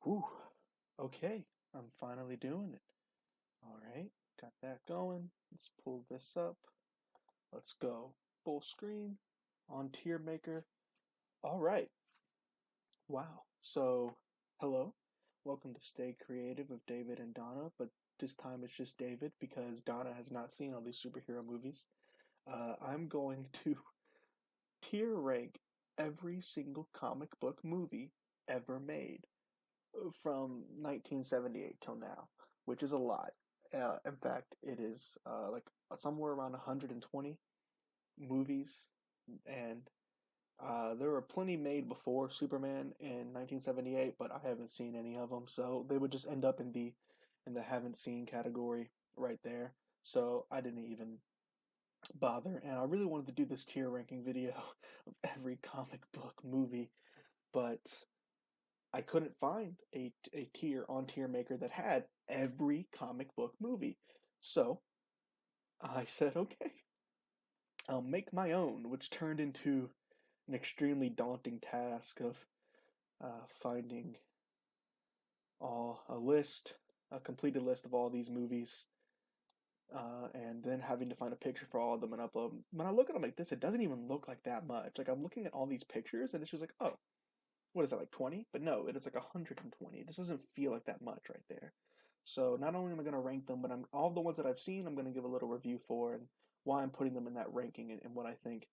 Whew. Okay, I'm finally doing it. All right, got that going. Let's pull this up. Let's go full screen on Tiermaker. All right. Wow. So, hello. Welcome to Stay Creative with David and Donna, but this time it's just David because Donna has not seen all these superhero movies. I'm going to tier rank every single comic book movie ever made from 1978 till now, which is a lot. In fact, it is like somewhere around 120 movies, and there were plenty made before Superman in 1978, but I haven't seen any of them, so they would just end up in the haven't seen category right there. So I didn't even bother, and I really wanted to do this tier ranking video of every comic book movie, but I couldn't find a tier on Tiermaker that had every comic book movie. So I said, okay, I'll make my own, which turned into an extremely daunting task of finding a completed list of all these movies, and then having to find a picture for all of them and upload them. When I look at them like this, it doesn't even look like that much. Like I'm looking at all these pictures, and it's just like, oh, what is that, like 20? But no, it is like 120. It just doesn't feel like that much right there. So not only am I going to rank them, but all the ones that I've seen, I'm going to give a little review for and why I'm putting them in that ranking and what I think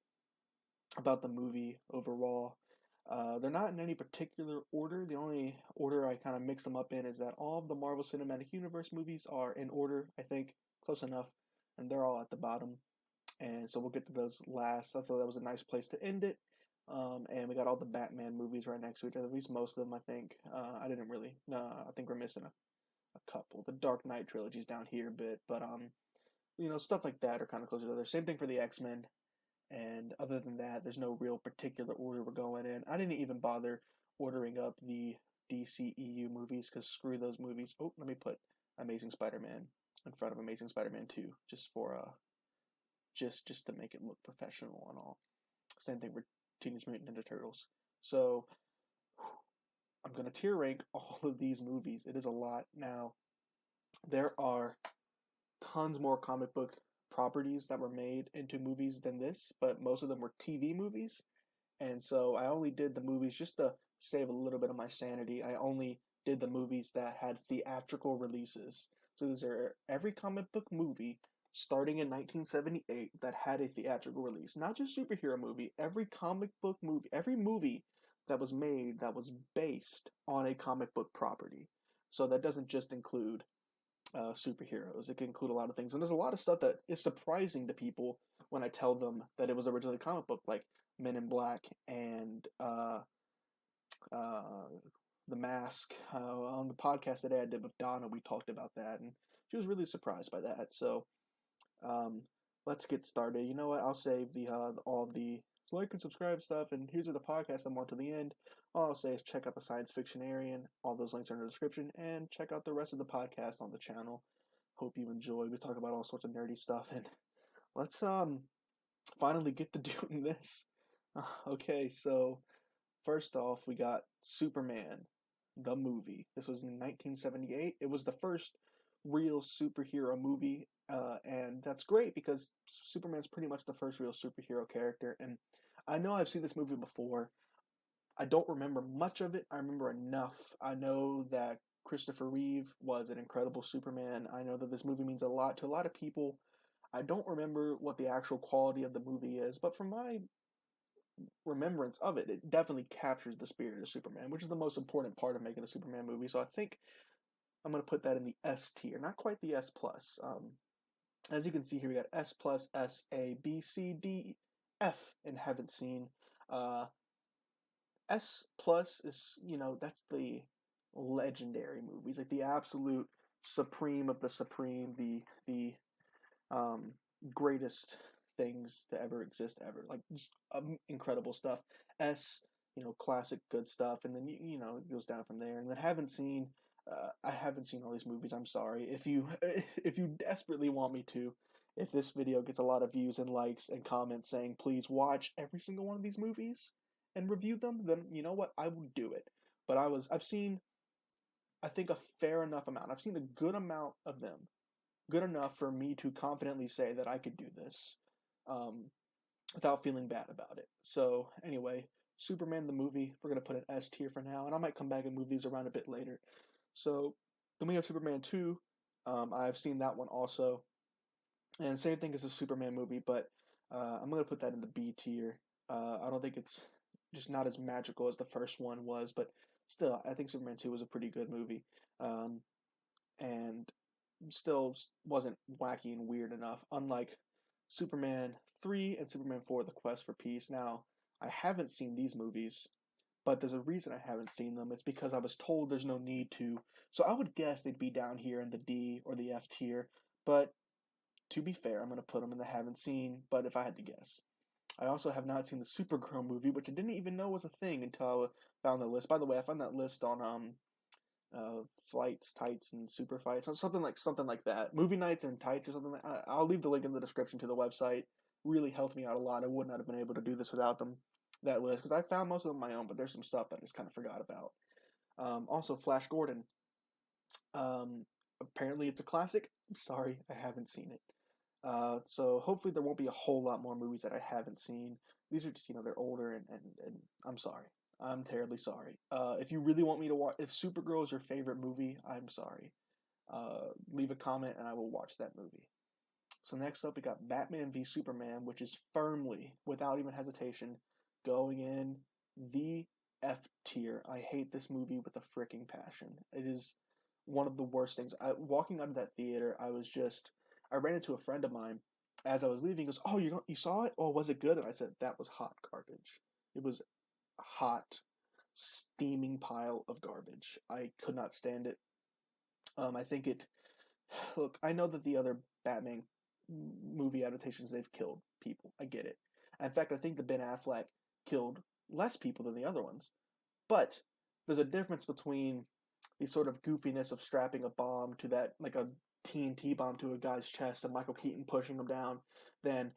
about the movie overall. They're not in any particular order. The only order I kind of mix them up in is that all of the Marvel Cinematic Universe movies are in order, I think, close enough, and they're all at the bottom. And so we'll get to those last. I feel that was a nice place to end it. And we got all the Batman movies right next to each other, at least most of them, I think. I didn't really, no, I think we're missing a couple. The Dark Knight trilogy's down here a bit, but, stuff like that are kind of close to each other. Same thing for the X-Men. And other than that, there's no real particular order we're going in. I didn't even bother ordering up the DCEU movies because screw those movies. Oh, let me put Amazing Spider-Man in front of Amazing Spider-Man 2 just for just to make it look professional and all. Same thing for Teenage Mutant Ninja Turtles. So I'm gonna tier rank all of these movies. It is a lot. Now there are tons more comic book properties that were made into movies than this, but most of them were TV movies. And so I only did the movies just to save a little bit of my sanity. I only did the movies that had theatrical releases. So these are every comic book movie starting in 1978 that had a theatrical release. Not just superhero movie, every comic book movie, every movie that was made that was based on a comic book property. So that doesn't just include superheroes. It can include a lot of things. And there's a lot of stuff that is surprising to people when I tell them that it was originally a comic book, like Men in Black and uh, The Mask. On the podcast that I did with Donna, we talked about that, and she was really surprised by that. So um, let's get started. You know what? I'll save all of the like and subscribe stuff, and here's where the podcast I'm on to the end. All I'll say is check out the Sciencefictionary. All those links are in the description, and check out the rest of the podcast on the channel. Hope you enjoy. We talk about all sorts of nerdy stuff, and let's finally get to doing this. Okay, so first off, we got Superman, the movie. This was in 1978. It was the first real superhero movie, and that's great because Superman's pretty much the first real superhero character. And I know I've seen this movie before. I don't remember much of it. I remember enough. I know that Christopher Reeve was an incredible Superman. I know that this movie means a lot to a lot of people. I don't remember what the actual quality of the movie is, but from my remembrance of it, it definitely captures the spirit of Superman, which is the most important part of making a Superman movie. So I think I'm going to put that in the S tier, not quite the S plus. As you can see here, we got S plus, S, A, B, C, D, F, and haven't seen. S plus is, that's the legendary movies, like the absolute supreme of the supreme, the um, greatest things to ever exist ever, like just incredible stuff. S, classic good stuff, and then it goes down from there. And then haven't seen. I haven't seen all these movies. I'm sorry. If you if you desperately want me to, if this video gets a lot of views and likes and comments saying please watch every single one of these movies and review them, then you know what? I will do it. But I've seen I think, a fair enough amount. I've seen a good amount of them, good enough for me to confidently say that I could do this, um, without feeling bad about it. So anyway, Superman the movie, we're gonna put an S tier for now, and I might come back and move these around a bit later. So then we have Superman 2. I've seen that one also, and same thing as the Superman movie, but I'm gonna put that in the B tier. I don't think it's just not as magical as the first one was, but still, I think Superman 2 was a pretty good movie, um, and still wasn't wacky and weird enough. Unlike Superman 3 and Superman 4: The Quest for Peace. Now, I haven't seen these movies, but there's a reason I haven't seen them. It's because I was told there's no need to. So I would guess they'd be down here in the D or the F tier, but to be fair, I'm going to put them in the haven't seen, but if I had to guess. I also have not seen the Supergirl movie, which I didn't even know was a thing until I found the list. By the way, I found that list on Flights, Tights, and Super Fights, something like that. Movie Nights and Tights or something like that. I'll leave the link in the description to the website. Really helped me out a lot. I would not have been able to do this without them, that list, because I found most of them on my own, but there's some stuff that I just kind of forgot about. Also, Flash Gordon. Apparently it's a classic. I'm sorry, I haven't seen it. So hopefully there won't be a whole lot more movies that I haven't seen. These are just, they're older, and I'm sorry. I'm terribly sorry. If you really want me to watch, if Supergirl is your favorite movie, I'm sorry. Leave a comment and I will watch that movie. So next up, we got Batman v Superman, which is firmly, without even hesitation, going in the F tier. I hate this movie with a freaking passion. It is one of the worst things. Walking out of that theater, I ran into a friend of mine as I was leaving. He goes, "Oh, you saw it? Oh, was it good?" And I said, "That was hot garbage. It was a hot, steaming pile of garbage. I could not stand it." I think it. Look, I know that the other Batman movie adaptations, they've killed people. I get it. In fact, I think the Ben Affleck killed less people than the other ones. But there's a difference between the sort of goofiness of strapping a bomb to that, like a TNT bomb to a guy's chest, and Michael Keaton pushing him down, than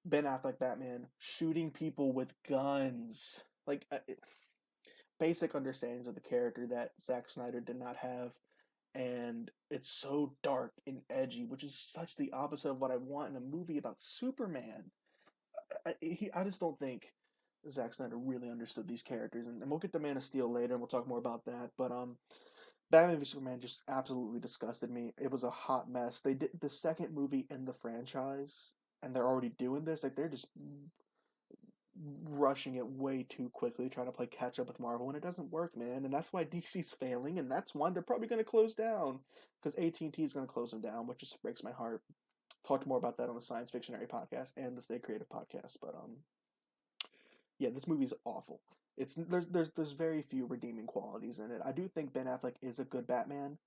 Ben Affleck Batman shooting people with guns. Like, basic understandings of the character that Zack Snyder did not have, and it's so dark and edgy, which is such the opposite of what I want in a movie about Superman. I just don't think Zack Snyder really understood these characters, and we'll get to Man of Steel later, and we'll talk more about that. But Batman v Superman just absolutely disgusted me. It was a hot mess. They did the second movie in the franchise, and they're already doing this. Like, they're just rushing it way too quickly, trying to play catch up with Marvel, and it doesn't work, man. And that's why DC's failing, and that's why they're probably going to close down, because AT&T is going to close them down, which just breaks my heart. Talked more about that on the Sciencefictionary Podcast and the Stay Creative Podcast, but yeah, this movie's awful. There's very few redeeming qualities in it. I do think Ben Affleck is a good Batman,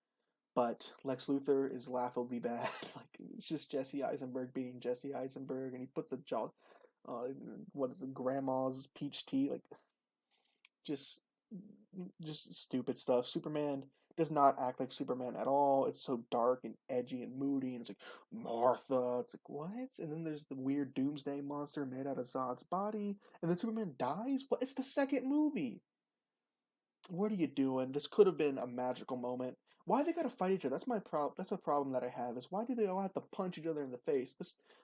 but Lex Luthor is laughably bad. Like, it's just Jesse Eisenberg being Jesse Eisenberg, and he puts the jaw, what is it, grandma's peach tea, like, just stupid stuff. Superman does not act like Superman at all. It's so dark and edgy and moody, and it's like, Martha. It's like, what? And then there's the weird doomsday monster made out of Zod's body, and then Superman dies? What? It's the second movie. What are you doing? This could have been a magical moment. Why they gotta fight each other? That's my problem. That's a problem that I have. Is why do they all have to punch each other in the face?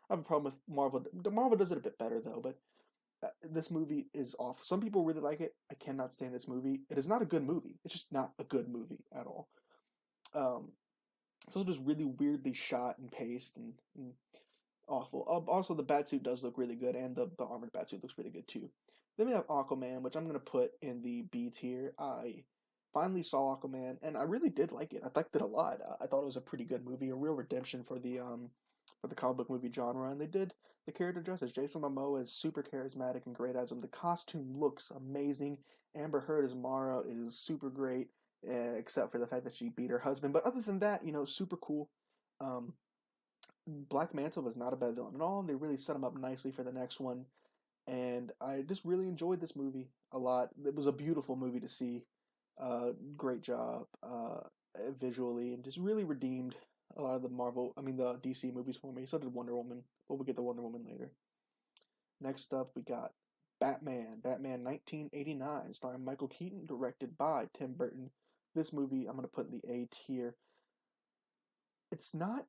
I have a problem with Marvel. Marvel does it a bit better though, but this movie is awful. Some people really like it. I cannot stand this movie. It is not a good movie. It's just not a good movie at all. It's also just really weirdly shot and paced and awful. Also, the Batsuit does look really good, and the armored Batsuit looks really good too. Then we have Aquaman, which I'm going to put in the B tier. I finally saw Aquaman, and I really did like it. I liked it a lot. I thought it was a pretty good movie, a real redemption for the comic book movie genre, and they did the character justice. Jason Momoa is super charismatic and great as him. The costume looks amazing. Amber Heard as Mara is super great, except for the fact that she beat her husband. But other than that, super cool. Black Manta was not a bad villain at all. They really set him up nicely for the next one, and I just really enjoyed this movie a lot. It was a beautiful movie to see. Great job visually, and just really redeemed a lot of the DC movies for me. So did Wonder Woman, but we'll get to Wonder Woman later. Next up, we got Batman 1989, starring Michael Keaton, directed by Tim Burton. this movie I'm gonna put in the A tier. It's not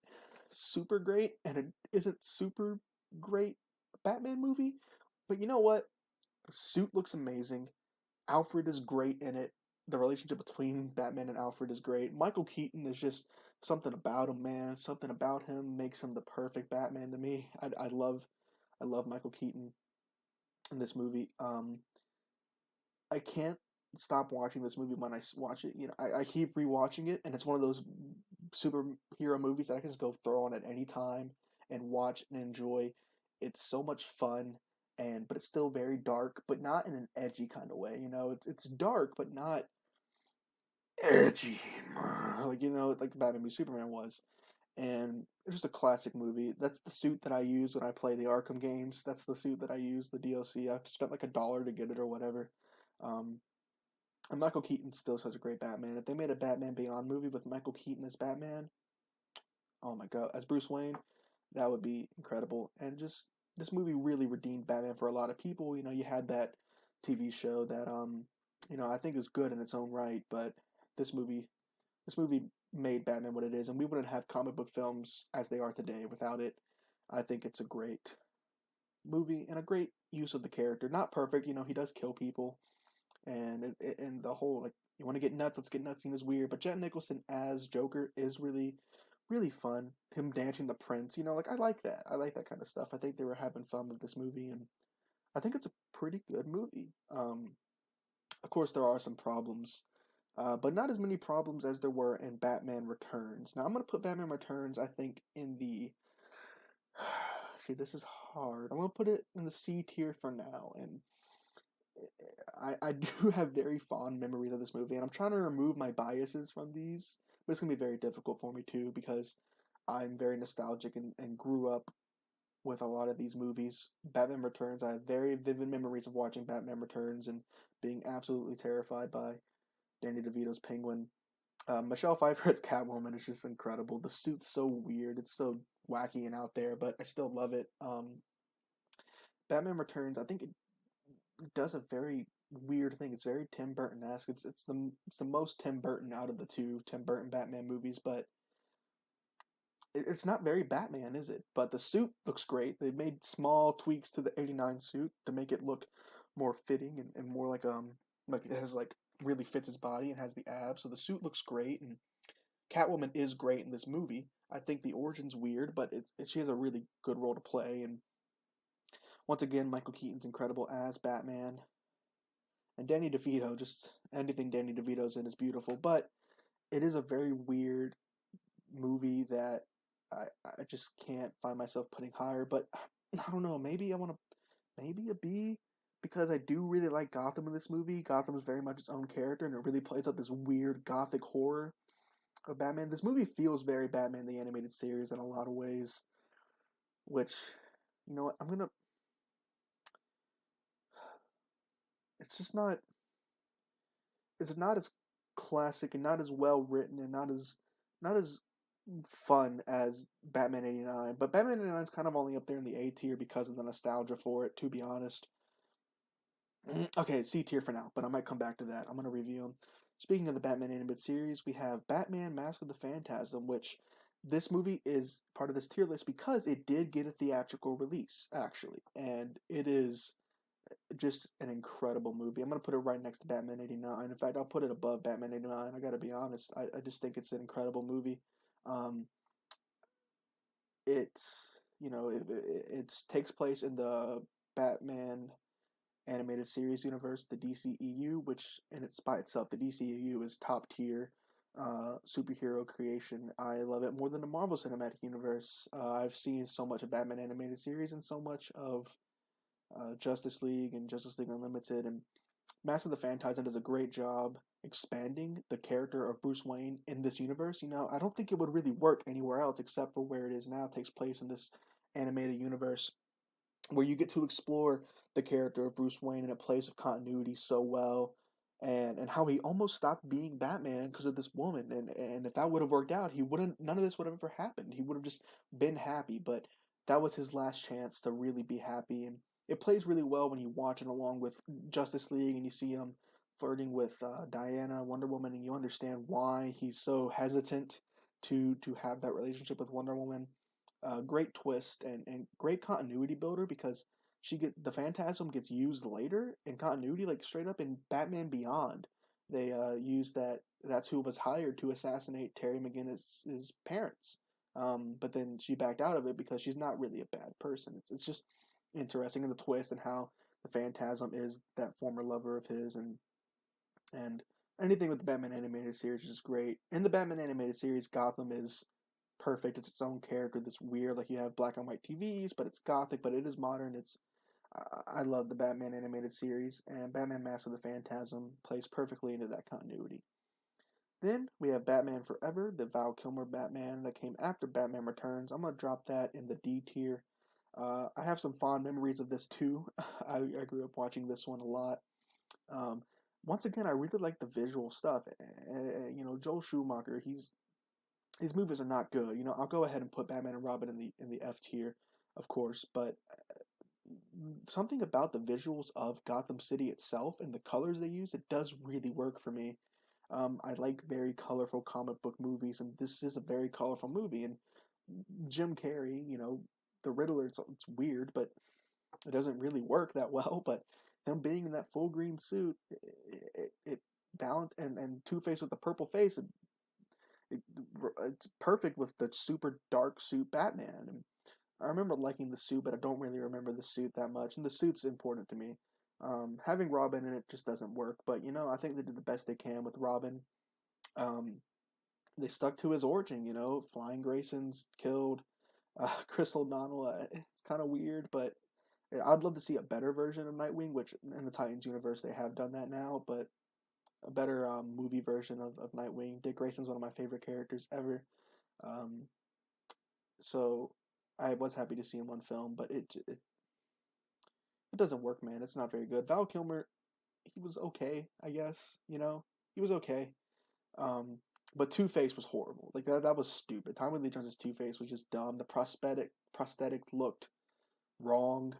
super great, and it isn't super great Batman movie, but you know what? The suit looks amazing. Alfred is great in it. The relationship between Batman and Alfred is great. Michael Keaton is just something about him, man. Something about him makes him the perfect Batman to me. I love Michael Keaton in this movie. I can't stop watching this movie when I watch it. You know, I keep rewatching it, and it's one of those superhero movies that I can just go throw on at any time and watch and enjoy. It's so much fun, but it's still very dark, but not in an edgy kind of way. You know, it's dark, but not edgy, like like the Batman movie Superman was. And it's just a classic movie. That's the suit that I use when I play the Arkham games. That's the suit that I use, the DLC. I've spent like $1 to get it or whatever. Um, and Michael Keaton still such a great Batman. If they made a Batman Beyond movie with Michael Keaton as Batman, oh my god, as Bruce Wayne, that would be incredible. And just this movie really redeemed Batman for a lot of people. You know, you had that TV show that I think is good in its own right, but this movie made Batman what it is, and we wouldn't have comic book films as they are today without it. I think it's a great movie and a great use of the character. Not perfect, he does kill people, and the whole like you want to get nuts, let's get nuts. Is weird, but Jack Nicholson as Joker is really really fun. Him dancing the Prince, like I like that. I like that kind of stuff. I think they were having fun with this movie, and I think it's a pretty good movie. Of course, there are some problems. But not as many problems as there were in Batman Returns. Now, I'm going to put Batman Returns, I think, in the... See, this is hard. I'm going to put it in the C tier for now. And I do have very fond memories of this movie. And I'm trying to remove my biases from these. But it's going to be very difficult for me, too, because I'm very nostalgic and grew up with a lot of these movies. Batman Returns, I have very vivid memories of watching Batman Returns and being absolutely terrified by Danny DeVito's Penguin. Michelle Pfeiffer as Catwoman is just incredible. The suit's so weird. It's so wacky and out there, but I still love it. Batman Returns, I think it does a very weird thing. It's very Tim Burton-esque. It's the most Tim Burton out of the two Tim Burton Batman movies, but it's not very Batman, is it? But the suit looks great. They made small tweaks to the '89 suit to make it look more fitting and more like it has like really fits his body and has the abs, so the suit looks great, and Catwoman is great in this movie. I think the origin's weird, but she has a really good role to play, and once again, Michael Keaton's incredible as Batman, and Danny DeVito, just anything Danny DeVito's in is beautiful, but it is a very weird movie that I just can't find myself putting higher, but I don't know, maybe a B, because I do really like Gotham in this movie. Gotham is very much its own character, and it really plays up this weird gothic horror of Batman. This movie feels very Batman the Animated Series in a lot of ways, which, you know what, it's just not, it's not as classic and not as well written and not as fun as Batman '89, but Batman '89 is kind of only up there in the A tier because of the nostalgia for it, to be honest. Okay, C tier for now, but I might come back to that. I'm going to review them. Speaking of the Batman animated series, we have Batman Mask of the Phantasm, which this movie is part of this tier list because it did get a theatrical release, actually. And it is just an incredible movie. I'm going to put it right next to Batman '89. In fact, I'll put it above Batman '89. I got to be honest. I just think it's an incredible movie. Um, it takes place in the Batman animated series universe, the DCEU, which in its by itself, the DCEU is top tier superhero creation. I love it more than the Marvel Cinematic Universe. I've seen so much of Batman animated series and so much of Justice League and Justice League Unlimited, and Mask of the Phantasm does a great job expanding the character of Bruce Wayne in this universe. I don't think it would really work anywhere else except for where it is now. It takes place in this animated universe where you get to explore the character of Bruce Wayne in a place of continuity so well, and how he almost stopped being Batman because of this woman, and if that would have worked out, none of this would have ever happened. He would have just been happy, but that was his last chance to really be happy, and it plays really well when you watch it along with Justice League and you see him flirting with Diana, Wonder Woman, and you understand why he's so hesitant to have that relationship with Wonder Woman. Great twist and great continuity builder because the Phantasm gets used later in continuity, like straight up in Batman Beyond. They use that's who was hired to assassinate Terry McGinnis' parents. But then she backed out of it because she's not really a bad person. It's just interesting in the twist and how the Phantasm is that former lover of his, and anything with the Batman animated series is great. In the Batman animated series, Gotham is perfect. It's its own character that's weird. Like you have black and white TVs, but it's gothic, but it is modern. I love the Batman animated series, and Batman Mask of the Phantasm plays perfectly into that continuity. Then we have Batman Forever, the Val Kilmer Batman that came after Batman Returns. I'm going to drop that in the D tier. I have some fond memories of this too. I grew up watching this one a lot. Once again, I really like the visual stuff. Joel Schumacher, his movies are not good. I'll go ahead and put Batman and Robin in the F tier, of course, but something about the visuals of Gotham City itself and the colors they use, it does really work for me. I like very colorful comic book movies, and this is a very colorful movie. And Jim Carrey, the Riddler, it's weird, but it doesn't really work that well. But him being in that full green suit, it balanced, and Two-Face with the purple face, it's perfect with the super dark suit Batman. And I remember liking the suit, but I don't really remember the suit that much. And the suit's important to me. Having Robin in it just doesn't work, but I think they did the best they can with Robin. They stuck to his origin, Flying Grayson's killed, Chris O'Donnell. It's kind of weird, but I'd love to see a better version of Nightwing, which in the Titans universe they have done that now, but a better movie version of Nightwing. Dick Grayson's one of my favorite characters ever. So I was happy to see him on film, but it doesn't work, man. It's not very good. Val Kilmer, he was okay, I guess. He was okay. But Two-Face was horrible. Like that was stupid. Tommy Lee Jones' Two-Face was just dumb. The prosthetic looked wrong.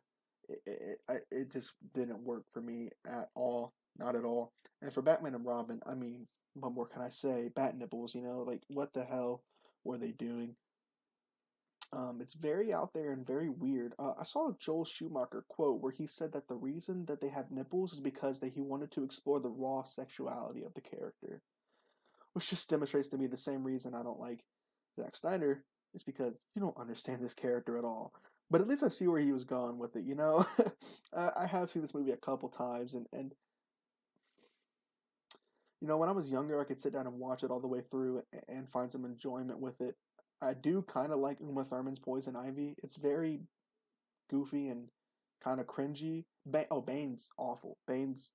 It just didn't work for me at all. Not at all. And for Batman and Robin, I mean, what more can I say? Bat nipples, like what the hell were they doing? It's very out there and very weird. I saw a Joel Schumacher quote where he said that the reason that they have nipples is because he wanted to explore the raw sexuality of the character, which just demonstrates to me the same reason I don't like Zack Snyder is because you don't understand this character at all. But at least I see where he was going with it, I have seen this movie a couple times, and when I was younger, I could sit down and watch it all the way through and find some enjoyment with it. I do kind of like Uma Thurman's Poison Ivy. It's very goofy and kind of cringy. Bane's awful. Bane's,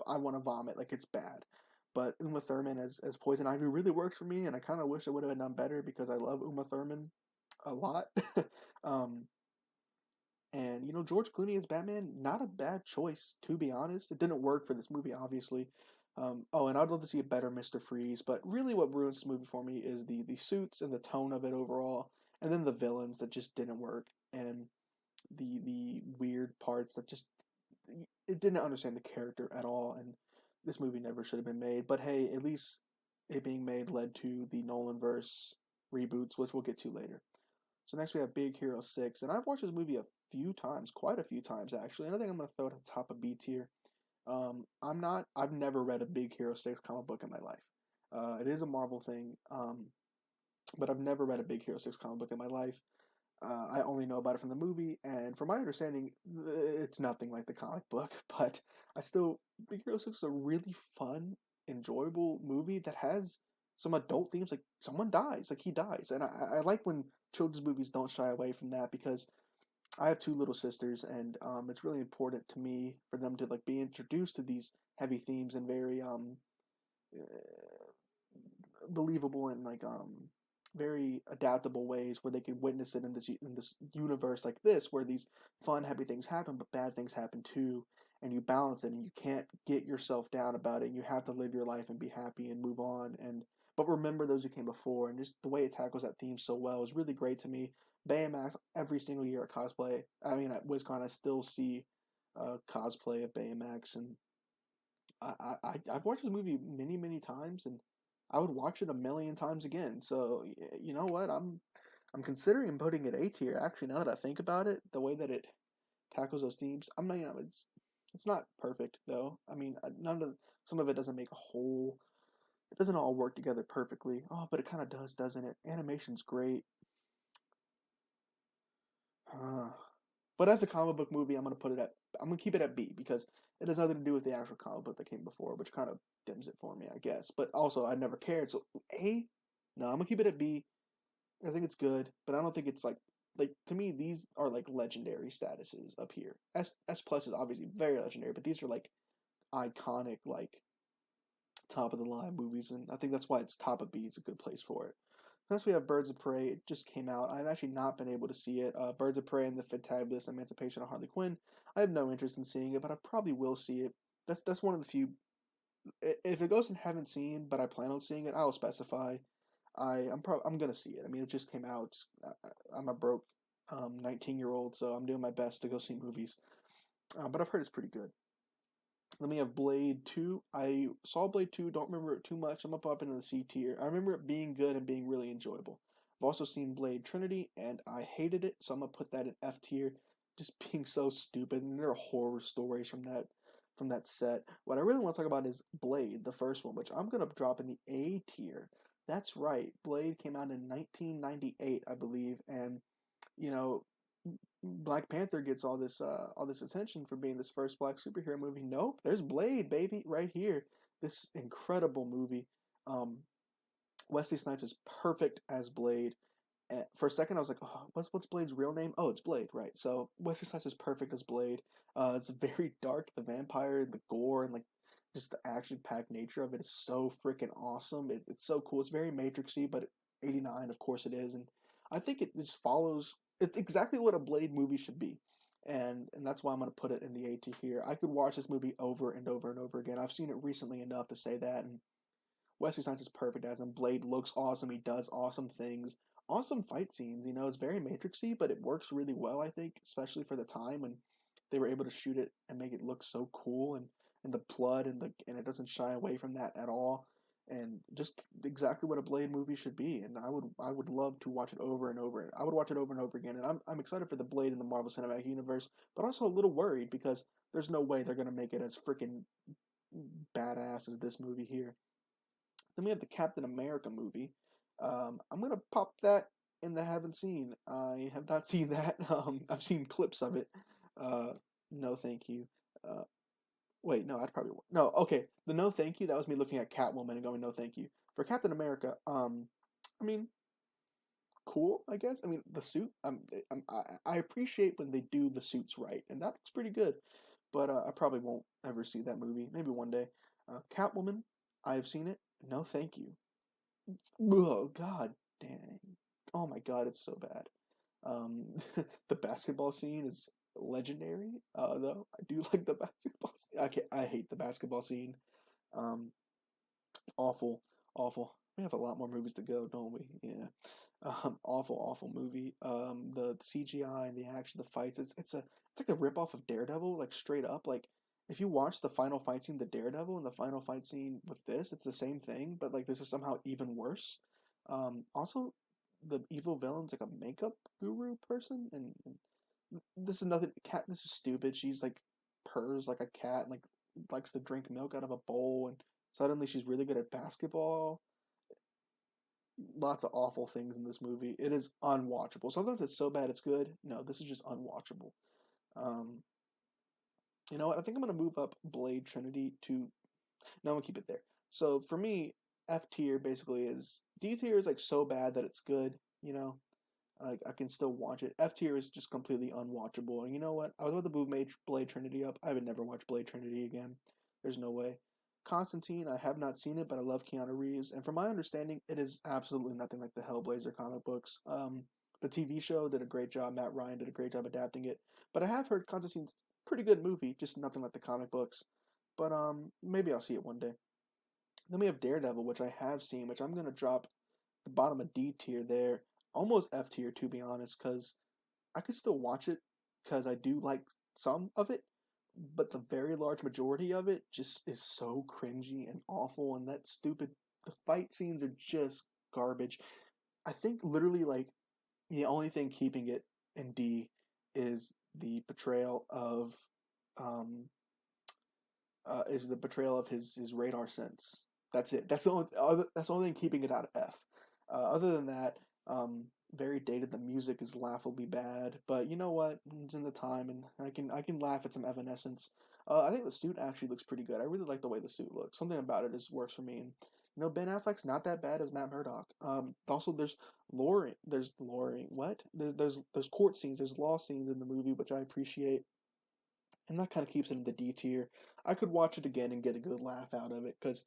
I want to vomit. Like, it's bad. But Uma Thurman as Poison Ivy really works for me, and I kind of wish it would have been done better because I love Uma Thurman a lot. And, George Clooney as Batman, not a bad choice, to be honest. It didn't work for this movie, obviously. And I'd love to see a better Mr. Freeze, but really what ruins this movie for me is the suits and the tone of it overall, and then the villains that just didn't work, and the weird parts that just, it didn't understand the character at all, and this movie never should have been made. But hey, at least it being made led to the Nolanverse reboots, which we'll get to later. So next we have Big Hero 6, and I've watched this movie a few times, quite a few times actually, and I think I'm going to throw it at the top of B tier. I've never read a Big Hero 6 comic book in my life. It is a Marvel thing, but I've never read a Big Hero 6 comic book in my life. I only know about it from the movie, and from my understanding, it's nothing like the comic book, but Big Hero 6 is a really fun, enjoyable movie that has some adult themes, like someone dies, like he dies, and I like when children's movies don't shy away from that, because I have two little sisters, and it's really important to me for them to like be introduced to these heavy themes and very believable and like very adaptable ways where they can witness it in this universe like this, where these fun happy things happen, but bad things happen too, and you balance it, and you can't get yourself down about it. And you have to live your life and be happy and move on, but remember those who came before, and just the way it tackles that theme so well is really great to me. Baymax, every single year at cosplay, at WizCon, I still see cosplay of Baymax, and I've watched this movie many times, and I would watch it a million times again. So you know what? I'm considering putting it A tier. Actually, now that I think about it, the way that it tackles those themes, I'm not, it's not perfect though. I mean, none of some of it doesn't make a whole. It doesn't all work together perfectly. Oh, but it kind of does, doesn't it? Animation's great. Uh, but as a comic book movie, I'm gonna keep it at B because it has nothing to do with the actual comic book that came before, which kind of dims it for me, I guess. But also, I never cared. So A, no, I'm gonna keep it at B. I think it's good, but I don't think it's like to me these are like legendary statuses up here. S plus is obviously very legendary, but these are like iconic, like top of the line movies, and I think that's why it's top of B is a good place for it. Next, we have Birds of Prey. It just came out. I've actually not been able to see it. Birds of Prey and the Fantabulous Emancipation of Harley Quinn. I have no interest in seeing it, but I probably will see it. That's one of the few. If it goes and haven't seen, but I plan on seeing it, I'll specify. I'm gonna see it. I mean, it just came out. I'm a broke 19-year-old, so I'm doing my best to go see movies. But I've heard it's pretty good. Then we have Blade 2. I saw Blade 2, don't remember it too much. I'm up into the C tier. I remember it being good and being really enjoyable. I've also seen Blade Trinity, and I hated it, so I'm going to put that in F tier. Just being so stupid, and there are horror stories from that set. What I really want to talk about is Blade, the first one, which I'm going to drop in the A tier. That's right. Blade came out in 1998, I believe, and you know, Black Panther gets all this attention for being this first black superhero movie. Nope, there's Blade, baby, right here. This incredible movie. Um, Wesley Snipes is perfect as Blade. And for a second, I was like, "Oh, what's Blade's real name? Oh, it's Blade, right?" So Wesley Snipes is perfect as Blade. It's very dark. The vampire, the gore, and like just the action-packed nature of it is so freaking awesome. It's so cool. It's very Matrixy, but 89, of course, it is, and I think it just follows. It's exactly what a Blade movie should be, and that's why I'm gonna put it in the A tier here. I could watch this movie over and over and over again. I've seen it recently enough to say that, and Wesley Snipes is perfect as him. Blade looks awesome. He does awesome things. Awesome fight scenes. You know, it's very Matrixy, but it works really well, I think, especially for the time when they were able to shoot it and make it look so cool and the blood and it doesn't shy away from that at all. And just exactly what a Blade movie should be. And I would love to watch it over and over. I would watch it over and over again. And I'm excited for the Blade in the Marvel Cinematic Universe, but also a little worried because there's no way they're gonna make it as freaking badass as this movie here. Then we have the Captain America movie. I'm gonna pop that in the haven't seen. I have not seen that. I've seen clips of it. Uh, no, thank you. Uh, wait, no, I'd probably no. Okay, the no, thank you. That was me looking at Catwoman and going no, thank you. For Captain America, I mean, cool. I guess. I mean, the suit. I appreciate when they do the suits right, and that looks pretty good. But I probably won't ever see that movie. Maybe one day. Catwoman. I have seen it. No, thank you. Oh God, dang! Oh my God, it's so bad. The basketball scene is legendary. Though I do like the basketball scene. I hate the basketball scene. Um, awful, awful. We have a lot more movies to go, don't we? Yeah. Awful movie. The CGI and the action, the fights. It's like a rip off of Daredevil, like straight up. Like if you watch the final fight scene, the Daredevil, and the final fight scene with this, it's the same thing, but like this is somehow even worse. Also, the evil villain's like a makeup guru person, and this is nothing. Cat, this is stupid. She's like purrs like a cat, and like likes to drink milk out of a bowl, and suddenly she's really good at basketball. Lots of awful things in this movie. It is unwatchable. Sometimes it's so bad it's good. No, this is just unwatchable. Um, you know what? I think I'm gonna move up Blade Trinity to. No, I'm gonna keep it there. So for me, F tier basically is D tier is like so bad that it's good. You know, like I can still watch it. F tier is just completely unwatchable. And you know what? I was about to move Blade Trinity up. I would never watch Blade Trinity again. There's no way. Constantine, I have not seen it, but I love Keanu Reeves, and from my understanding, it is absolutely nothing like the Hellblazer comic books. The TV show did a great job. Matt Ryan did a great job adapting it, but I have heard Constantine's a pretty good movie, just nothing like the comic books. But maybe I'll see it one day. Then we have Daredevil, which I have seen, which I'm gonna drop the bottom of D tier there, almost F tier to be honest, because I could still watch it because I do like some of it, but the very large majority of it just is so cringy and awful, and that stupid. The fight scenes are just garbage. I think literally like the only thing keeping it in D is the portrayal of um his radar sense. That's it. That's the only thing keeping it out of F. Other than that, very dated. The music is laughably bad, but you know what? It's in the time, and I can laugh at some Evanescence. I think the suit actually looks pretty good. I really like the way the suit looks. Something about it is works for me. And Ben Affleck's not that bad as Matt Murdock. Also there's lore. There's lore. What? There's court scenes. There's law scenes in the movie, which I appreciate, and that kind of keeps it in the D tier. I could watch it again and get a good laugh out of it because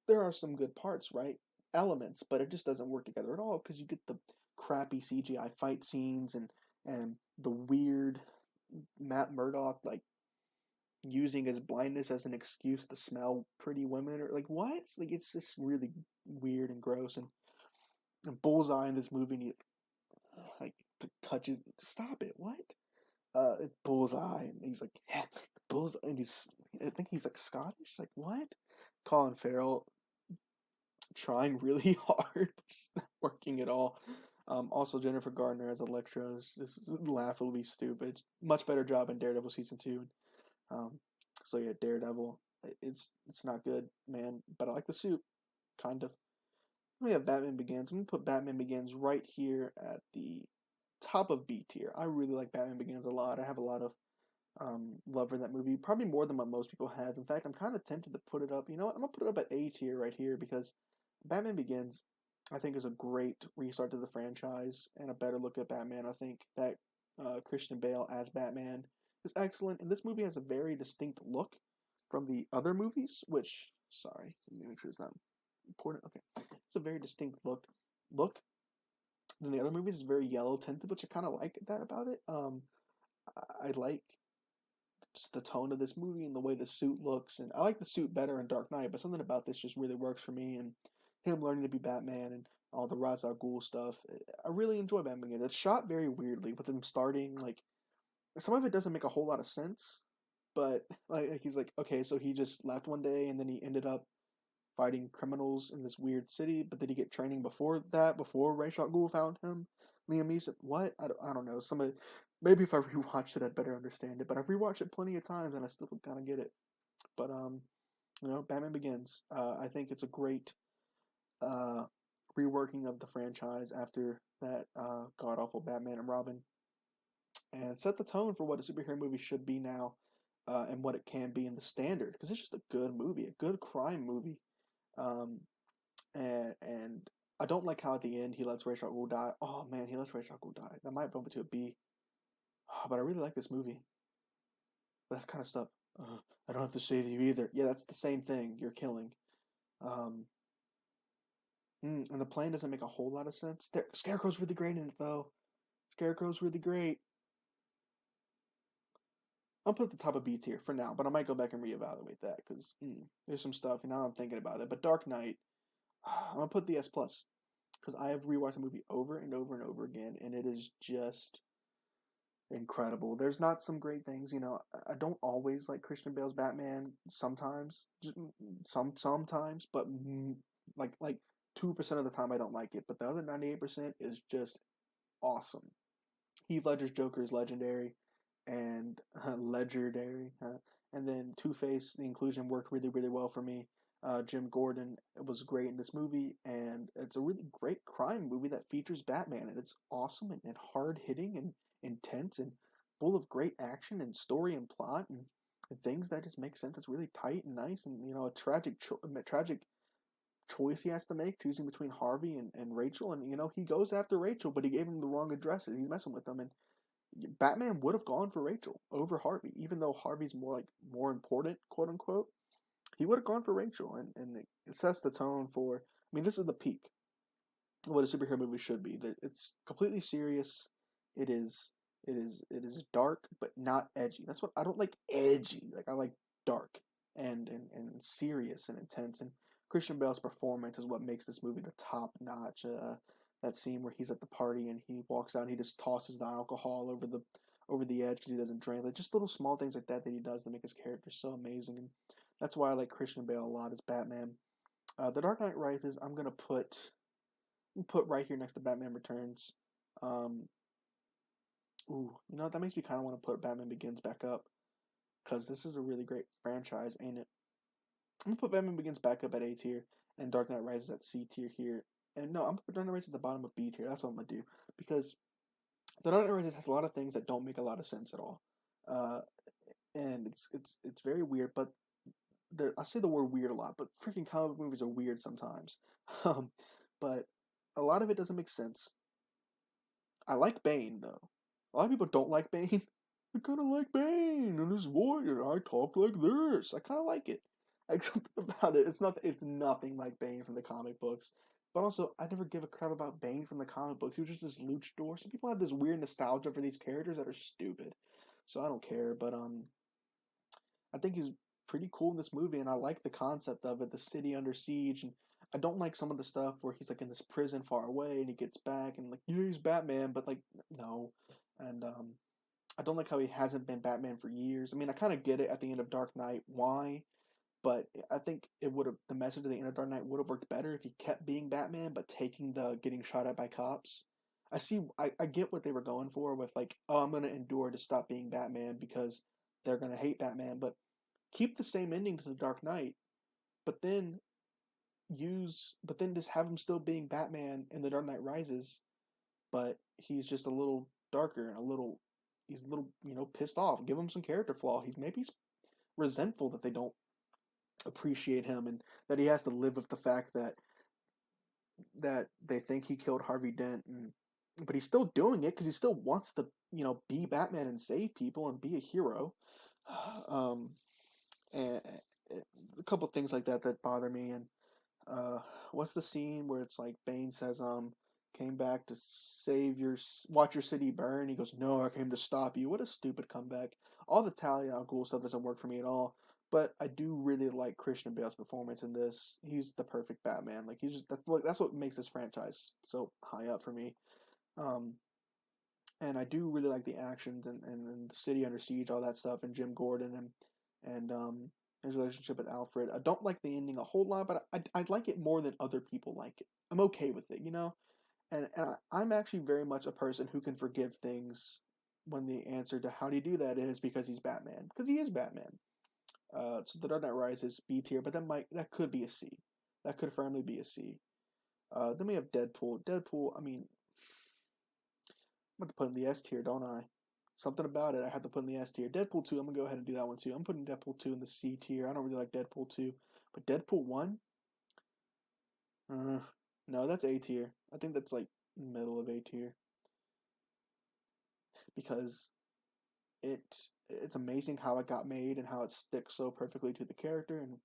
there are some good parts, right? Elements, but it just doesn't work together at all because you get the crappy CGI fight scenes and the weird Matt Murdock like using his blindness as an excuse to smell pretty women or like what? Like it's just really weird and gross and Bullseye in this movie and he like touches stop it what Bullseye and he's like yeah, Bullseye and I think he's like Scottish like what Colin Farrell trying really hard, just not working at all. Also, Jennifer Gardner as Elektra is laughably stupid. Much better job in Daredevil season 2. So yeah, Daredevil. It's not good, man. But I like the suit, kind of. We have Batman Begins. I'm gonna put Batman Begins right here at the top of B tier. I really like Batman Begins a lot. I have a lot of love for that movie, probably more than what most people have. In fact, I'm kind of tempted to put it up. You know what? I'm gonna put it up at A tier right here because Batman Begins, I think, is a great restart to the franchise and a better look at Batman. I think that Christian Bale as Batman is excellent, and this movie has a very distinct look from the other movies. Which, sorry, let me make sure it's not important. Okay, it's a very distinct look. And the other movies is very yellow tinted, which I kind of like that about it. I like just the tone of this movie and the way the suit looks, and I like the suit better in Dark Knight, but something about this just really works for me, and him learning to be Batman and all the Ra's al Ghul stuff. I really enjoy Batman Begins. It's shot very weirdly with him starting like some of it doesn't make a whole lot of sense, but like he's like okay, so he just left one day and then he ended up fighting criminals in this weird city, but did he get training before that? Before Ra's al Ghul found him? Liam Neeson? What? I don't know. Somebody maybe if I rewatched it, I'd better understand it. But I've rewatched it plenty of times and I still kind of get it. But Batman Begins. I think it's a great uh, reworking of the franchise after that god awful Batman and Robin, and set the tone for what a superhero movie should be now, and what it can be in the standard. Because it's just a good movie, a good crime movie, um, and I don't like how at the end he lets Ra's al Ghul die. Oh man, he lets Ra's al Ghul die. That might bump it to a B. Oh, but I really like this movie. That kind of stuff. I don't have to save you either. Yeah, that's the same thing. You're killing. Um, and the plan doesn't make a whole lot of sense. Scarecrow's really great in it, though. Scarecrow's really great. I'll put the top of B tier for now, but I might go back and reevaluate that because there's some stuff, and now I'm thinking about it. But Dark Knight, I'm gonna put the S plus because I have rewatched the movie over and over and over again, and it is just incredible. There's not some great things, I don't always like Christian Bale's Batman. Sometimes, sometimes, but like 2% of the time I don't like it. But the other 98% is just awesome. Heath Ledger's Joker is legendary and legendary. And then Two-Face, the inclusion worked really, really well for me. Jim Gordon was great in this movie, and it's a really great crime movie that features Batman, and it's awesome and hard-hitting and intense and full of great action and story and plot and things that just make sense. It's really tight and nice, and a tragic choice he has to make, choosing between Harvey and Rachel, and he goes after Rachel, but he gave him the wrong addresses. He's messing with them, and Batman would have gone for Rachel over Harvey, even though Harvey's more important, quote unquote. He would have gone for Rachel, and it sets the tone for. I mean, this is the peak of what a superhero movie should be. That it's completely serious. It is dark, but not edgy. That's what I don't like. Edgy, like I like dark and serious and intense. And Christian Bale's performance is what makes this movie the top notch. That scene where he's at the party and he walks out and he just tosses the alcohol over the edge because he doesn't drink. Like just little small things like that he does to make his character so amazing, and that's why I like Christian Bale a lot as Batman. The Dark Knight Rises, I'm gonna put right here next to Batman Returns. Um, that makes me kind of want to put Batman Begins back up because this is a really great franchise, ain't it? I'm gonna put Batman Begins back up at A tier and Dark Knight Rises at C tier here. And no, I'm gonna put Dark Knight Rises at the bottom of B tier. That's what I'm gonna do because The Dark Knight Rises has a lot of things that don't make a lot of sense at all, uh, and it's very weird. But I say the word weird a lot, but freaking comic movies are weird sometimes. Um, but a lot of it doesn't make sense. I like Bane though. A lot of people don't like Bane. I kind of like Bane and his voice, and I talk like this. I kind of like it. Like something about it. It's nothing like Bane from the comic books. But also, I never give a crap about Bane from the comic books. He was just this luchador. So people have this weird nostalgia for these characters that are stupid. So I don't care. But I think he's pretty cool in this movie, and I like the concept of it. The city under siege, and I don't like some of the stuff where he's like in this prison far away, and he gets back, and like yeah, he's Batman, but like no, and I don't like how he hasn't been Batman for years. I mean, I kind of get it at the end of Dark Knight why, but I think the message of the end of Dark Knight would have worked better if he kept being Batman, but taking the getting shot at by cops. I get what they were going for with like, oh, I'm gonna endure to stop being Batman because they're gonna hate Batman, but keep the same ending to the Dark Knight, but then just have him still being Batman in the Dark Knight Rises, but he's just a little darker and he's a little pissed off. Give him some character flaw. He's resentful that they don't appreciate him and that he has to live with the fact that they think he killed Harvey Dent, but he's still doing it because he still wants to be Batman and save people and be a hero. um and a couple things like that bother me. And what's the scene where it's like Bane says came back to watch your city burn? He goes, no, I came to stop you. What a stupid comeback. All the Talia cool stuff doesn't work for me at all. But I do really like Christian Bale's performance in this. He's the perfect Batman. Like he's just that's what makes this franchise so high up for me. Um, and I do really like the actions and the city under siege, all that stuff, and Jim Gordon and his relationship with Alfred. I don't like the ending a whole lot, but I like it more than other people like it. I'm okay with it, And I'm actually very much a person who can forgive things when the answer to how do you do that is because he's Batman, because he is Batman. So The Dark Knight Rises B tier, but that could be a C. That could firmly be a C. Then we have Deadpool. Deadpool, I mean, I'm going to put in the S tier, don't I? Something about it I have to put in the S tier. Deadpool 2, I'm going to go ahead and do that one too. I'm putting Deadpool 2 in the C tier. I don't really like Deadpool 2. But Deadpool 1? No, that's A tier. I think that's like middle of A tier. Because it's amazing how it got made and how it sticks so perfectly to the character. And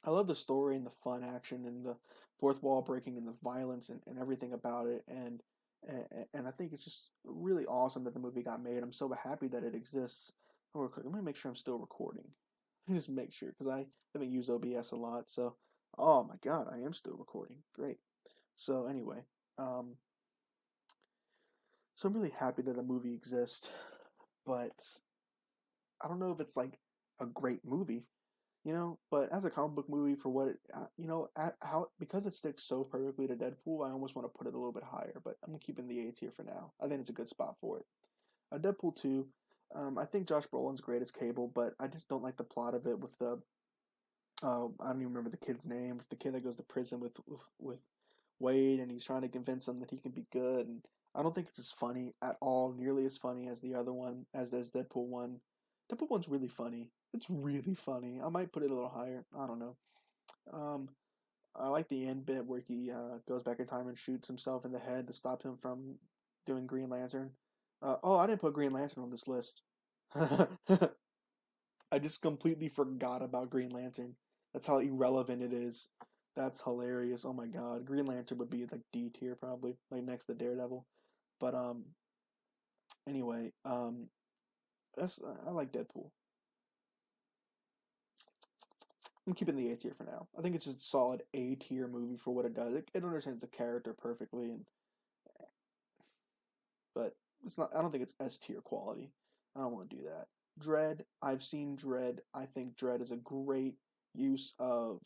I love the story and the fun action and the fourth wall breaking and the violence and everything about it. And I think it's just really awesome that the movie got made. I'm so happy that it exists. Let me make sure I'm still recording. Let me just make sure because I haven't used OBS a lot. So, oh my God, I am still recording. Great. So anyway, so I'm really happy that the movie exists, but I don't know if it's like a great movie, but as a comic book movie for what it, because it sticks so perfectly to Deadpool, I almost want to put it a little bit higher, but I'm keeping the A tier for now. I think it's a good spot for it. Deadpool 2, I think Josh Brolin's great as Cable, but I just don't like the plot of it with I don't even remember the kid's name, with the kid that goes to prison with Wade, and he's trying to convince him that he can be good, and I don't think it's as funny at all, nearly as funny as the other one, as Deadpool 1. Deadpool 1's really funny. It's really funny. I might put it a little higher. I don't know. I like the end bit where he goes back in time and shoots himself in the head to stop him from doing Green Lantern. I didn't put Green Lantern on this list. I just completely forgot about Green Lantern. That's how irrelevant it is. That's hilarious. Oh my God. Green Lantern would be like D tier probably, like next to Daredevil. But anyway, I like Deadpool. I'm keeping the A tier for now. I think it's just a solid A tier movie for what it does. It understands the character perfectly, but it's not. I don't think it's S tier quality. I don't want to do that. Dredd, I've seen Dredd. I think Dredd is a great use of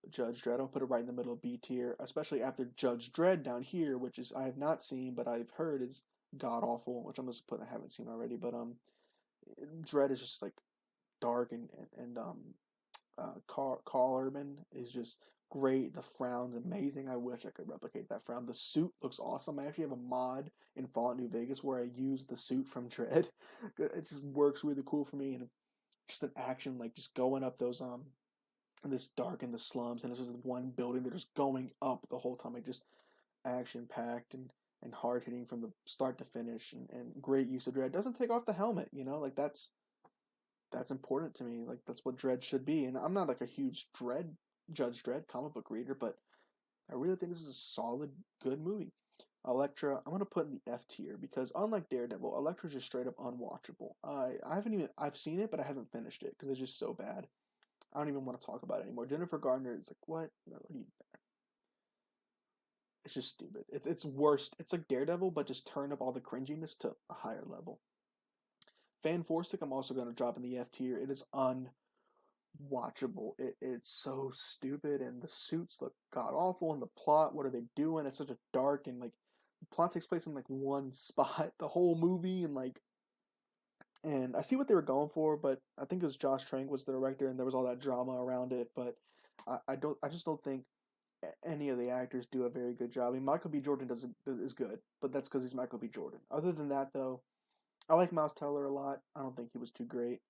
Judge Dredd. I'll put it right in the middle of B tier, especially after Judge Dredd down here, which is I have not seen, but I've heard is god awful, which I'm just putting I haven't seen already. But Dredd is just like dark Carl Urban is just great. The frown's amazing. I wish I could replicate that frown. The suit looks awesome. I actually have a mod in Fallout New Vegas where I use the suit from Dredd. It just works really cool for me, and just an action like just going up those this dark in the slums, and it's just one building. They're just going up the whole time, like just action packed and hard hitting from the start to finish, and great use of Dredd. Doesn't take off the helmet, like that's important to me. Like that's what Dredd should be. And I'm not like a huge Judge Dredd comic book reader, but I really think this is a solid, good movie. Elektra, I'm gonna put in the F tier because unlike Daredevil, Elektra's just straight up unwatchable. I've seen it, but I haven't finished it because it's just so bad. I don't even want to talk about it anymore. Jennifer Gardner is like, what? No, it's just stupid. It's worse. It's like Daredevil, but just turn up all the cringiness to a higher level. Fan Forstick, I'm also going to drop in the F tier. It is unwatchable. It's so stupid, and the suits look god awful, and the plot, what are they doing? It's such a dark, and like the plot takes place in like one spot the whole movie, and I see what they were going for, but I think it was Josh Trank was the director, and there was all that drama around it. But I just don't think any of the actors do a very good job. I mean, Michael B. Jordan is good, but that's because he's Michael B. Jordan. Other than that, though, I like Miles Teller a lot. I don't think he was too great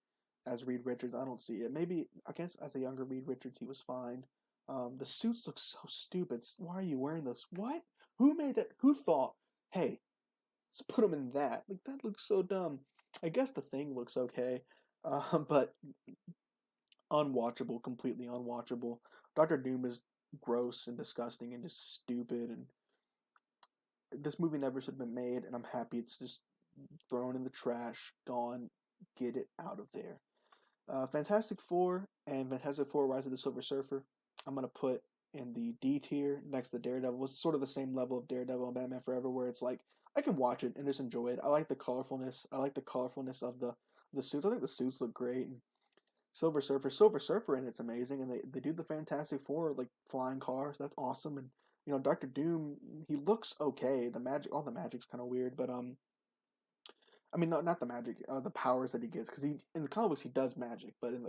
as Reed Richards. I don't see it. Maybe I guess as a younger Reed Richards, he was fine. The suits look so stupid. Why are you wearing those? What? Who made that? Who thought? Hey, let's put him in that. Like that looks so dumb. I guess the Thing looks okay, but unwatchable, completely unwatchable. Doctor Doom is gross and disgusting and just stupid, and this movie never should have been made, and I'm happy it's just thrown in the trash, gone, get it out of there. Fantastic Four and Fantastic Four Rise of the Silver Surfer, I'm going to put in the D tier next to Daredevil. It's sort of the same level of Daredevil and Batman Forever, where it's like, I can watch it and just enjoy it. I like the colorfulness. I like the colorfulness of the suits. I think the suits look great. And Silver Surfer, and it's amazing. And they do the Fantastic Four, like flying cars. That's awesome. And, Doctor Doom, he looks okay. All the magic's kind of weird, but, I mean, not the magic, the powers that he gets, because in the comic books he does magic, but in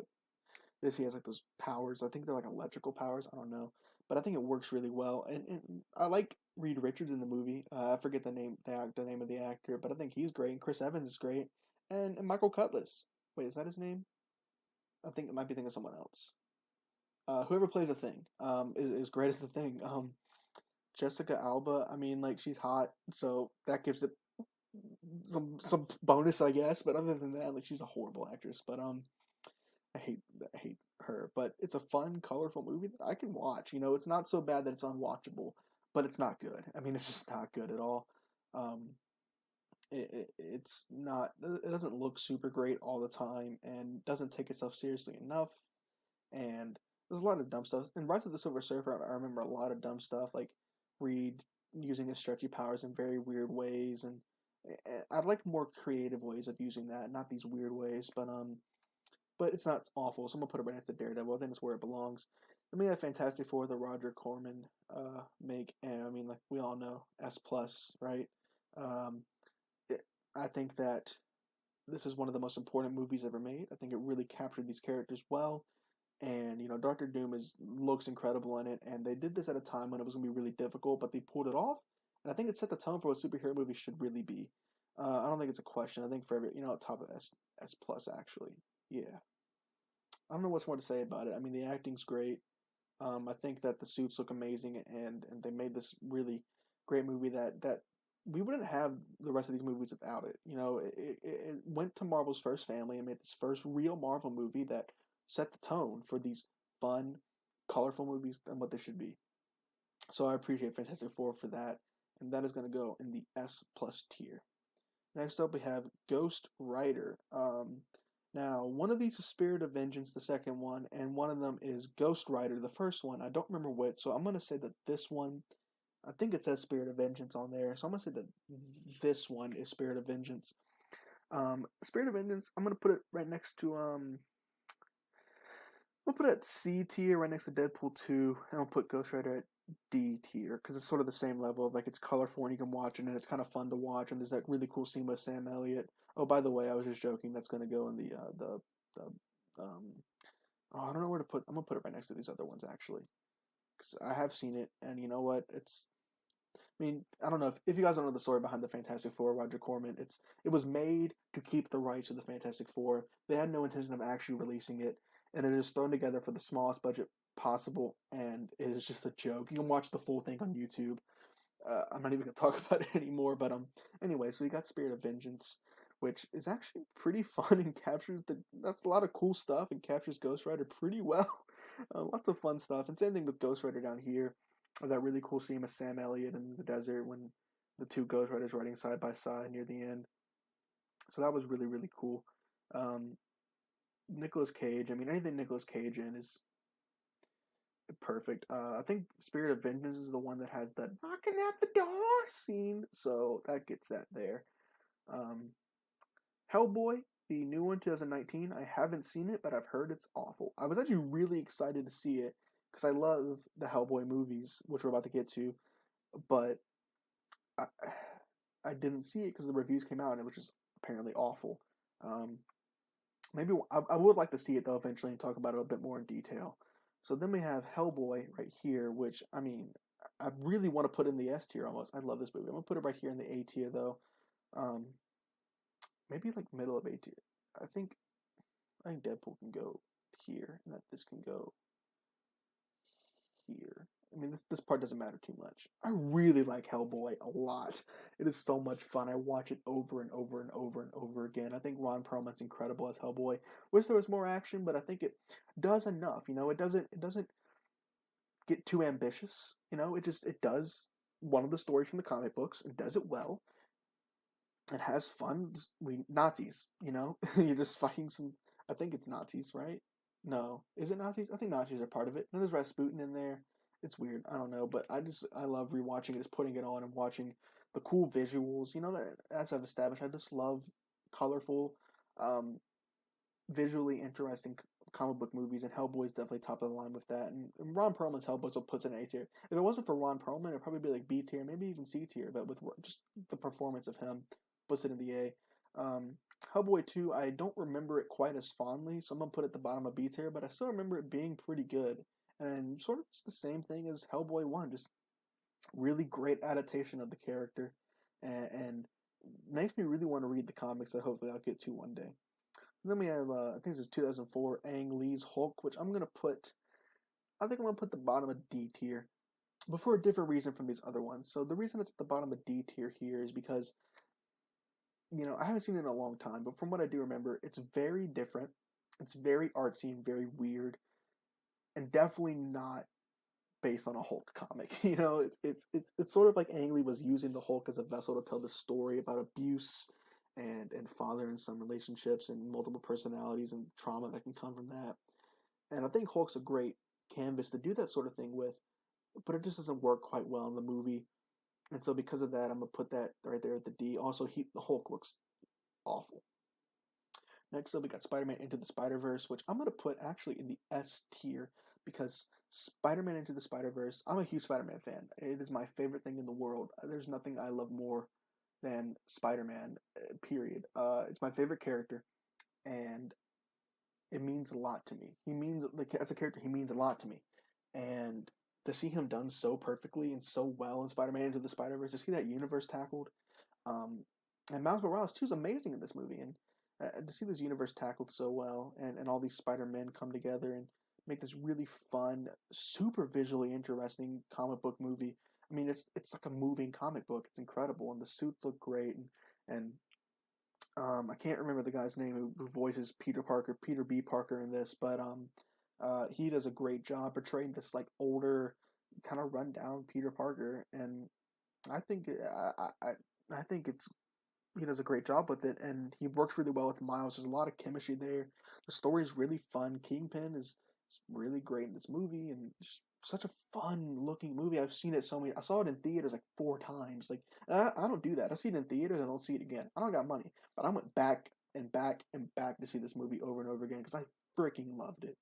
this he has like those powers. I think they're like electrical powers. I don't know, but I think it works really well. And I like Reed Richards in the movie. I forget the name of the actor, but I think he's great. And Chris Evans is great, and Michael Cutlass. Wait, is that his name? I think it might be thinking of someone else. Whoever plays the Thing, is great as the Thing. Jessica Alba. I mean, like she's hot, so that gives it some bonus, I guess. But other than that, like she's a horrible actress. But I hate her. But it's a fun, colorful movie that I can watch. It's not so bad that it's unwatchable, but it's not good. I mean, it's just not good at all. It's not. It doesn't look super great all the time, and doesn't take itself seriously enough. And there's a lot of dumb stuff. In Rise of the Silver Surfer, I remember a lot of dumb stuff, like Reed using his stretchy powers in very weird ways, and I'd like more creative ways of using that, not these weird ways. But it's not awful, so I'm gonna put it right next to Daredevil. I think it's where it belongs. I mean, Fantastic Four, the Roger Corman make, and I mean, like we all know, S plus, right? I think that this is one of the most important movies ever made. I think it really captured these characters well, and Doctor Doom looks incredible in it. And they did this at a time when it was gonna be really difficult, but they pulled it off. And I think it set the tone for what superhero movies should really be. I don't think it's a question. I think for every top of S plus actually. Yeah. I don't know what's more to say about it. I mean, the acting's great. I think that the suits look amazing, and they made this really great movie that we wouldn't have the rest of these movies without it. It went to Marvel's first family and made this first real Marvel movie that set the tone for these fun, colorful movies and what they should be. So I appreciate Fantastic Four for that, and that is going to go in the S plus tier. Next up, we have Ghost Rider. Now, one of these is Spirit of Vengeance, the second one, and one of them is Ghost Rider, the first one. I don't remember which, so I'm going to say that this one I think it says Spirit of Vengeance on there, so I'm gonna say that this one is Spirit of Vengeance. Spirit of Vengeance, I'm gonna put it right next to I'll put it at C tier right next to Deadpool 2, and I'll put Ghost Rider at D tier because it's sort of the same level of like it's colorful and you can watch it and it's kind of fun to watch, and there's that really cool scene with Sam Elliott. Oh, by the way, I was just joking. That's gonna go in the I don't know where to put. I'm gonna put it right next to these other ones actually because I have seen it, and you know what? I mean, I don't know if you guys don't know the story behind the Fantastic Four, Roger Corman. It was made to keep the rights of the Fantastic Four. They had no intention of actually releasing it, and it is thrown together for the smallest budget possible, and it is just a joke. You can watch the full thing on YouTube. I'm not even gonna talk about it anymore, but anyway, so you got Spirit of Vengeance, which is actually pretty fun and that's a lot of cool stuff and captures Ghost Rider pretty well. Lots of fun stuff, and same thing with Ghost Rider down here. That really cool scene with Sam Elliott in the desert when the two Ghost Riders riding side by side near the end. So that was really, really cool. Nicolas Cage, I mean, anything Nicolas Cage in is perfect. I think Spirit of Vengeance is the one that has that knocking at the door scene, so that gets that there. Hellboy, the new one, 2019, I haven't seen it, but I've heard it's awful. I was actually really excited to see it because I love the Hellboy movies, which we're about to get to, but I didn't see it because the reviews came out and it was just apparently awful. Maybe I would like to see it though eventually and talk about it a bit more in detail. So then we have Hellboy right here, which I mean, I really want to put in the S tier almost. I love this movie. I'm gonna put it right here in the A tier though. Maybe like middle of A tier. I think Deadpool can go here, and that this can go here. I mean, this part doesn't matter too much. I really like Hellboy a lot. It is so much fun. I watch it over and over and over and over again. I think Ron Perlman's incredible as Hellboy. Wish there was more action, but I think it does enough. You know, it doesn't get too ambitious. You know, it does one of the stories from the comic books and does it well. It has fun. Nazis, you know, you're just fighting some. I think it's Nazis, right? No, is it Nazis? I think Nazis are part of it. And there's Rasputin in there. It's weird. I don't know, but I love rewatching it, just putting it on and watching the cool visuals. You know, that as I've established, I just love colorful, visually interesting comic book movies, and Hellboy is definitely top of the line with that. And Ron Perlman's Hellboy will puts in A tier. If it wasn't for Ron Perlman, it'd probably be like B tier, maybe even C tier. But with just the performance of him, puts it in the A. Hellboy 2, I don't remember it quite as fondly, so I'm gonna put it at the bottom of B tier, but I still remember it being pretty good. And sort of just the same thing as Hellboy 1, just really great adaptation of the character, and makes me really want to read the comics that hopefully I'll get to one day. And then we have, I think this is 2004, Ang Lee's Hulk, which I'm going to put, I think I'm going to put the bottom of D tier, but for a different reason from these other ones. So the reason it's at the bottom of D tier here is because, you know, I haven't seen it in a long time, but from what I do remember, it's very different. It's very artsy and very weird, and definitely not based on a Hulk comic. You know, it's sort of like Ang Lee was using the Hulk as a vessel to tell the story about abuse and father and son relationships and multiple personalities and trauma that can come from that. And I think Hulk's a great canvas to do that sort of thing with, but it just doesn't work quite well in the movie. And so because of that, I'm gonna put that right there at the D. Also, the Hulk looks awful. Next up, we got Spider-Man Into the Spider-Verse, which I'm going to put actually in the S tier because Spider-Man Into the Spider-Verse, I'm a huge Spider-Man fan. It is my favorite thing in the world. There's nothing I love more than Spider-Man, period. It's my favorite character, and it means a lot to me. As a character, he means a lot to me. And to see him done so perfectly and so well in Spider-Man Into the Spider-Verse, to see that universe tackled, and Miles Morales, too, is amazing in this movie, and to see this universe tackled so well, and all these Spider-Men come together and make this really fun, super visually interesting comic book movie. I mean, it's like a moving comic book. It's incredible, and the suits look great, and I can't remember the guy's name who voices Peter B. Parker in this, but he does a great job portraying this like older, kind of run down Peter Parker, and I think I think he does a great job with it, and he works really well with Miles. There's a lot of chemistry there. The story is really fun. Kingpin is It's really great in this movie, and just such a fun looking movie. I've seen it so many. I saw it in theaters like 4 times. Like I don't do that. I see it in theaters and I don't see it again. I don't got money, but I went back and back and back to see this movie over and over again because I freaking loved it.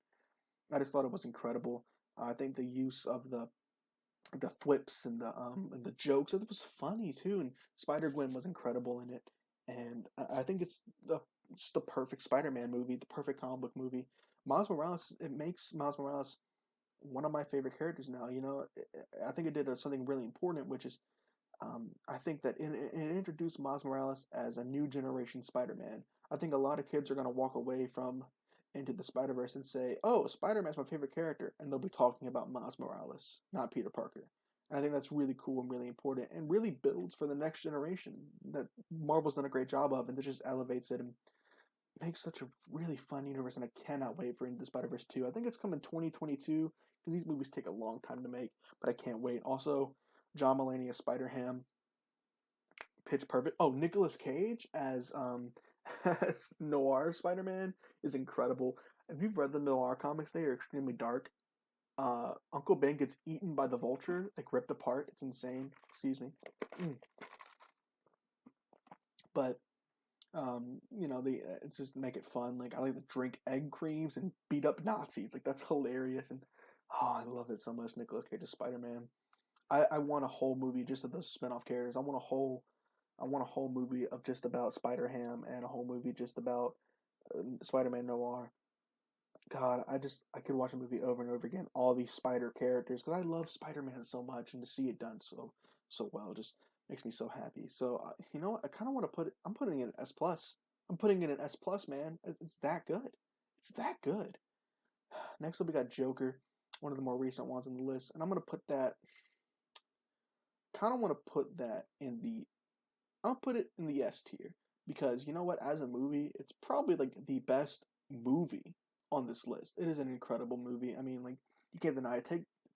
I just thought it was incredible. I think the use of the flips and the jokes, it was funny too. And Spider Gwen was incredible in it. And I think it's just the perfect Spider-Man movie, the perfect comic book movie. Miles Morales, it makes Miles Morales one of my favorite characters now. You know, I think it did something really important, which is I think that it introduced Miles Morales as a new generation Spider-Man. I think a lot of kids are going to walk away from Into the Spider-Verse and say, "Oh, Spider-Man's my favorite character," and they'll be talking about Miles Morales, not Peter Parker. And I think that's really cool and really important, and really builds for the next generation that Marvel's done a great job of, and this just elevates it and makes such a really fun universe. And I cannot wait for Into the Spider-Verse 2. I think it's coming 2022 because these movies take a long time to make, but I can't wait. Also, John Mulaney as Spider-Ham, pitch perfect. Oh, Nicolas Cage as as Noir Spider-Man is incredible. If you've read the Noir comics, they are extremely dark. Uncle Ben gets eaten by the Vulture, like ripped apart. It's insane. Excuse me. But you know, it's just make it fun. Like I like to drink egg creams and beat up Nazis. Like that's hilarious. And oh, I love it so much. Nicolas Cage as Spider-Man. I want a whole movie just of those spin-off characters. I want a whole movie of just about Spider-Ham and a whole movie just about Spider-Man Noir. God, I could watch a movie over and over again. All these Spider characters because I love Spider-Man so much, and to see it done so well just makes me so happy. So you know what? I kind of want to put it. I'm putting it in S plus. I'm putting it in S plus, man. It's that good. It's that good. Next up, we got Joker, one of the more recent ones on the list, and I'm gonna put that. Kind of want to put that in the. I'll put it in the S tier because you know what? As a movie, it's probably like the best movie on this list. It is an incredible movie. I mean, like you can't deny it.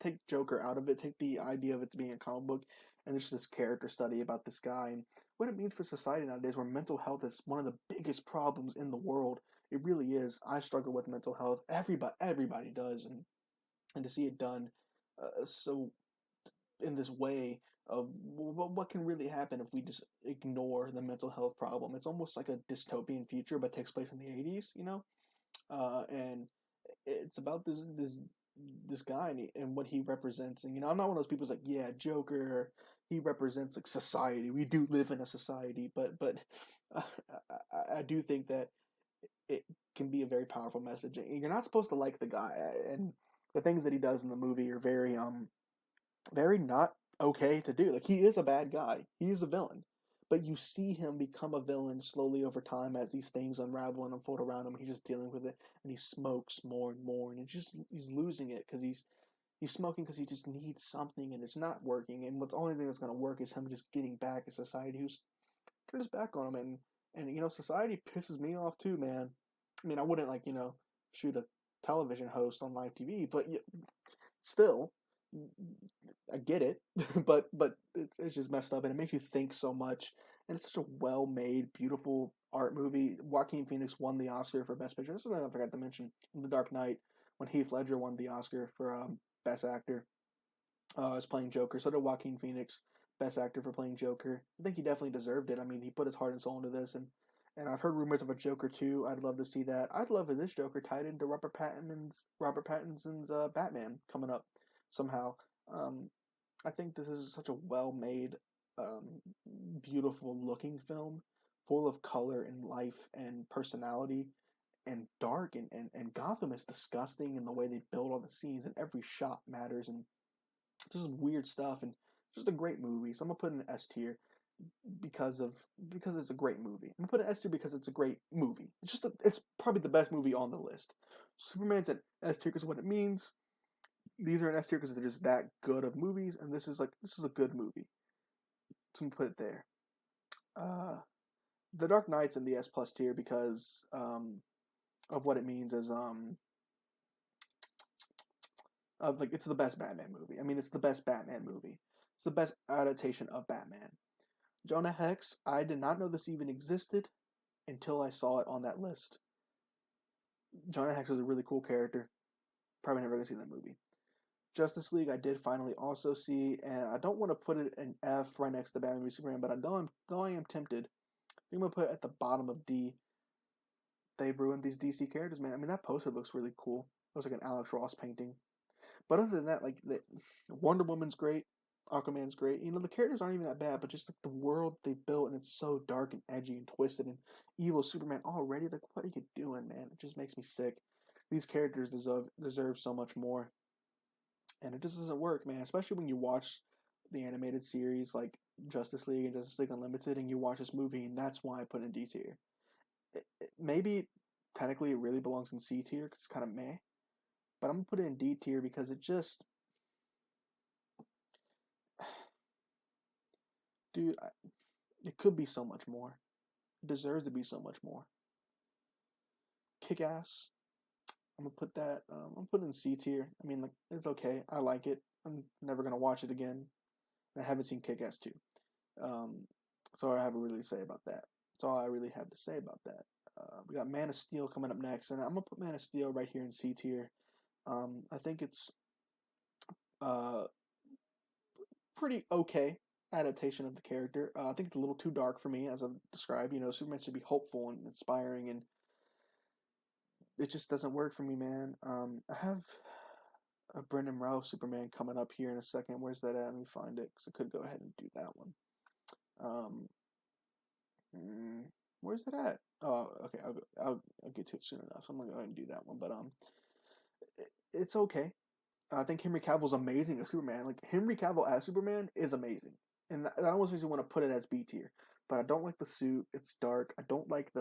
Take Joker out of it. Take the idea of it being a comic book, and there's this character study about this guy and what it means for society nowadays, where mental health is one of the biggest problems in the world. It really is. I struggle with mental health. Everybody does, and to see it done so in this way of what can really happen if we just ignore the mental health problem. It's almost like a dystopian future, but takes place in the 80s, you know? And it's about this guy and what he represents. And, you know, I'm not one of those people who's like, yeah, Joker, he represents like society. We do live in a society, but I do think that it can be a very powerful message. And you're not supposed to like the guy, and the things that he does in the movie are very not okay to do. Like he is a bad guy. He is a villain. But you see him become a villain slowly over time as these things unravel and unfold around him. He's just dealing with it, and he smokes more and more, and he's losing it because he's smoking because he just needs something, and it's not working. And what's the only thing that's going to work is him just getting back at society who's turned his back on him. And you know, society pisses me off too, man. I mean, I wouldn't like shoot a television host on live TV, but still. I get it, but it's just messed up, and it makes you think so much. And it's such a well-made, beautiful art movie. Joaquin Phoenix won the Oscar for Best Picture. This is something I forgot to mention in The Dark Knight when Heath Ledger won the Oscar for Best Actor. As playing Joker, so did Joaquin Phoenix, Best Actor for playing Joker. I think he definitely deserved it. I mean, he put his heart and soul into this, and I've heard rumors of a Joker 2. I'd love to see that. I'd love if this Joker tied into Robert Pattinson's Batman coming up somehow. I think this is such a well-made, beautiful looking film, full of color and life and personality, and dark, and Gotham is disgusting in the way they build all the scenes, and every shot matters, and just weird stuff, and just a great movie. So I'm gonna put it in S tier because it's a great movie. I'm gonna put it in S tier because it's a great movie. It's probably the best movie on the list. Superman's at S tier because of what it means. These are in S tier because they're just that good of movies, and this is a good movie. So I'm gonna put it there. The Dark Knight's in the S plus tier because of what it means as of like it's the best Batman movie. I mean, it's the best Batman movie. It's the best adaptation of Batman. Jonah Hex, I did not know this even existed until I saw it on that list. Jonah Hex is a really cool character. Probably never gonna see that movie. Justice League I did finally also see, and I don't want to put it an F right next to Batman v Superman, but I am tempted. I'm gonna put it at the bottom of D. They've ruined these DC characters, man. I mean, that poster looks really cool. It looks like an Alex Ross painting. But other than that, like Wonder Woman's great, Aquaman's great. You know, the characters aren't even that bad, but just like the world they built, and it's so dark and edgy and twisted, and evil Superman already. Like, what are you doing, man? It just makes me sick. These characters deserve so much more, and it just doesn't work, man. Especially when you watch the animated series like Justice League and Justice League Unlimited, and you watch this movie, and that's why I put it in D tier. Maybe technically it really belongs in C tier because it's kind of meh, but I'm gonna put it in D tier because it just, dude, it could be so much more. It deserves to be so much more. Kick Ass, I'm gonna put that. I'm putting in C tier. I mean, like, it's okay. I like it. I'm never gonna watch it again. I haven't seen Kick Ass 2. So I have really to say about that. That's all I really have to say about that. We got Man of Steel coming up next, and I'm gonna put Man of Steel right here in C tier. I think it's pretty okay adaptation of the character. I think it's a little too dark for me, as I've described. You know, Superman should be hopeful and inspiring, and it just doesn't work for me, man. I have a Brendan Routh Superman coming up here in a second. Where's that at? Let me find it, because I could go ahead and do that one. Where's that at? Oh, okay. I'll get to it soon enough. So I'm gonna go ahead and do that one. But it's okay. I think Henry Cavill's amazing as Superman. Like, Henry Cavill as Superman is amazing, and that almost makes me want to put it as B tier. But I don't like the suit. It's dark. I don't like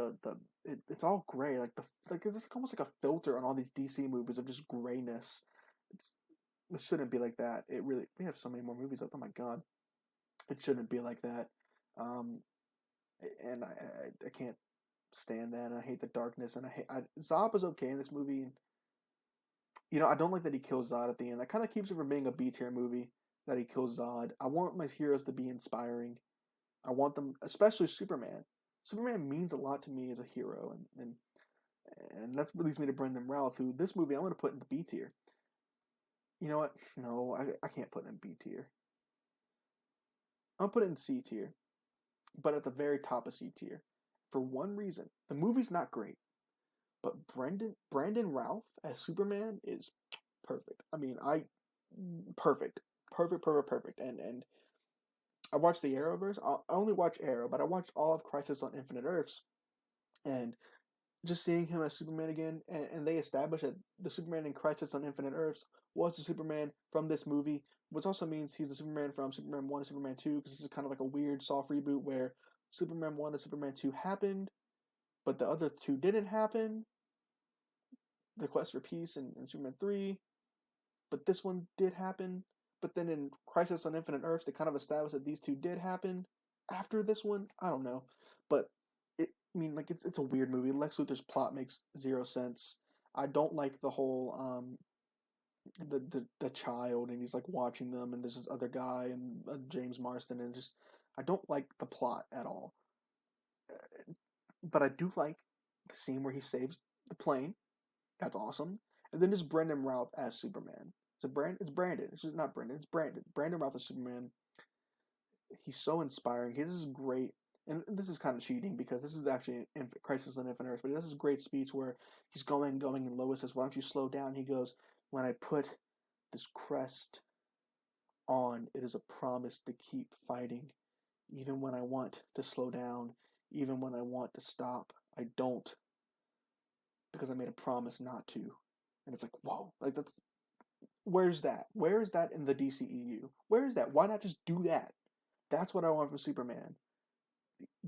it's all gray. It's almost like a filter on all these DC movies of just grayness. It shouldn't be like that. We have so many more movies up. Oh my god, it shouldn't be like that. And I can't stand that. And I hate the darkness. And Zod was okay in this movie. You know, I don't like that he kills Zod at the end. That kind of keeps it from being a B tier movie that he kills Zod. I want my heroes to be inspiring. I want them, especially Superman. Superman means a lot to me as a hero, and that's what leads me to Brendan Routh, who this movie I'm going to put in the B tier. You know what? No, I can't put it in B tier. I'll put it in C tier, but at the very top of C tier, for one reason: the movie's not great. But Brandon Routh as Superman is perfect. I mean, perfect. And I watched the Arrowverse. I only watch Arrow, but I watched all of Crisis on Infinite Earths, and just seeing him as Superman again, and they established that the Superman in Crisis on Infinite Earths was the Superman from this movie, which also means he's the Superman from Superman 1 and Superman 2, because this is kind of like a weird soft reboot where Superman 1 and Superman 2 happened, but the other two didn't happen. The Quest for Peace and Superman 3, but this one did happen. But then in Crisis on Infinite Earths, they kind of established that these two did happen after this one. I don't know, but it's a weird movie. Lex Luthor's plot makes zero sense. I don't like the whole the child, and he's like watching them, and there's this other guy and James Marsden, and just I don't like the plot at all. But I do like the scene where he saves the plane. That's awesome. And then there's Brendan Routh as Superman. It's Brandon. It's just not Brendan. It's Brandon. Brandon Routh as Superman. He's so inspiring. He does this great, and this is kind of cheating because this is actually in Crisis on Infinite Earths, but he does this great speech where he's going, and Lois says, "Why don't you slow down?" He goes, "When I put this crest on, it is a promise to keep fighting. Even when I want to slow down, even when I want to stop, I don't. Because I made a promise not to." And it's like, whoa, like where's that? Where is that in the DCEU? Where is that? Why not just do that? That's what I want from Superman.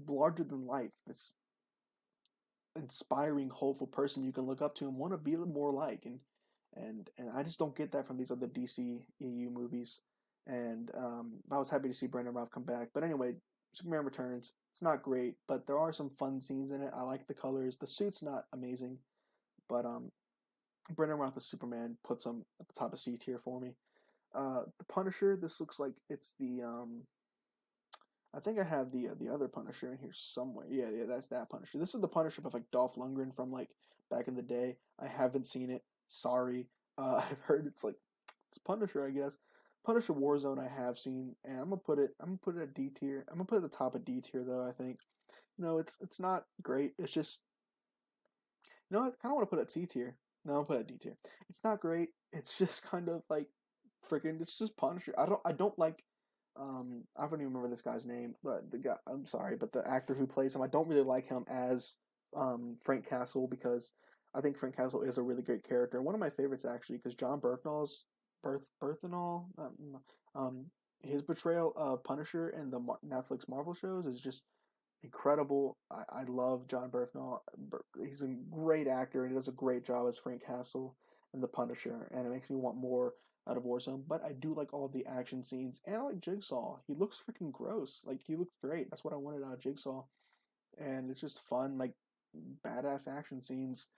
Larger than life, this inspiring, hopeful person you can look up to and want to be more like. And I just don't get that from these other DCEU movies. And I was happy to see Brandon Routh come back. But anyway, Superman Returns. It's not great, but there are some fun scenes in it. I like the colors. The suit's not amazing. But Brendan Routh as Superman puts him at the top of C tier for me. The Punisher, this looks like it's the I think I have the other Punisher in here somewhere. Yeah, that's that Punisher. This is the Punisher with like Dolph Lundgren from like back in the day. I haven't seen it. Sorry. I've heard it's Punisher, I guess. Punisher Warzone I have seen, and I'm gonna put it at D tier. I'm gonna put it at the top of D tier though. I think it's not great. It's just I kind of want to put it at C tier. No, I'll put it at D tier. It's not great. It's just kind of like freaking. It's just Punisher. I don't like. I don't even remember this guy's name, but the guy. I'm sorry, but the actor who plays him, I don't really like him as Frank Castle because I think Frank Castle is a really great character. One of my favorites actually, because John Berthnall, his portrayal of Punisher in the Netflix Marvel shows is just incredible. I love John Berthnall. He's a great actor and he does a great job as Frank Castle and the Punisher, and it makes me want more out of Warzone. But I do like all of the action scenes, and I like Jigsaw. He looks freaking gross. Like he looks great. That's what I wanted out of Jigsaw, and it's just fun, like badass action scenes.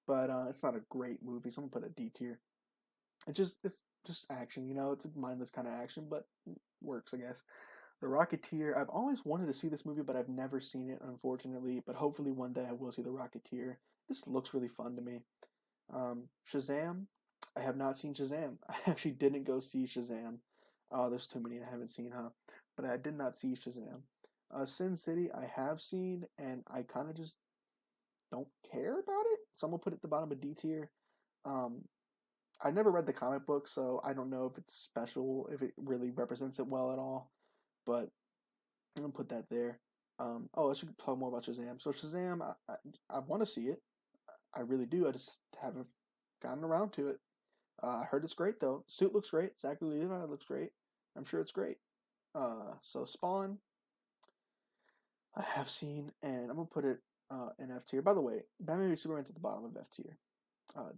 But it's not a great movie, so I'm gonna put it D tier. It's just action, It's a mindless kind of action, but works, I guess. The Rocketeer. I've always wanted to see this movie, but I've never seen it, unfortunately. But hopefully one day I will see The Rocketeer. This looks really fun to me. Shazam. I have not seen Shazam. I actually didn't go see Shazam. There's too many I haven't seen, huh? But I did not see Shazam. Sin City I have seen, and I kind of just don't care about it. So I'm gonna put it at the bottom of D tier. I never read the comic book, so I don't know if it's special, if it really represents it well at all. But I'm gonna put that there. I should talk more about Shazam. So Shazam, I want to see it. I really do. I just haven't gotten around to it. I heard it's great though. Suit looks great. Zachary Levi looks great. I'm sure it's great. So Spawn, I have seen, and I'm gonna put it in F tier. By the way, Batman v Superman's at the bottom of F tier.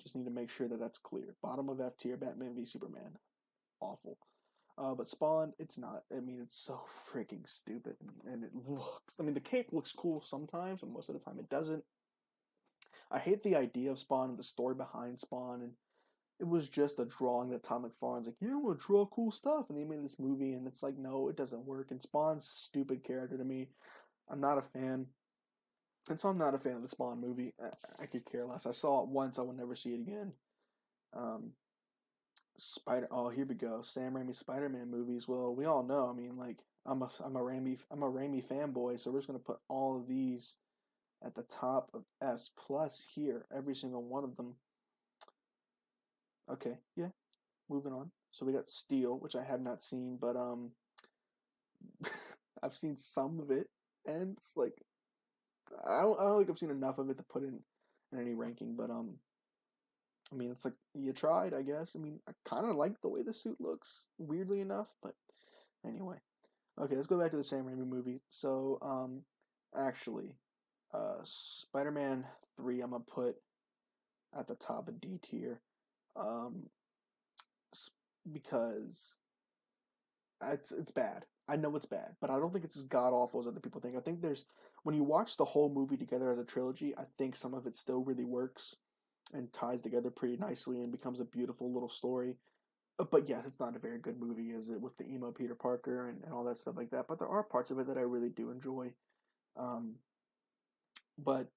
Just need to make sure that that's clear. Bottom of F tier, Batman v Superman. Awful. But Spawn, it's not. I mean, it's so freaking stupid. And it looks. I mean, the cape looks cool sometimes, but most of the time it doesn't. I hate the idea of Spawn and the story behind Spawn. And it was just a drawing that Tom McFarlane's like, I want to draw cool stuff. And they made this movie, and it's like, no, it doesn't work. And Spawn's a stupid character to me. I'm not a fan. And so I'm not a fan of the Spawn movie. I could care less. I saw it once. I will never see it again. Here we go. Sam Raimi Spider-Man movies. Well, we all know. I mean, like I'm a Raimi fanboy, so we're just gonna put all of these at the top of S plus here. Every single one of them. Okay, yeah. Moving on. So we got Steel, which I have not seen, but I've seen some of it, and it's like I don't think I've seen enough of it to put in any ranking, but I mean, it's like, you tried, I guess. I mean, I kind of like the way the suit looks, weirdly enough, but anyway. Okay, let's go back to the Sam Raimi movie. So, actually, Spider-Man 3 I'm going to put at the top of D tier, because it's bad. I know it's bad, but I don't think it's as god-awful as other people think. I think when you watch the whole movie together as a trilogy, I think some of it still really works and ties together pretty nicely and becomes a beautiful little story. But yes, it's not a very good movie, is it, with the emo Peter Parker and all that stuff like that. But there are parts of it that I really do enjoy. But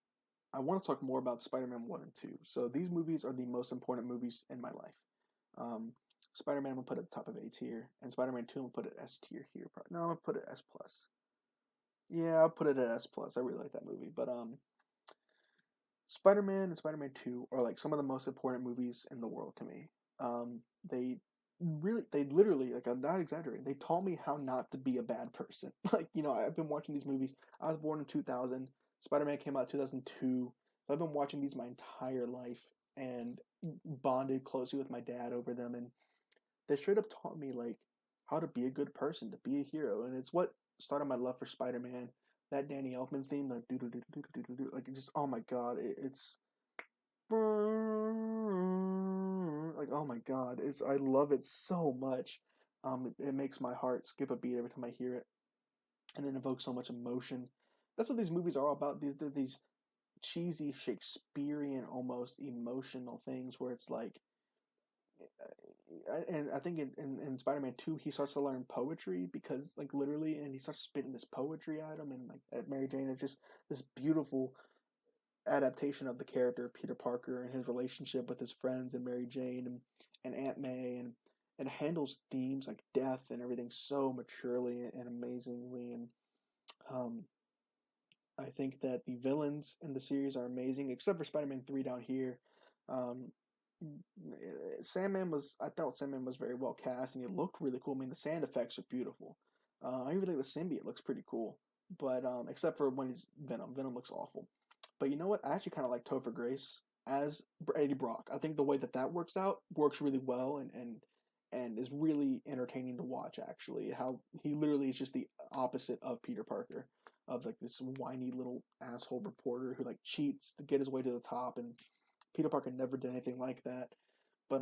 I want to talk more about Spider-Man 1 and 2. So these movies are the most important movies in my life. Spider-Man I'm going to put at the top of A tier, and Spider-Man 2 I'm going to put it S tier here. No, I'm going to put it S+. Yeah, I'll put it at S+. I really like that movie. But Spider-Man and Spider-Man 2 are like some of the most important movies in the world to me. They literally, like, I'm not exaggerating, they taught me how not to be a bad person. Like, I've been watching these movies. I was born in 2000. Spider-Man came out in 2002. So I've been watching these my entire life and bonded closely with my dad over them. And they straight up taught me, like, how to be a good person, to be a hero. And it's what started my love for Spider-Man. That Danny Elfman theme, like do do do do do do do, like it just, oh my god, it's like, oh my god, I love it so much. It makes my heart skip a beat every time I hear it, and it evokes so much emotion. That's what these movies are all about. These cheesy Shakespearean, almost emotional things where it's like, and I think in Spider-Man 2 he starts to learn poetry, because like literally, and he starts spitting this poetry at him, and like at Mary Jane, it's just this beautiful adaptation of the character of Peter Parker and his relationship with his friends and Mary Jane and Aunt May, and handles themes like death and everything so maturely and amazingly. And um, I think that the villains in the series are amazing, except for Spider-Man 3 down here. Um, I thought Sandman was very well cast, and he looked really cool. I mean, the sand effects are beautiful. I even think the symbiote looks pretty cool, but except for when he's Venom. Venom looks awful. But you know what? I actually kind of like Topher Grace as Eddie Brock. I think the way that works out works really well, and is really entertaining to watch. Actually, how he literally is just the opposite of Peter Parker, of like this whiny little asshole reporter who like cheats to get his way to the top, and Peter Parker never did anything like that. But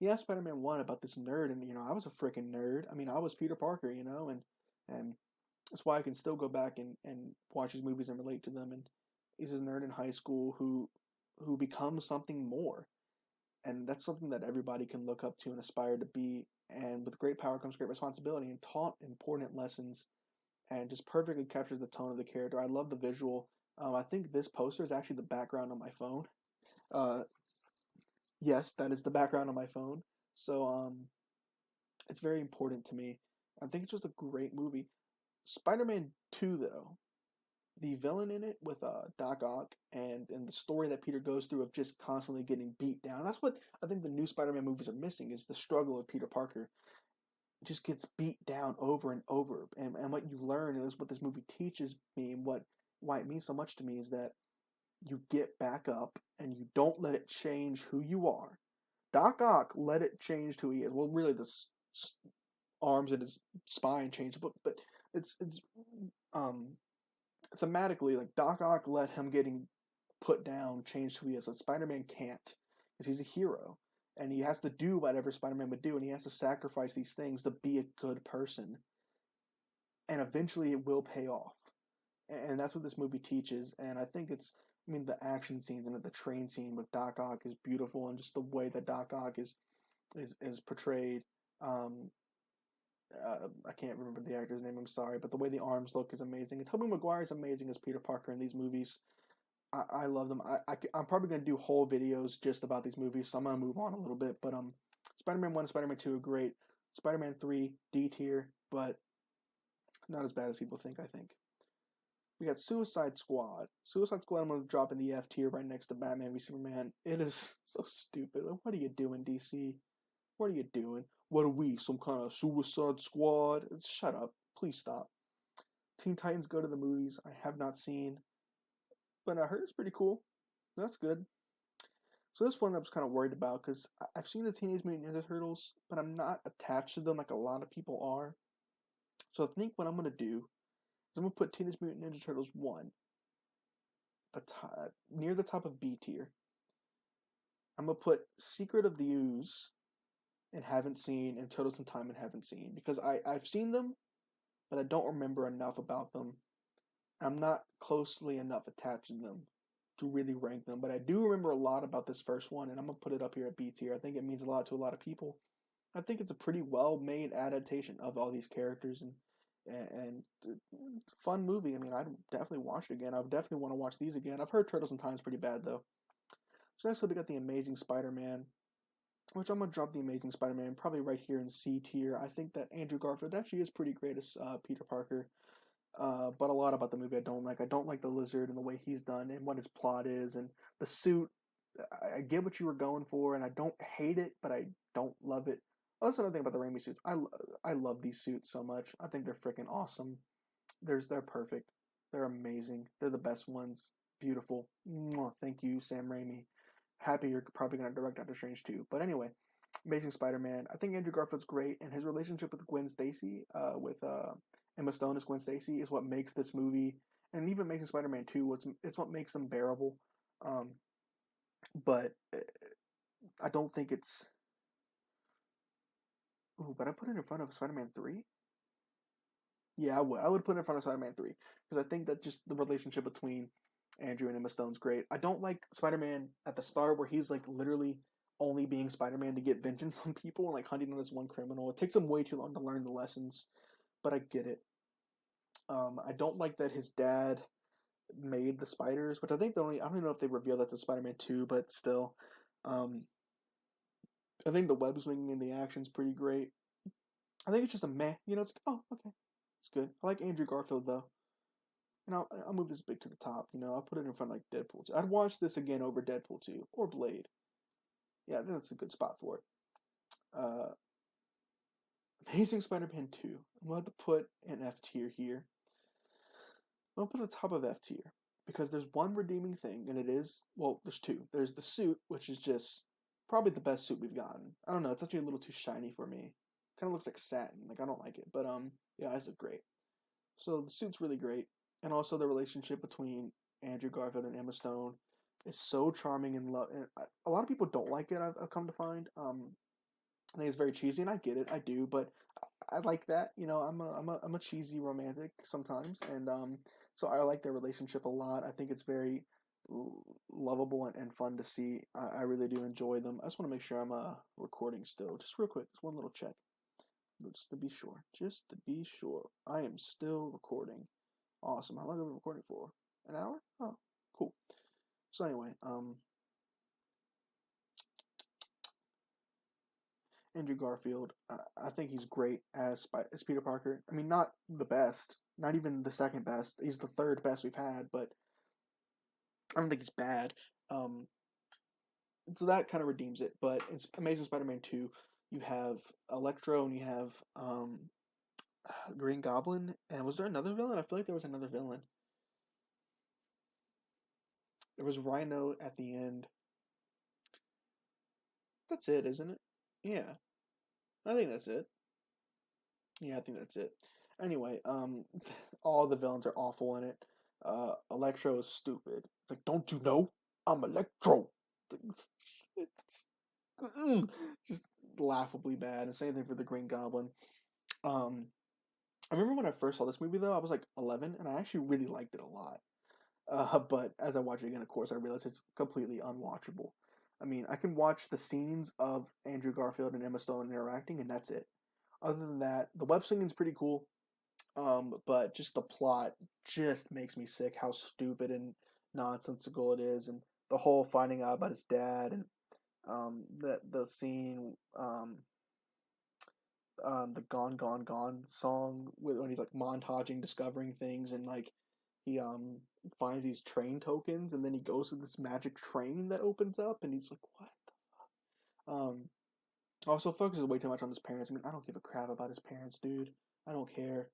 yeah, Spider-Man 1 about this nerd, and I was a freaking nerd. I mean, I was Peter Parker, and that's why I can still go back and watch these movies and relate to them. And he's this nerd in high school who becomes something more, and that's something that everybody can look up to and aspire to be. And with great power comes great responsibility, and taught important lessons, and just perfectly captures the tone of the character. I love the visual. I think this poster is actually the background on my phone. Uh, yes, that is the background on my phone. So it's very important to me. I think it's just a great movie. Spider-Man 2, though, the villain in it with Doc Ock, and the story that Peter goes through of just constantly getting beat down. That's what I think the new Spider-Man movies are missing, is the struggle of Peter Parker. Just gets beat down over and over. And what you learn is what this movie teaches me, and why it means so much to me, is that you get back up and you don't let it change who you are. Doc Ock let it change who he is. Well, really, the arms and his spine changed, but it's um thematically, like, Doc Ock let him getting put down change who he is. So Spider-Man can't, because he's a hero, and he has to do whatever Spider-Man would do, and he has to sacrifice these things to be a good person, and eventually it will pay off. And that's what this movie teaches. And I think the action scenes and the train scene with Doc Ock is beautiful, and just the way that Doc Ock is portrayed. I can't remember the actor's name, I'm sorry, but the way the arms look is amazing. And Tobey Maguire is amazing as Peter Parker in these movies. I love them. I'm probably going to do whole videos just about these movies, so I'm going to move on a little bit. But Spider-Man 1 and Spider-Man 2 are great. Spider-Man 3, D tier, but not as bad as people think, I think. We got Suicide Squad. Suicide Squad, I'm going to drop in the F tier right next to Batman v Superman. It is so stupid. What are you doing, DC? What are you doing? What are we, some kind of Suicide Squad? Shut up. Please stop. Teen Titans Go to the movies. I have not seen, but I heard it's pretty cool. That's good. So this one I was kind of worried about, because I've seen the Teenage Mutant Ninja Turtles, but I'm not attached to them like a lot of people are. So I think what I'm going to do is I'm going to put Teenage Mutant Ninja Turtles 1 near the top of B tier. I'm going to put Secret of the Ooze and haven't seen, and Turtles in Time and haven't seen, because I've seen them, but I don't remember enough about them. I'm not closely enough attached to them to really rank them, but I do remember a lot about this first one, and I'm going to put it up here at B tier. I think it means a lot to a lot of people. I think it's a pretty well-made adaptation of all these characters, and it's a fun movie. I mean, I'd definitely watch it again. I would definitely want to watch these again. I've heard Turtles in Time is pretty bad, though. So next up, we got The Amazing Spider-Man, which I'm going to drop The Amazing Spider-Man probably right here in C tier. I think that Andrew Garfield actually is pretty great as Peter Parker. But a lot about the movie I don't like. I don't like the lizard and the way he's done and what his plot is, and the suit. I get what you were going for, and I don't hate it, but I don't love it. Oh, that's another thing about the Raimi suits. I love these suits so much. I think they're freaking awesome. They're perfect. They're amazing. They're the best ones. Beautiful. Mwah, thank you, Sam Raimi. Happy you're probably going to direct Doctor Strange too. But anyway, Amazing Spider-Man. I think Andrew Garfield's great, and his relationship with Gwen Stacy, with Emma Stone as Gwen Stacy, is what makes this movie, and even Amazing Spider-Man 2, it's what makes them bearable. But I don't think it's... Ooh, but I put it in front of Spider-Man 3? Yeah, I would. I would put it in front of Spider-Man 3, because I think that just the relationship between Andrew and Emma Stone's great. I don't like Spider-Man at the start, where he's like literally only being Spider-Man to get vengeance on people and like hunting on this one criminal. It takes him way too long to learn the lessons, but I get it. I don't like that his dad made the spiders, which I think I don't even know if they revealed that's a Spider-Man 2, but still. Um, I think the web swinging and the action's pretty great. I think it's just a meh, it's, oh, okay. It's good. I like Andrew Garfield, though. And I'll move this big to the top, I'll put it in front of, like, Deadpool 2. I'd watch this again over Deadpool 2, or Blade. Yeah, I think that's a good spot for it. Uh, Amazing Spider-Man 2. I'm going to have to put an F tier here. I'm going to put the top of F tier. Because there's one redeeming thing, and it is, well, there's two. There's the suit, which is just probably the best suit we've gotten. I don't know, it's actually a little too shiny for me. Kind of looks like satin. Like, I don't like it. But, yeah, it's great. So the suit's really great. And also the relationship between Andrew Garfield and Emma Stone is so charming and a lot of people don't like it, I've come to find. I think it's very cheesy, and I get it, I do, but I like that. I'm a cheesy romantic sometimes, and so I like their relationship a lot. I think it's very lovable and fun to see. I really do enjoy them. I just want to make sure I'm recording still, just real quick, just one little check, just to be sure. I am still recording. Awesome. How long have we been recording for? An hour? Oh, cool. So anyway, Andrew Garfield, I think he's great as Peter Parker. I mean, not the best, not even the second best. He's the third best we've had, but I don't think he's bad. So that kind of redeems it. But it's Amazing Spider-Man 2. You have Electro and you have Green Goblin. And was there another villain? I feel like there was another villain. There was Rhino at the end. That's it, isn't it? Yeah. I think that's it. Yeah, I think that's it. Anyway, all the villains are awful in it. Electro is stupid. It's like, don't you know? I'm Electro. It's just laughably bad. And same thing for the Green Goblin. I remember when I first saw this movie, though, I was like 11, and I actually really liked it a lot. But as I watch it again, of course, I realize it's completely unwatchable. I mean, I can watch the scenes of Andrew Garfield and Emma Stone interacting, and that's it. Other than that, the web slinging's pretty cool, but just the plot just makes me sick how stupid and nonsensical it is, and the whole finding out about his dad, and the scene, the Gone Gone Gone song when he's like montaging discovering things, and like he finds these train tokens, and then he goes to this magic train that opens up, and he's like, what the fuck? Also focuses way too much on his parents. I mean, I don't give a crap about his parents, dude. I don't care.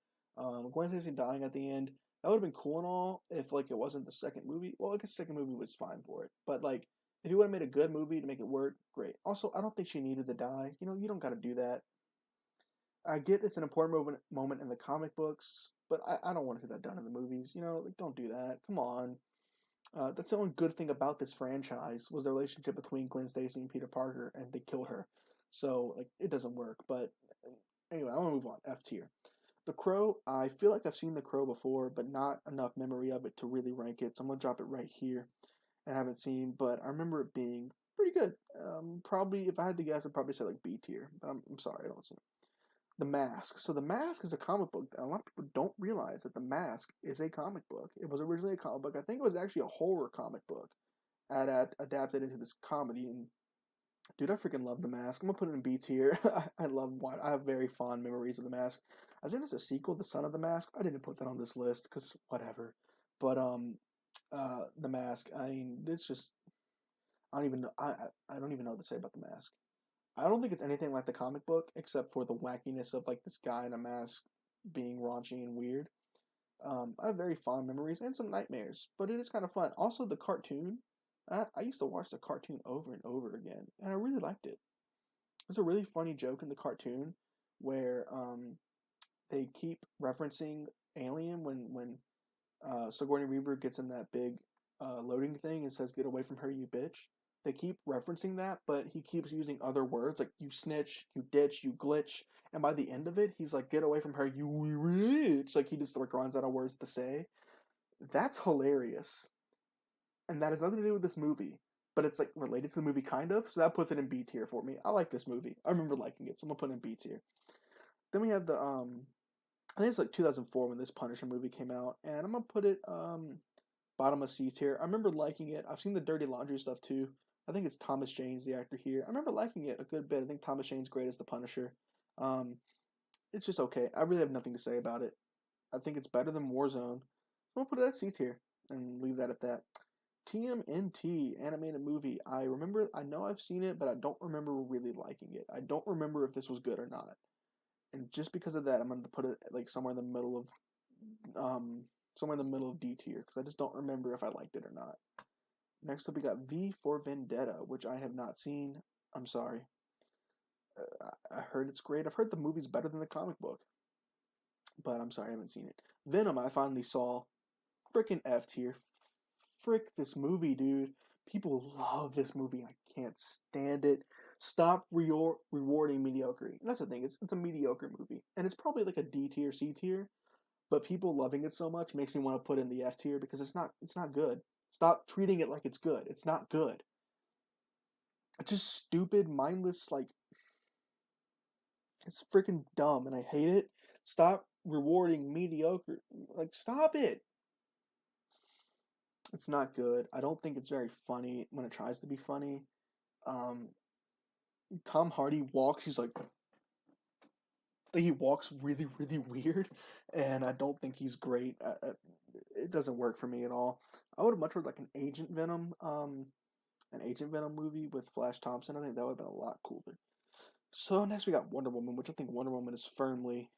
Gwen Stacy dying at the end, that would have been cool and all if like it wasn't the second movie. Well, I guess the second movie was fine for it, but like if you would have made a good movie to make it work, great. Also, I don't think she needed to die. You don't got to do that. I get it's an important moment in the comic books, but I don't want to see that done in the movies. Like, don't do that. Come on. That's the only good thing about this franchise was the relationship between Gwen Stacy and Peter Parker, and they killed her. So, like, it doesn't work. But anyway, I want to move on. F tier. The Crow, I feel like I've seen The Crow before, but not enough memory of it to really rank it. So I'm going to drop it right here. I haven't seen, but I remember it being pretty good. Probably, if I had to guess, I'd probably say like B tier. But I'm sorry, I don't see it. The Mask. So The Mask is a comic book. A lot of people don't realize that The Mask is a comic book. It was originally a comic book. I think it was actually a horror comic book adapted into this comedy. And dude, I freaking love The Mask. I'm gonna put it in B tier. I have very fond memories of The Mask. I think there's a sequel, The Son of the Mask. I didn't put that on this list because whatever. But The Mask. I mean, it's just I don't even know. I don't even know what to say about The Mask. I don't think it's anything like the comic book, except for the wackiness of like this guy in a mask being raunchy and weird. I have very fond memories and some nightmares, but it is kind of fun. Also, the cartoon. I used to watch the cartoon over and over again, and I really liked it. There's a really funny joke in the cartoon where they keep referencing Alien when Sigourney Weaver gets in that big loading thing and says, "Get away from her, you bitch." They keep referencing that, but he keeps using other words like "you snitch," "you ditch," "you glitch," and by the end of it, he's like, "Get away from her, you bitch!" Like he just like runs out of words to say. That's hilarious, and that has nothing to do with this movie, but it's like related to the movie kind of. So that puts it in B tier for me. I like this movie. I remember liking it, so I'm gonna put it in B tier. Then we have the I think it's like 2004 when this Punisher movie came out, and I'm gonna put it bottom of C tier. I remember liking it. I've seen the Dirty Laundry stuff too. I think it's Thomas Jane's the actor here. I remember liking it a good bit. I think Thomas Jane's great as the Punisher. Um, it's just okay. I really have nothing to say about it. I think it's better than Warzone. We'll put it at C tier and leave that at that. TMNT animated movie. I know I've seen it, but I don't remember really liking it. I don't remember if this was good or not. And just because of that, I'm going to put it like somewhere in the middle of D tier because I just don't remember if I liked it or not. Next up, we got V for Vendetta, which I have not seen. I'm sorry. I heard it's great. I've heard the movie's better than the comic book, but I'm sorry, I haven't seen it. Venom, I finally saw. Freaking F tier. Frick this movie, dude. People love this movie. I can't stand it. Stop rewarding mediocrity. And that's the thing. It's a mediocre movie, and it's probably like a D tier, C tier. But people loving it so much makes me want to put it in the F tier because it's not good. Stop treating it like it's good. It's not good. It's just stupid, mindless. Like it's freaking dumb, and I hate it. Stop rewarding mediocre. Like stop it. It's not good. I don't think it's very funny when it tries to be funny. Tom Hardy walks. He's like he walks really, really weird, and I don't think he's great. It doesn't work for me at all. I would have much rather like an Agent Venom movie with Flash Thompson. I think that would have been a lot cooler. So next we got Wonder Woman, which I think Wonder Woman is firmly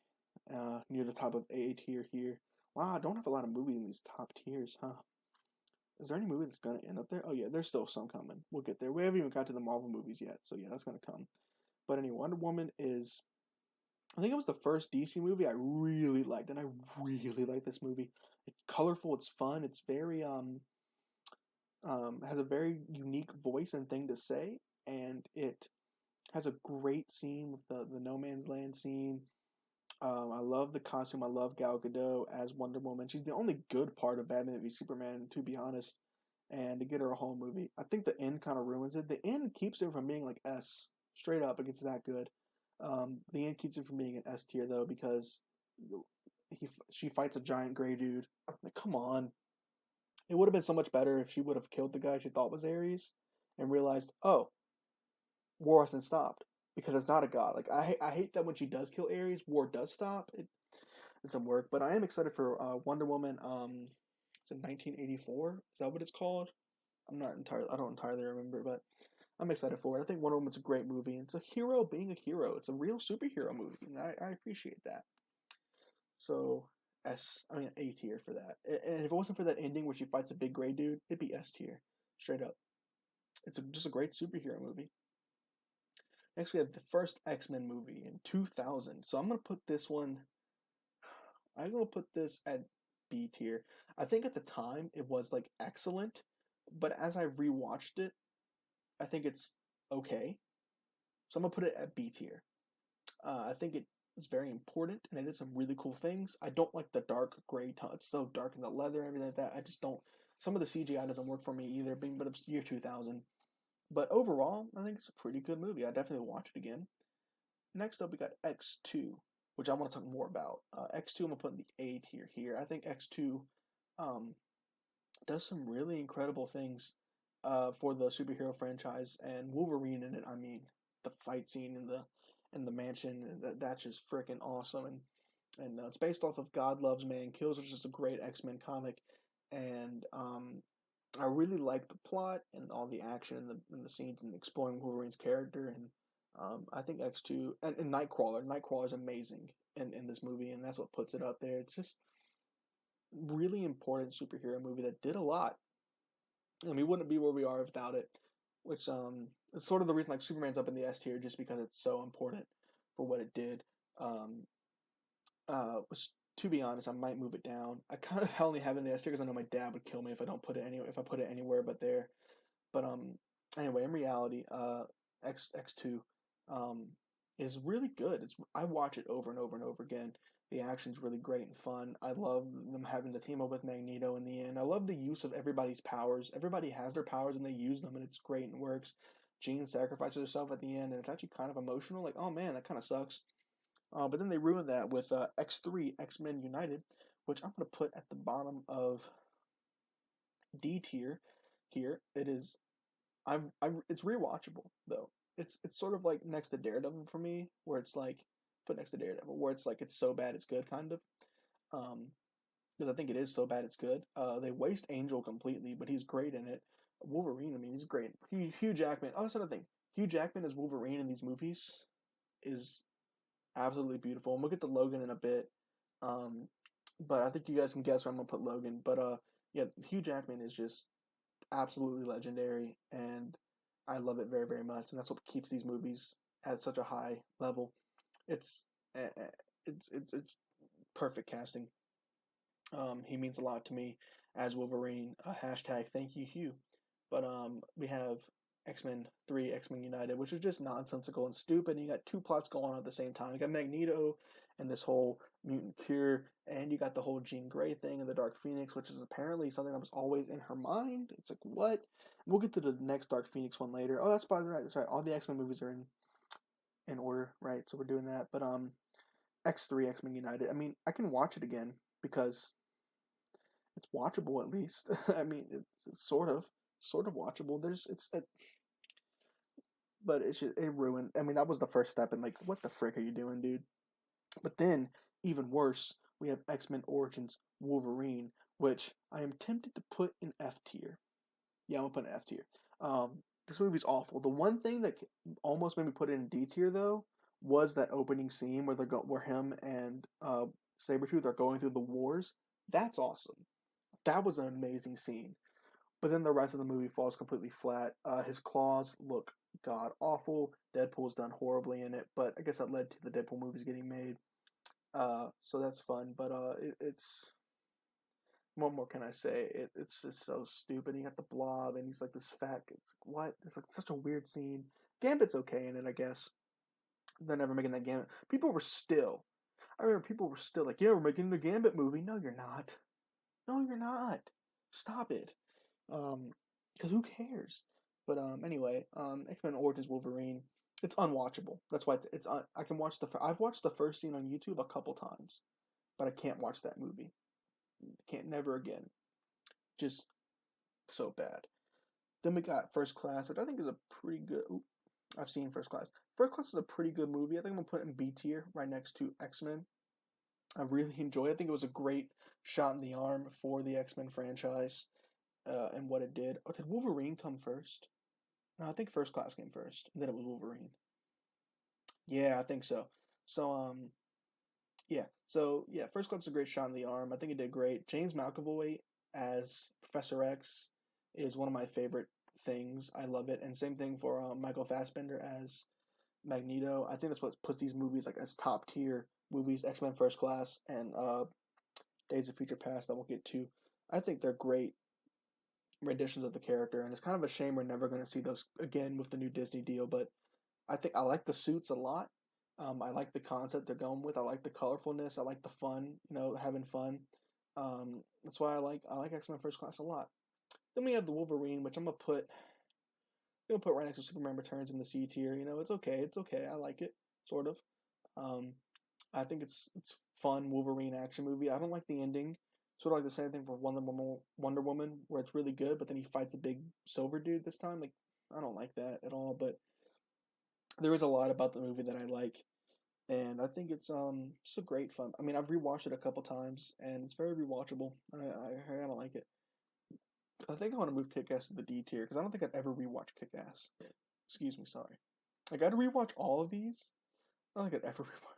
near the top of A tier here. Wow, I don't have a lot of movies in these top tiers, huh? Is there any movie that's going to end up there? Oh, yeah, there's still some coming. We'll get there. We haven't even got to the Marvel movies yet, so yeah, that's going to come. But anyway, Wonder Woman is... I think it was the first DC movie I really liked, and I really like this movie. It's colorful, it's fun, it's very... has a very unique voice and thing to say, and it has a great scene with the No Man's Land scene. I love the costume. I love Gal Gadot as Wonder Woman. She's the only good part of Batman v Superman, to be honest. And to get her a whole movie, I think the end kind of ruins it. The end keeps it from being like S, straight up. It gets that good. The end keeps it from being an S tier though because she fights a giant gray dude. Like, come on. It would have been so much better if she would have killed the guy she thought was Ares and realized, oh, war hasn't stopped. Because it's not a god. Like I hate that when she does kill Ares, war does stop. It doesn't work. But I am excited for Wonder Woman. It's in 1984. Is that what it's called? I don't entirely remember, but I'm excited for it. I think Wonder Woman's a great movie. It's a hero being a hero. It's a real superhero movie, and I appreciate that. So A tier for that. And if it wasn't for that ending where she fights a big gray dude, it'd be S tier, straight up. It's just a great superhero movie. Next, we have the first X-Men movie in 2000. So I'm going to put this at B tier. I think at the time it was like excellent, but as I've rewatched it, I think it's okay. So I'm going to put it at B tier. I think it is very important and it did some really cool things. I don't like the dark gray tone. It's so dark in the leather and everything like that. I just don't. Some of the CGI doesn't work for me either, but it's year 2000. But overall, I think it's a pretty good movie. I definitely watch it again. Next up, we got X2, which I want to talk more about. X2, I'm going to put in the A tier here. I think X2 does some really incredible things for the superhero franchise. And Wolverine in it, I mean, the fight scene in the mansion, that's just freaking awesome. And it's based off of God Loves, Man Kills, which is a great X-Men comic. And I really like the plot and all the action and the scenes and exploring Wolverine's character. And I think X2 and Nightcrawler. Nightcrawler is amazing in this movie, and that's what puts it up there. It's just really important superhero movie that did a lot. And we wouldn't be where we are without it. Which it's sort of the reason like Superman's up in the S tier just because it's so important for what it did. Which, to be honest, I might move it down. I kind of only have it in the S tier because I know my dad would kill me if I put it anywhere but there. But anyway, in reality, X2 is really good. I watch it over and over and over again. The action's really great and fun. I love them having to team up with Magneto in the end. I love the use of everybody's powers. Everybody has their powers and they use them and it's great and works. Jean sacrifices herself at the end and it's actually kind of emotional. Like, oh man, that kind of sucks. But then they ruined that with X3, X-Men United, which I'm going to put at the bottom of D tier here. It is it's rewatchable though. It's sort of like next to Daredevil for me, where it's like put next to Daredevil, where it's like it's so bad it's good kind of. Um, because I think it is so bad it's good. They waste Angel completely, but he's great in it. Wolverine, I mean, he's great. Hugh Jackman. Oh, that's another thing. Hugh Jackman as Wolverine in these movies is absolutely beautiful. And we'll get to Logan in a bit. But I think you guys can guess where I'm gonna put Logan. But yeah, Hugh Jackman is just absolutely legendary, and I love it very, very much. And that's what keeps these movies at such a high level. It's it's perfect casting. He means a lot to me as Wolverine. Hashtag thank you, Hugh. But we have X-Men 3, X-Men United, which is just nonsensical and stupid. And you got two plots going on at the same time. You got Magneto and this whole mutant cure, and you got the whole Jean Grey thing and the Dark Phoenix, which is apparently something that was always in her mind. It's like, what? We'll get to the next Dark Phoenix one later. Oh, that's by the right. That's right. All the X-Men movies are in order, right? So we're doing that. But X3, X-Men United. I mean, I can watch it again because it's watchable at least. I mean, it's sort of watchable. But it ruined. I mean, that was the first step, and like, what the frick are you doing, dude? But then, even worse, we have X-Men Origins Wolverine, which I am tempted to put in F tier. Yeah, I'm gonna put in F tier. This movie's awful. The one thing that almost made me put it in D tier though was that opening scene where him and Sabretooth are going through the wars. That's awesome. That was an amazing scene. But then the rest of the movie falls completely flat. His claws look god awful. Deadpool's done horribly in it, but I guess that led to the Deadpool movies getting made. So that's fun. But it's what more can I say? It's just so stupid. You got the Blob, and he's like this fat. It's like, what? It's like such a weird scene. Gambit's okay in it, I guess. They're never making that Gambit. I remember people were still like, yeah, we're making the Gambit movie. No, you're not. No, you're not. Stop it. Because who cares? But anyway, X-Men Origins Wolverine. It's unwatchable. That's why it's I can watch I've watched the first scene on YouTube a couple times, but I can't watch that movie. Can't never again. Just so bad. Then we got First Class, which I think is a pretty good. I've seen First Class. First Class is a pretty good movie. I think I'm gonna put it in B tier, right next to X-Men. I really enjoy it. I think it was a great shot in the arm for the X-Men franchise and what it did. Oh, did Wolverine come first? No, I think First Class came first, and then it was Wolverine. Yeah, I think so. So, yeah, First Class is a great shot in the arm. I think it did great. James McAvoy as Professor X is one of my favorite things. I love it. And same thing for Michael Fassbender as Magneto. I think that's what puts these movies like as top tier movies. X-Men First Class and Days of Future Past that we'll get to. I think they're great renditions of the character, and it's kind of a shame we're never going to see those again with the new Disney deal. But I think I like the suits a lot. I like the concept they're going with. I like the colorfulness. I like the fun. Having fun. That's why I like X-Men First Class a lot. Then we have the Wolverine, which I'm gonna put right next to Superman Returns in the C tier. It's okay. It's okay. I like it, sort of. I think it's fun Wolverine action movie. I don't like the ending. Sort of like the same thing for Wonder Woman, where it's really good, but then he fights a big silver dude this time. Like, I don't like that at all. But there is a lot about the movie that I like, and I think it's a great fun. I mean, I've rewatched it a couple times, and it's very rewatchable. I don't like it. I think I want to move Kick-Ass to the D tier because I don't think I'd ever rewatch Kick-Ass. Excuse me, sorry. I got to rewatch all of these. I don't think I'd ever rewatch.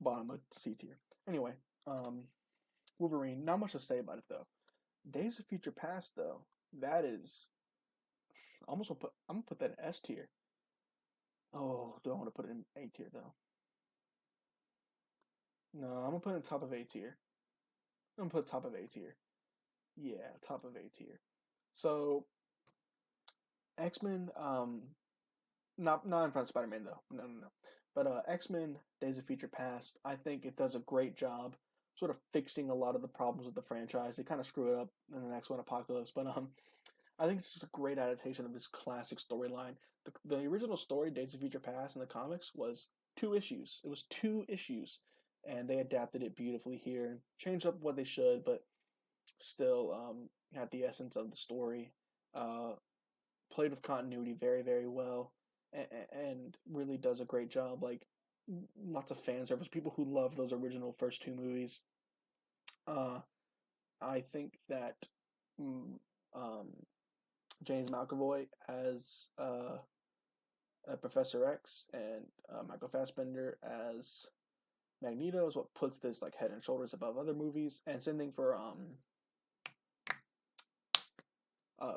Bottom of C tier. Anyway, Wolverine. Not much to say about it though. Days of Future Past though, that is. I'm gonna put that in S tier. Oh, do I want to put it in A tier though? No, I'm gonna put it on top of A tier. I'm gonna put top of A tier. Yeah, top of A tier. So X-Men, not in front of Spider-Man though. No. But X-Men: Days of Future Past, I think it does a great job, sort of fixing a lot of the problems with the franchise. They kind of screw it up in the next one, Apocalypse. But I think it's just a great adaptation of this classic storyline. The original story, Days of Future Past, in the comics was 2 issues. It was 2 issues, and they adapted it beautifully here and changed up what they should, but still, had the essence of the story, played with continuity very, very well, and really does a great job. Like, lots of fan service, people who love those original first two movies. I think that mm, um, James McAvoy as Professor X and Michael Fassbender as Magneto is what puts this like head and shoulders above other movies. And same thing for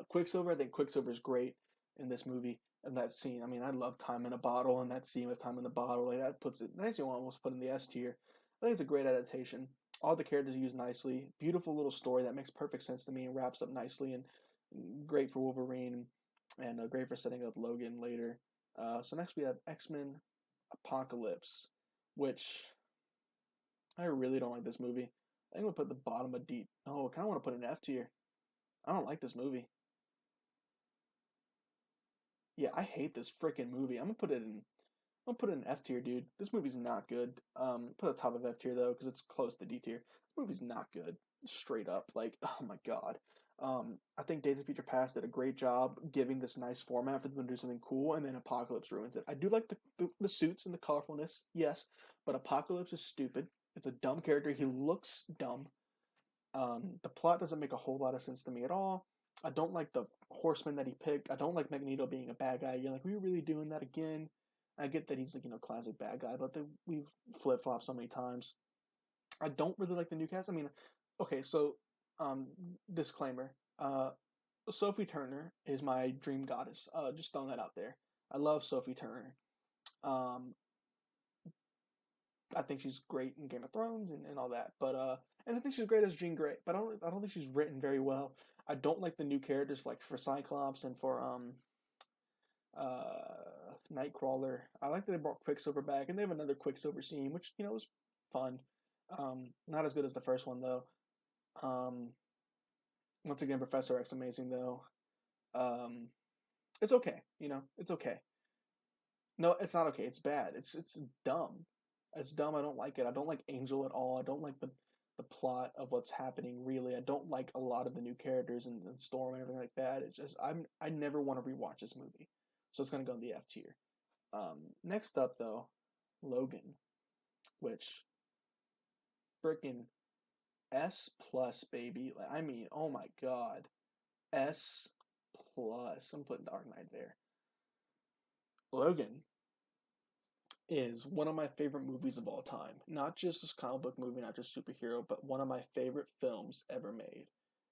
Quicksilver. I think Quicksilver is great in this movie. And that scene, I mean, I love Time in a Bottle, and that scene with Time in a Bottle, like that puts it. Makes you almost put in the S tier. I think it's a great adaptation. All the characters are used nicely. Beautiful little story that makes perfect sense to me and wraps up nicely, and great for Wolverine, and great for setting up Logan later. So next we have X-Men Apocalypse, which I really don't like this movie. I'm gonna put the bottom of D. Oh, I kind of want to put an F tier. I don't like this movie. Yeah, I hate this freaking movie. I'm gonna put it in F tier, dude. This movie's not good. Put it top of F tier though, because it's close to D tier. This movie's not good. Straight up, like, oh my god. I think Days of Future Past did a great job giving this nice format for them to do something cool, and then Apocalypse ruins it. I do like the suits and the colorfulness, yes, but Apocalypse is stupid. It's a dumb character. He looks dumb. The plot doesn't make a whole lot of sense to me at all. I don't like the horseman that he picked. I don't like Magneto being a bad guy. You're like, are we really doing that again? I get that he's like, classic bad guy, but we've flip flopped so many times. I don't really like the new cast. I mean, okay, so disclaimer. Sophie Turner is my dream goddess. Just throwing that out there. I love Sophie Turner. Um, I think she's great in Game of Thrones and all that. But and I think she's great as Jean Grey. But I don't think she's written very well. I don't like the new characters like for Cyclops and for Nightcrawler. I like that they brought Quicksilver back, and they have another Quicksilver scene, which was fun. Not as good as the first one though. Once again, Professor X amazing though. It's okay. It's okay. No, it's not okay. It's bad. It's dumb. It's dumb. I don't like it. I don't like Angel at all. I don't like the plot of what's happening. Really, I don't like a lot of the new characters and Storm and everything like that. It's just I never want to rewatch this movie, so it's gonna go in the F tier. Next up though, Logan, which freaking S plus baby. I mean, oh my god, S plus. I'm putting Dark Knight there. Logan is one of my favorite movies of all time. Not just this comic book movie, not just superhero, but one of my favorite films ever made.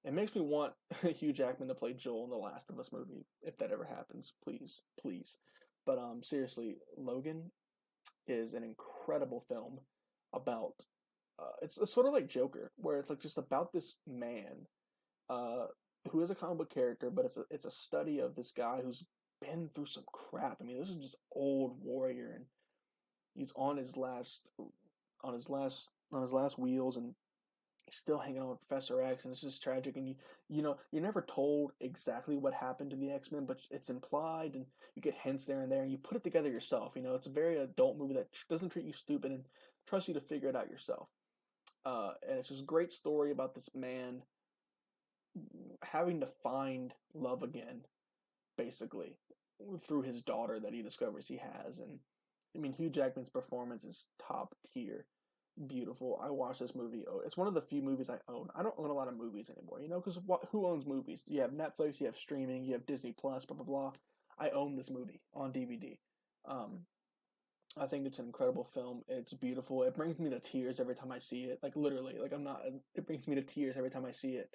It makes me want Hugh Jackman to play Joel in the Last of Us movie, if that ever happens. Please, please. But seriously, Logan is an incredible film about. It's sort of like Joker, where it's like just about this man, who is a comic book character, but it's a study of this guy who's been through some crap. I mean, this is just old warrior, and he's on his last wheels, and he's still hanging on with Professor X, and it's just tragic. And you're never told exactly what happened to the X-Men, but it's implied, and you get hints there and there, and you put it together yourself. It's a very adult movie that doesn't treat you stupid and trusts you to figure it out yourself. And it's just a great story about this man having to find love again, basically, through his daughter that he discovers he has. And I mean, Hugh Jackman's performance is top tier. Beautiful. I watched this movie. Oh, it's one of the few movies I own. I don't own a lot of movies anymore, because who owns movies? You have Netflix, you have streaming, you have Disney Plus, blah, blah, blah. I own this movie on DVD. I think it's an incredible film. It's beautiful. It brings me to tears every time I see it. Like, literally. Like, it brings me to tears every time I see it.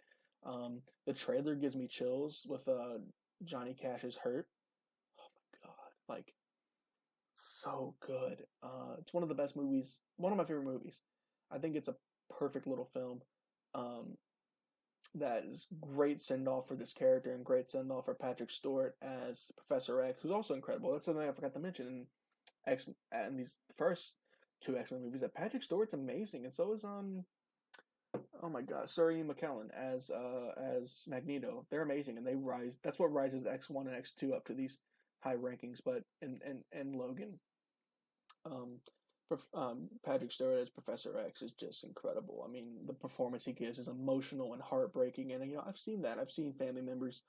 The trailer gives me chills with Johnny Cash's Hurt. Oh my god. Like, so good. It's one of the best movies. One of my favorite movies. I think it's a perfect little film. That is great send-off for this character and great send-off for Patrick Stewart as Professor X, who's also incredible. That's something I forgot to mention in these first two X-Men movies, that Patrick Stewart's amazing, and so is oh my god, Suri McKellen as Magneto. They're amazing, and they rise. That's what rises X1 and X2 up to these high rankings. But in Logan, Patrick Stewart as Professor X is just incredible. I mean, the performance he gives is emotional and heartbreaking, and I've seen that. I've seen family members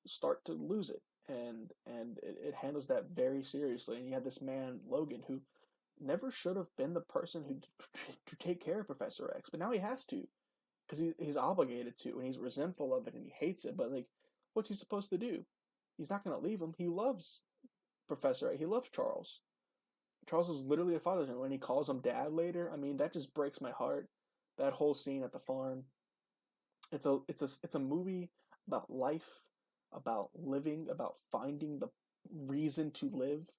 start to lose it, and it handles that very seriously. And you have this man Logan who never should have been the person who to take care of Professor X, but now he has to because he's obligated to, and he's resentful of it, and he hates it. But like, what's he supposed to do? He's not going to leave him. He loves Professor X. He loves Charles. Charles is literally a father to him. When he calls him dad later, I mean, that just breaks my heart. That whole scene at the farm. It's a movie about life, about living, about finding the reason to live,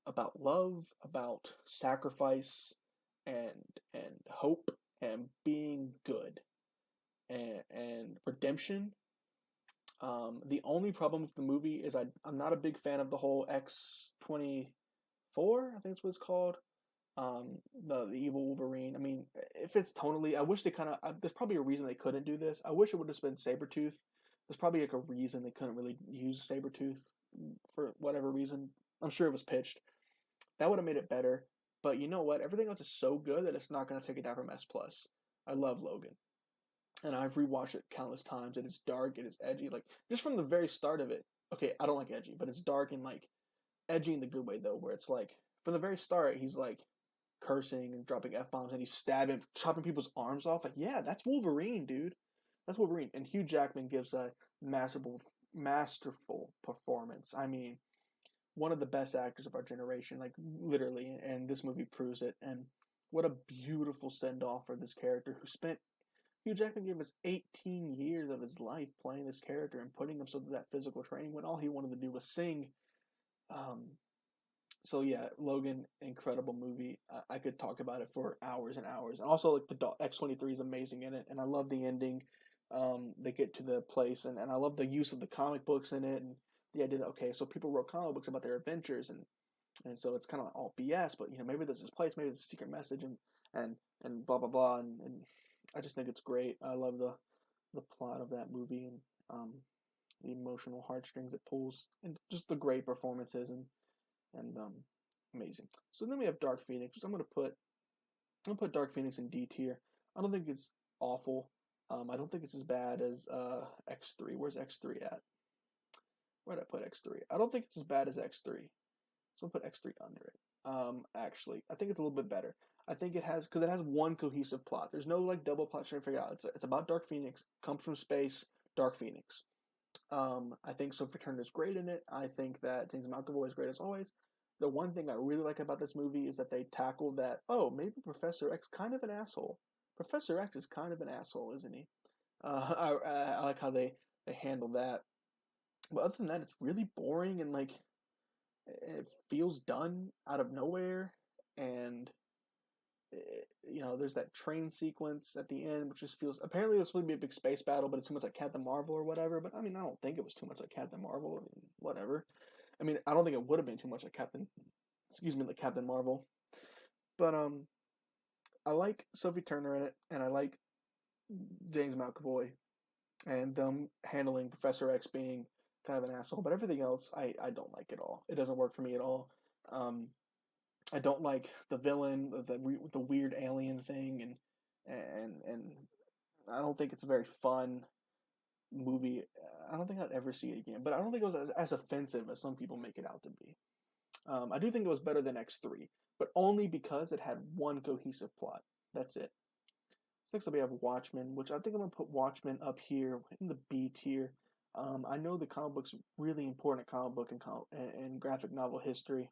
about love, about sacrifice, and hope, and being good, and redemption. The only problem with the movie is I'm not a big fan of the whole X-24, I think that's what it's called. The evil Wolverine. I mean, if it's tonally, I wish they kind of, there's probably a reason they couldn't do this. I wish it would have been Sabretooth. There's probably like a reason they couldn't really use Sabretooth for whatever reason. I'm sure it was pitched. That would have made it better. But you know what? Everything else is so good that it's not going to take it down from S+. I love Logan. And I've rewatched it countless times. It is dark. It is edgy. Like, just from the very start of it. Okay, I don't like edgy, but it's dark and, like, edgy in the good way, though, where it's, like, from the very start, he's, like, cursing and dropping F-bombs, and he's stabbing, chopping people's arms off. Like, yeah, that's Wolverine, dude. That's Wolverine. And Hugh Jackman gives a masterful performance. I mean, one of the best actors of our generation, like, literally, and this movie proves it. And what a beautiful send-off for this character who spent Hugh Jackman gave us 18 years of his life playing this character and putting him through that physical training when all he wanted to do was sing. So yeah, Logan, incredible movie. I could talk about it for hours and hours. And also, like, the X-23 is amazing in it, and I love the ending. They get to the place, and I love the use of the comic books in it, and the idea that, okay, so people wrote comic books about their adventures, and so it's kind of all BS, but, you know, maybe there's this place, maybe there's a secret message, and blah blah blah, and I just think it's great. I love the plot of that movie, and the emotional heartstrings it pulls, and just the great performances, and amazing. So then we have Dark Phoenix, which I'm gonna put Dark Phoenix in D tier. I don't think it's awful. I don't think it's as bad as X3. Where's X3 at? Where did I put X3? I don't think it's as bad as X3. So I'll put X3 under it. Actually, I think it's a little bit better. I think it has, because it has one cohesive plot. There's no, like, double plot trying to figure out. It's about Dark Phoenix, comes from space, Dark Phoenix. I think Sophie Turner's great in it. I think that James McAvoy is great as always. The one thing I really like about this movie is that they tackled that, oh, maybe Professor X kind of an asshole. Professor X is kind of an asshole, isn't he? I like how they handle that. But other than that, it's really boring, and, like, it feels done out of nowhere, and you know, there's that train sequence at the end, which just feels, apparently it's supposed to be a big space battle, but it's too much like Captain Marvel or whatever. But I mean, I don't think it was too much like Captain Marvel. I mean, whatever. I mean, I don't think it would have been too much like Captain Marvel. But I like Sophie Turner in it, and I like James McAvoy, and them handling Professor X being kind of an asshole. But everything else, I don't like at all. It doesn't work for me at all. I don't like the villain, the weird alien thing, and I don't think it's a very fun movie. I don't think I'd ever see it again, but I don't think it was as offensive as some people make it out to be. I do think it was better than X3, but only because it had one cohesive plot. That's it. So next up we have Watchmen, which I think I'm going to put Watchmen up here in the B tier. I know the comic book's really important comic book and graphic novel history.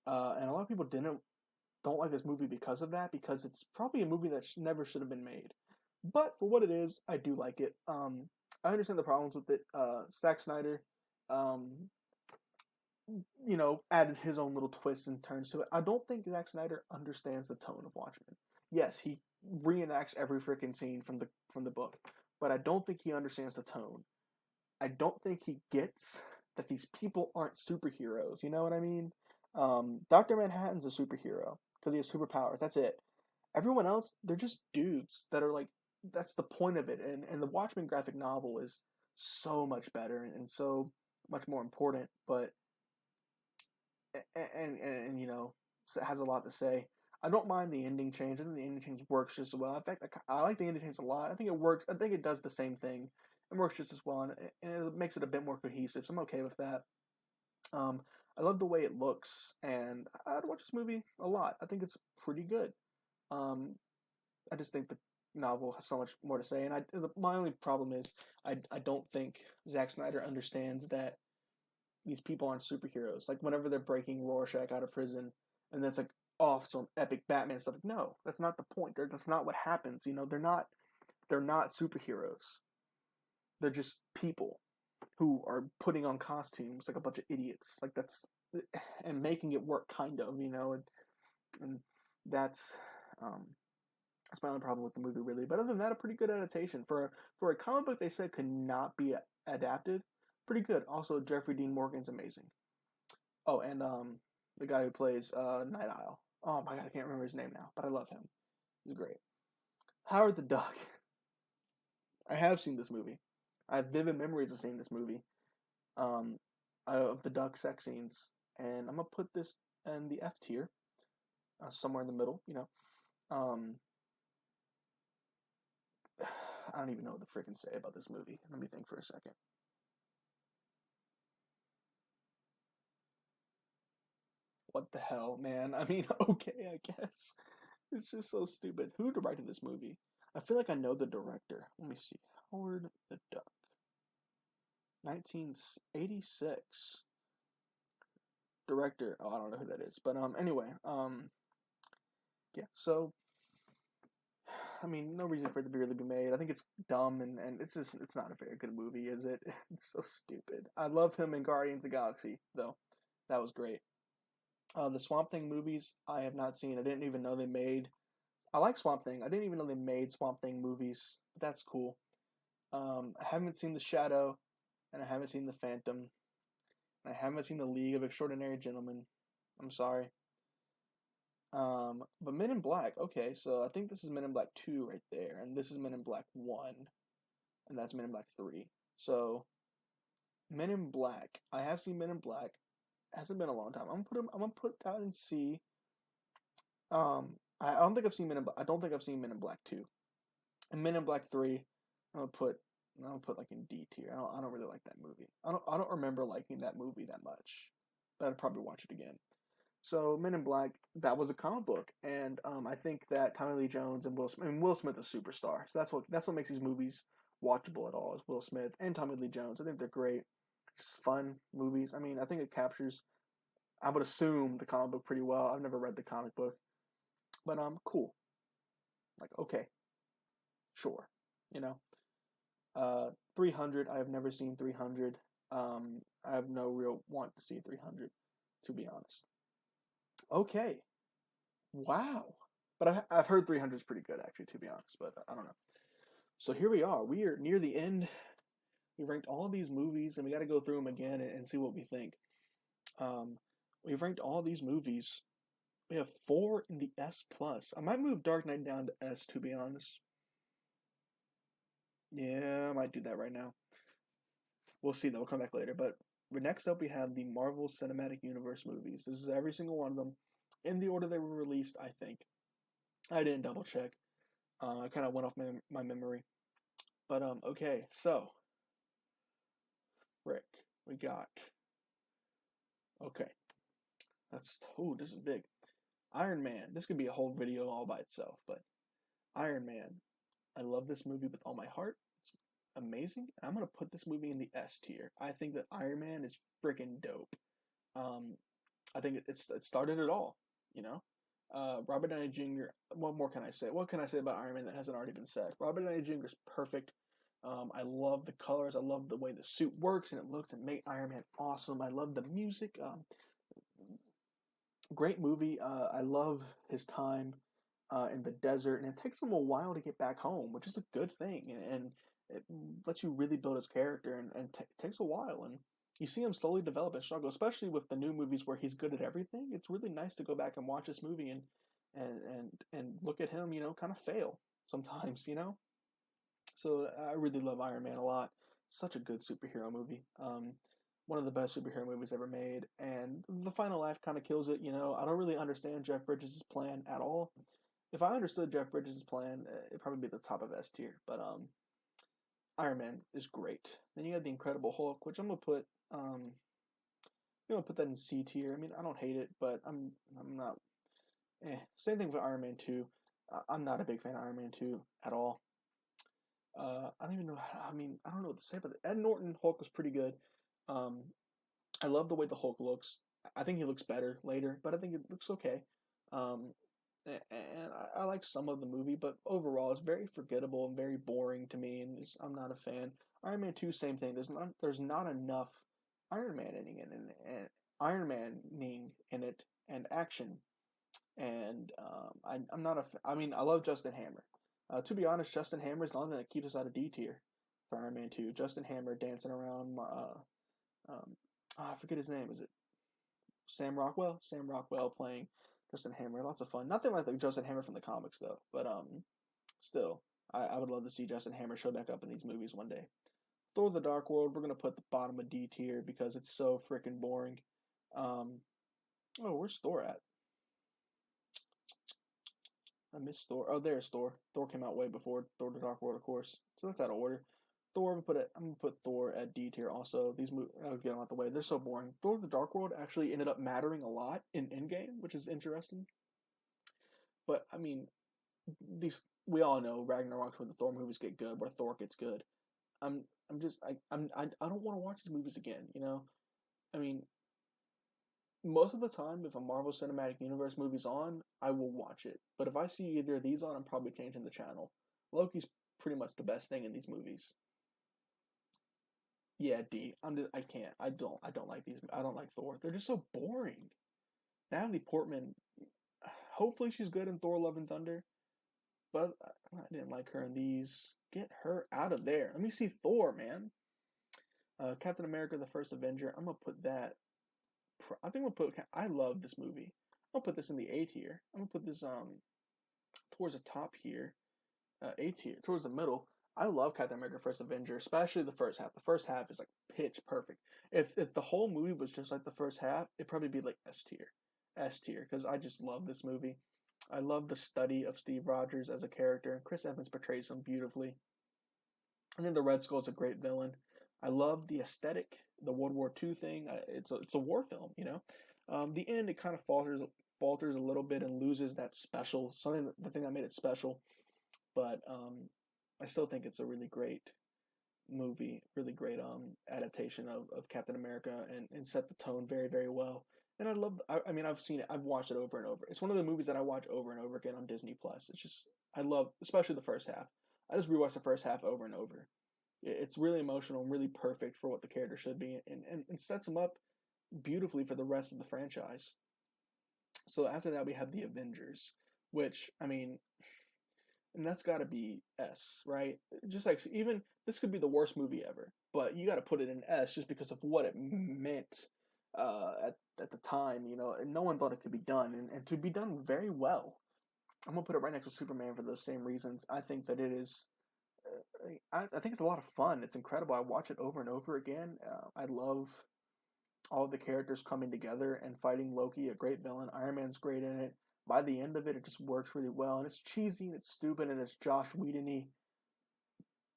And a lot of people don't like this movie because of that, because it's probably a movie that never should have been made. But for what it is, I do like it. I understand the problems with it. Zack Snyder, you know, added his own little twists and turns to it. I don't think Zack Snyder understands the tone of Watchmen. Yes, he reenacts every freaking scene from the book, but I don't think he understands the tone. I don't think he gets that these people aren't superheroes. You know what I mean? Dr. Manhattan's a superhero because he has superpowers. That's it. Everyone else, they're just dudes that are like, that's the point of it. And the Watchmen graphic novel is so much better and so much more important. But, and you know, has a lot to say. I don't mind the ending change. I think the ending change works just as well. In fact, I like the ending change a lot. I think it works. I think it does the same thing. It works just as well, and it makes it a bit more cohesive. So I'm okay with that. I love the way it looks, and I'd watch this movie a lot. I think it's pretty good. Um, I just think the novel has so much more to say, and my only problem is I don't think Zack Snyder understands that these people aren't superheroes. Like whenever they're breaking Rorschach out of prison, and that's like off some epic Batman stuff. Like, no, that's not the point. That's not what happens. You know, they're not superheroes. They're just people who are putting on costumes like a bunch of idiots. Like and making it work, kind of. You know, and that's that's my only problem with the movie, really. But other than that, a pretty good adaptation for a comic book they said could not be adapted. Pretty good. Also, Jeffrey Dean Morgan's amazing. Oh, and the guy who plays Night Owl. Oh my god, I can't remember his name now, but I love him. He's great. Howard the Duck. I have seen this movie. I have vivid memories of seeing this movie, of the duck sex scenes, and I'm gonna put this in the F tier, somewhere in the middle. You know, I don't even know what to freaking say about this movie. Let me think for a second. What the hell, man? I mean, okay, I guess. It's just so stupid. Who directed this movie? I feel like I know the director. Let me see. Howard the Duck. 1986. Director. Oh, I don't know who that is. But anyway, yeah, so I mean, no reason for it to really be made. I think it's dumb and it's not a very good movie, is it? It's so stupid. I love him in Guardians of the Galaxy, though. That was great. The Swamp Thing movies, I have not seen. I didn't even know they made. I like Swamp Thing. I didn't even know they made Swamp Thing movies. But that's cool. I haven't seen The Shadow, and I haven't seen The Phantom, and I haven't seen The League of Extraordinary Gentlemen. I'm sorry. But Men in Black. Okay, so I think this is Men in Black 2 right there, and this is Men in Black 1, and that's Men in Black 3. So Men in Black. I have seen Men in Black. It hasn't been a long time. I'm gonna put that in C. I don't think I've seen Men in Black. I don't think I've seen Men in Black 2. And Men in Black 3, I'm gonna put like in D tier. I don't really like that movie. I don't remember liking that movie that much. But I'd probably watch it again. So Men in Black, that was a comic book, and I think that Tommy Lee Jones and Will Smith. I mean, Will Smith's a superstar, so that's what makes these movies watchable at all. Is Will Smith and Tommy Lee Jones. I think they're great. It's fun movies. I mean, I think it captures, I would assume, the comic book pretty well. I've never read the comic book, but cool. Like, okay, sure, you know. 300. I have never seen 300. I have no real want to see 300, to be honest. Okay, wow. But I've heard 300 is pretty good, actually, to be honest. But I don't know. So here we are. We are near the end. We ranked all of these movies, and we got to go through them again and see what we think. We've ranked all these movies. We have 4 in the S plus. I might move Dark Knight down to S, to be honest. Yeah, I might do that right now. We'll see, though. We'll come back later. But next up, we have the Marvel Cinematic Universe movies. This is every single one of them in the order they were released, I think. I didn't double check. I kind of went off my memory. But, okay, so. Rick, we got. Okay. This is big. Iron Man. This could be a whole video all by itself, but Iron Man. I love this movie with all my heart. It's amazing. I'm going to put this movie in the S tier. I think that Iron Man is freaking dope. I think it started it all, you know? Robert Downey Jr. What more can I say? What can I say about Iron Man that hasn't already been said? Robert Downey Jr. is perfect. I love the colors. I love the way the suit works and it looks and make Iron Man awesome. I love the music. Great movie. I love his time in the desert, and it takes him a while to get back home, which is a good thing, and it lets you really build his character, and takes a while, and you see him slowly develop and struggle, especially with the new movies where he's good at everything. It's really nice to go back and watch this movie and look at him, you know, kind of fail sometimes, you know. So I really love Iron Man a lot. Such a good superhero movie. one of the best superhero movies ever made, and the final act kind of kills it. I don't really understand Jeff Bridges' plan at all. If I understood Jeff Bridges' plan, it'd probably be at the top of S tier. But Iron Man is great. Then you have the Incredible Hulk, which I'm gonna put that in C tier. I mean, I don't hate it, but I'm not. Same thing with Iron Man 2. I'm not a big fan of Iron Man 2 at all. I don't even know. I mean, I don't know what to say about it. Ed Norton Hulk was pretty good. I love the way the Hulk looks. I think he looks better later, but I think it looks okay. And I like some of the movie, but overall, it's very forgettable and very boring to me, and I'm not a fan. Iron Man 2, same thing. There's not enough Iron Man in it, and action. And I'm not a. I mean, I love Justin Hammer. To be honest, Justin Hammer is the only thing that keeps us out of D tier for Iron Man 2. Justin Hammer dancing around. I forget his name. Is it Sam Rockwell? Sam Rockwell playing Justin Hammer. Lots of fun. Nothing like the Justin Hammer from the comics though. But still, I would love to see Justin Hammer show back up in these movies one day. Thor: The Dark World, we're gonna put the bottom of D tier because it's so freaking boring. Where's Thor at? I missed Thor. Oh, there's Thor. Thor came out way before Thor: The Dark World, of course. So that's out of order. Thor, I'm gonna put Thor at D tier. Also, these movies, I'll get them out the way. They're so boring. Thor: The Dark World actually ended up mattering a lot in Endgame, which is interesting. But I mean, we all know Ragnarok when the Thor movies get good, where Thor gets good. I don't want to watch these movies again. I mean, most of the time, if a Marvel Cinematic Universe movie's on, I will watch it. But if I see either of these on, I'm probably changing the channel. Loki's pretty much the best thing in these movies. Yeah, D. I can't. I don't like these. I don't like Thor. They're just so boring. Natalie Portman, hopefully she's good in Thor: Love and Thunder, but I didn't like her in these. Get her out of there. Let me see Thor, man. Captain America: The First Avenger. I'm gonna put that. I think I love this movie. I'll put this in the A tier. I'm gonna put this towards the top here, A tier, towards the middle. I love Captain America: First Avenger, especially the first half. The first half is like pitch perfect. If the whole movie was just like the first half, it'd probably be like S tier, because I just love this movie. I love the study of Steve Rogers as a character, and Chris Evans portrays him beautifully. And then the Red Skull's a great villain. I love the aesthetic, the World War II thing. It's a war film, The end, it kind of falters a little bit and loses that special, the thing that made it special. But I still think it's a really great movie, really great adaptation of Captain America, and set the tone very, very well. And I've seen it, I've watched it over and over. It's one of the movies that I watch over and over again on Disney Plus. It's just, I love, especially the first half. I just rewatched the first half over and over. It's really emotional and really perfect for what the character should be, and sets him up beautifully for the rest of the franchise. So after that, we have the Avengers, which, I mean, and that's got to be S, right? Just like, even, this could be the worst movie ever, but you got to put it in S just because of what it meant at the time, and no one thought it could be done, and to be done very well. I'm going to put it right next to Superman for those same reasons. I think that it is, I think it's a lot of fun. It's incredible. I watch it over and over again. I love all of the characters coming together and fighting Loki, a great villain. Iron Man's great in it. By the end of it, it just works really well. And it's cheesy, and it's stupid, and it's Josh Whedon-y.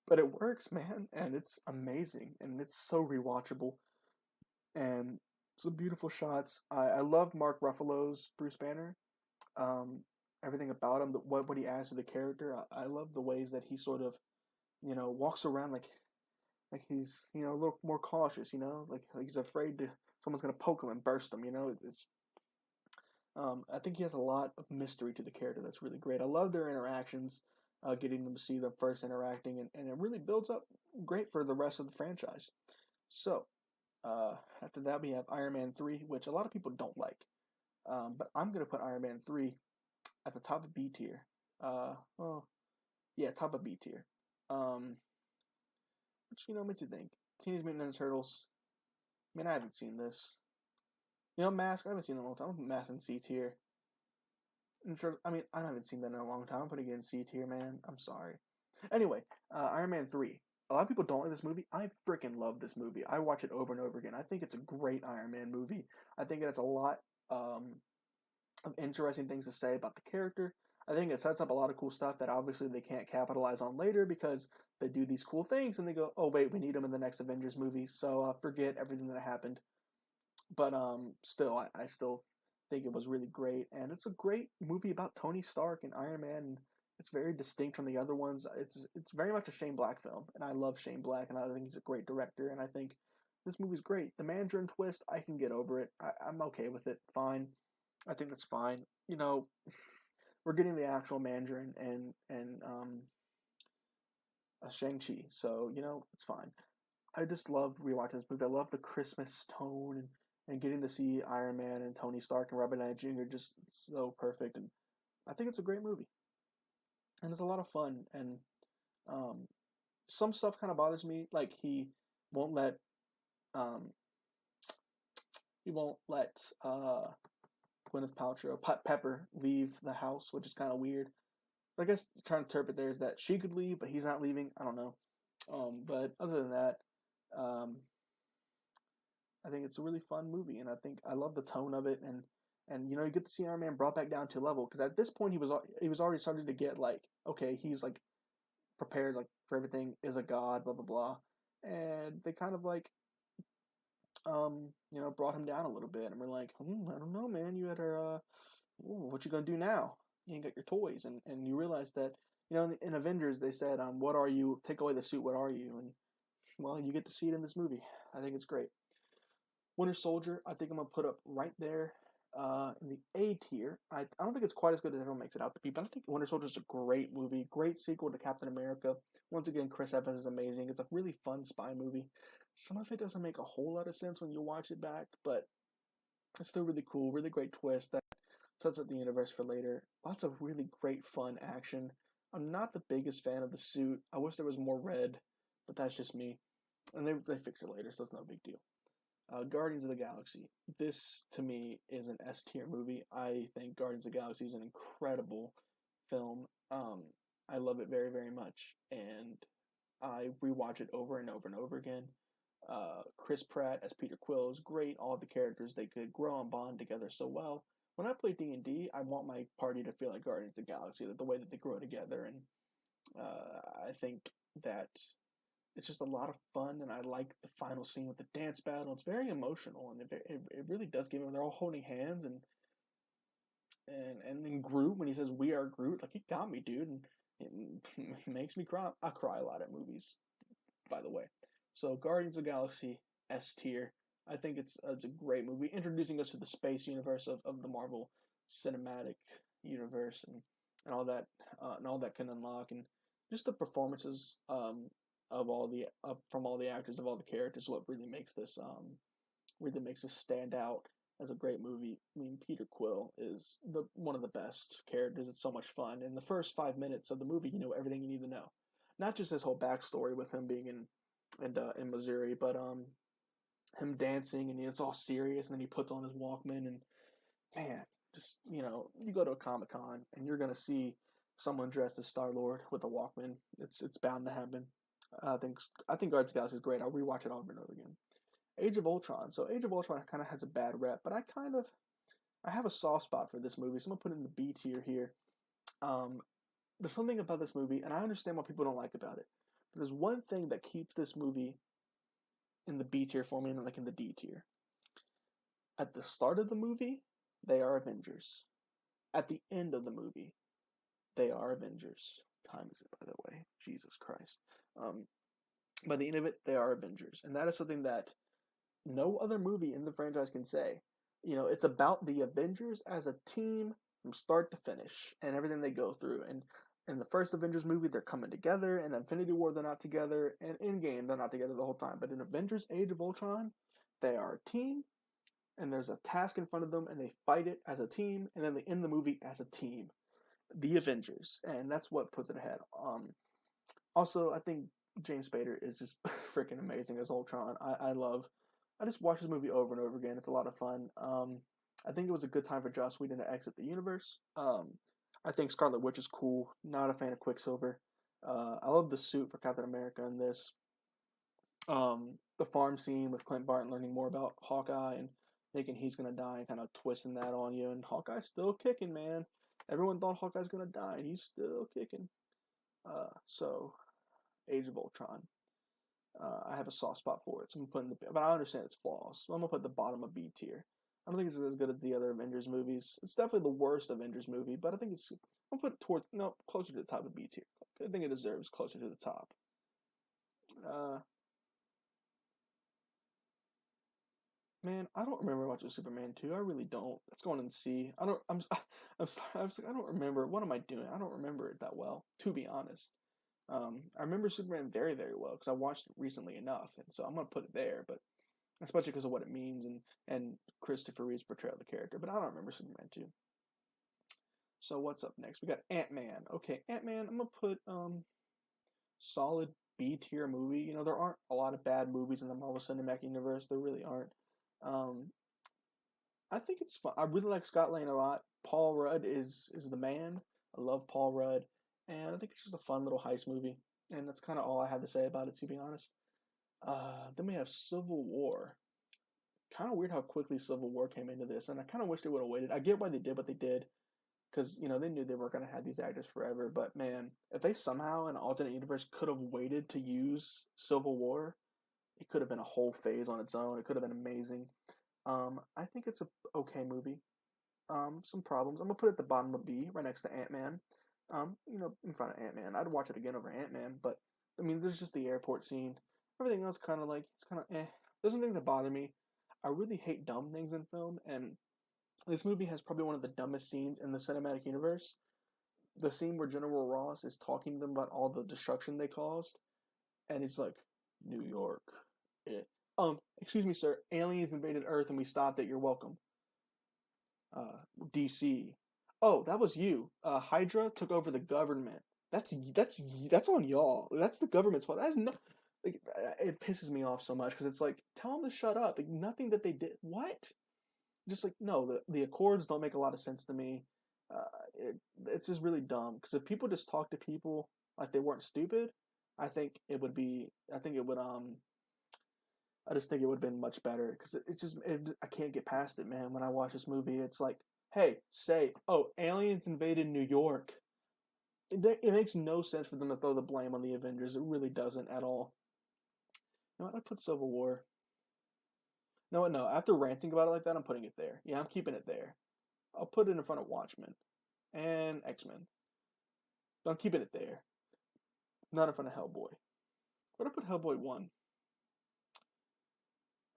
But it works, man. And it's amazing. And it's so rewatchable. And some beautiful shots. I love Mark Ruffalo's Bruce Banner. Everything about him, what he adds to the character. I love the ways that he sort of, walks around like he's, a little more cautious, like he's afraid someone's going to poke him and burst him, I think he has a lot of mystery to the character that's really great. I love their interactions, getting them to see them first interacting, and it really builds up great for the rest of the franchise. So, after that, we have Iron Man 3, which a lot of people don't like. But I'm going to put Iron Man 3 at the top of B tier. Top of B tier. Which, makes you think. Teenage Mutant Ninja Turtles. I mean, I haven't seen this. Mask, I haven't seen it in a long time. I'm Mask in C tier. I haven't seen that in a long time. I'm putting it in C tier, man. I'm sorry. Anyway, Iron Man 3. a lot of people don't like this movie. I freaking love this movie. I watch it over and over again. I think it's a great Iron Man movie. I think it has a lot of interesting things to say about the character. I think it sets up a lot of cool stuff that obviously they can't capitalize on later because they do these cool things and they go, oh wait, we need them in the next Avengers movie, so forget everything that happened. But still, I still think it was really great, and it's a great movie about Tony Stark and Iron Man. And it's very distinct from the other ones. It's very much a Shane Black film, and I love Shane Black, and I think he's a great director. And I think this movie's great. The Mandarin twist, I can get over it. I'm okay with it. Fine, I think that's fine. You know, we're getting the actual Mandarin and Shang-Chi, so you know it's fine. I just love rewatching this movie. I love the Christmas tone and getting to see Iron Man and Tony Stark and Robert Downey Jr. just so perfect. And I think it's a great movie. And it's a lot of fun. And um, some stuff kind of bothers me. Like won't let um, he won't let Gwyneth Paltrow, Pepper, leave the house, which is kind of weird. But I guess trying to interpret there is that she could leave, but he's not leaving. I don't know. But other than that, um, I think it's a really fun movie, and I think I love the tone of it, and you know you get to see Iron Man brought back down to a level because at this point he was already starting to get like okay he's like prepared like for everything is a god blah blah blah, and they kind of like you know brought him down a little bit, and we're like I don't know man you better what you gonna do now, you ain't got your toys, and you realize that you know in Avengers they said what are you, take away the suit, what are you, and well you get to see it in this movie. I think it's great. Winter Soldier, I think I'm gonna put up right there in the A tier. I don't think it's quite as good as everyone makes it out to be, but I think Winter Soldier is a great movie, great sequel to Captain America. Once again, Chris Evans is amazing. It's a really fun spy movie. Some of it doesn't make a whole lot of sense when you watch it back, but it's still really cool. Really great twist that sets up the universe for later. Lots of really great fun action. I'm not the biggest fan of the suit. I wish there was more red, but that's just me. And they fix it later, so it's no big deal. Guardians of the Galaxy. This, to me, is an S tier movie. I think Guardians of the Galaxy is an incredible film. I love it very, very much. And I rewatch it over and over and over again. Chris Pratt as Peter Quill is great. All the characters, they could grow and bond together so well. When I play D&D, I want my party to feel like Guardians of the Galaxy, the way that they grow together. And I think that it's just a lot of fun, and I like the final scene with the dance battle. It's very emotional, and it really does give them. They're all holding hands, and then Groot when he says "We are Groot," like it got me, dude, and it makes me cry. I cry a lot at movies, by the way. So Guardians of the Galaxy S tier. I think it's a great movie, introducing us to the space universe of the Marvel Cinematic Universe and all that can unlock, and just the performances of all the from all the actors of all the characters, what really makes this stand out as a great movie. I mean, Peter Quill is one of the best characters. It's so much fun. In the first 5 minutes of the movie, you know everything you need to know. Not just his whole backstory with him being in Missouri, but him dancing and it's all serious, and then he puts on his Walkman, and man, just you know, you go to a Comic-Con and you're gonna see someone dressed as Star-Lord with a Walkman. It's bound to happen. I think Guardians of the Galaxy is great. I'll rewatch it over and over again. Age of Ultron. So Age of Ultron kind of has a bad rep, but I have a soft spot for this movie, so I'm gonna put it in the B tier here. There's something about this movie, and I understand what people don't like about it. But there's one thing that keeps this movie in the B tier for me, and like in the D tier. At the start of the movie, they are Avengers. At the end of the movie, they are Avengers. Time is it, by the way? Jesus Christ. By the end of it, they are Avengers. And that is something that no other movie in the franchise can say. You know, it's about the Avengers as a team from start to finish and everything they go through. And in the first Avengers movie, they're coming together. In Infinity War, they're not together. And Endgame, they're not together the whole time. But in Avengers Age of Ultron, they are a team. And there's a task in front of them. And they fight it as a team. And then they end the movie as a team. The Avengers. And that's what puts it ahead. Also, I think James Spader is just freaking amazing as Ultron. I just watch this movie over and over again. It's a lot of fun. I think it was a good time for Joss Whedon to exit the universe. I think Scarlet Witch is cool. Not a fan of Quicksilver. I love the suit for Captain America in this. The farm scene with Clint Barton learning more about Hawkeye and thinking he's gonna die and kind of twisting that on you, and Hawkeye's still kicking, man. Everyone thought Hawkeye's gonna die, and he's still kicking. So Age of Ultron. I have a soft spot for it, so I'm putting but I understand its flaws, so I'm gonna put the bottom of B tier. I don't think it's as good as the other Avengers movies. It's definitely the worst Avengers movie, but I think I'll put it towards closer to the top of B tier. I think it deserves closer to the top. Man, I don't remember much of Superman 2. I really don't. That's going in C. I don't. I'm sorry. I don't remember. What am I doing? I don't remember it that well, to be honest. I remember Superman very, very well because I watched it recently enough, and so I'm gonna put it there. But especially because of what it means and Christopher Reeve's portrayal of the character. But I don't remember Superman 2. So what's up next? We got Ant-Man. Okay, Ant-Man. I'm gonna put solid B tier movie. You know, there aren't a lot of bad movies in the Marvel Cinematic Universe. There really aren't. Um, I think it's fun. I really like Scott Lang a lot. Paul Rudd is the man. I love Paul Rudd, and I think it's just a fun little heist movie. And that's kind of all I have to say about it, to be honest. Then we have Civil War. Kind of weird how quickly Civil War came into this, and I kind of wish they would have waited. I get why they did what they did, because you know they knew they weren't going to have these actors forever. But man, if they somehow in an alternate universe could have waited to use Civil War, it could have been a whole phase on its own. It could have been amazing. I think it's a okay movie. Some problems. I'm gonna put it at the bottom of B, right next to Ant-Man. You know, in front of Ant-Man. I'd watch it again over Ant-Man, but I mean, there's just the airport scene. Everything else kind of like it's kind of eh. There's some things that bother me. I really hate dumb things in film, and this movie has probably one of the dumbest scenes in the cinematic universe. The scene where General Ross is talking to them about all the destruction they caused, and he's like, New York. Eh. Excuse me, sir. Aliens invaded Earth and we stopped it. You're welcome. DC. Oh, that was you. Hydra took over the government. That's on y'all. That's the government's fault. That's no. Like, it pisses me off so much because it's like, tell them to shut up. Like, nothing that they did. What? Just like, no. The Accords don't make a lot of sense to me. It's just really dumb because if people just talk to people like they weren't stupid, I think it would be. I think it would. I just think it would have been much better because I can't get past it, man. When I watch this movie, it's like, hey, oh, aliens invaded New York. It makes no sense for them to throw the blame on the Avengers. It really doesn't at all. You know what? I put Civil War. No. After ranting about it like that, I'm putting it there. Yeah, I'm keeping it there. I'll put it in front of Watchmen and X-Men. But I'm keeping it there. Not in front of Hellboy. But I put Hellboy 1.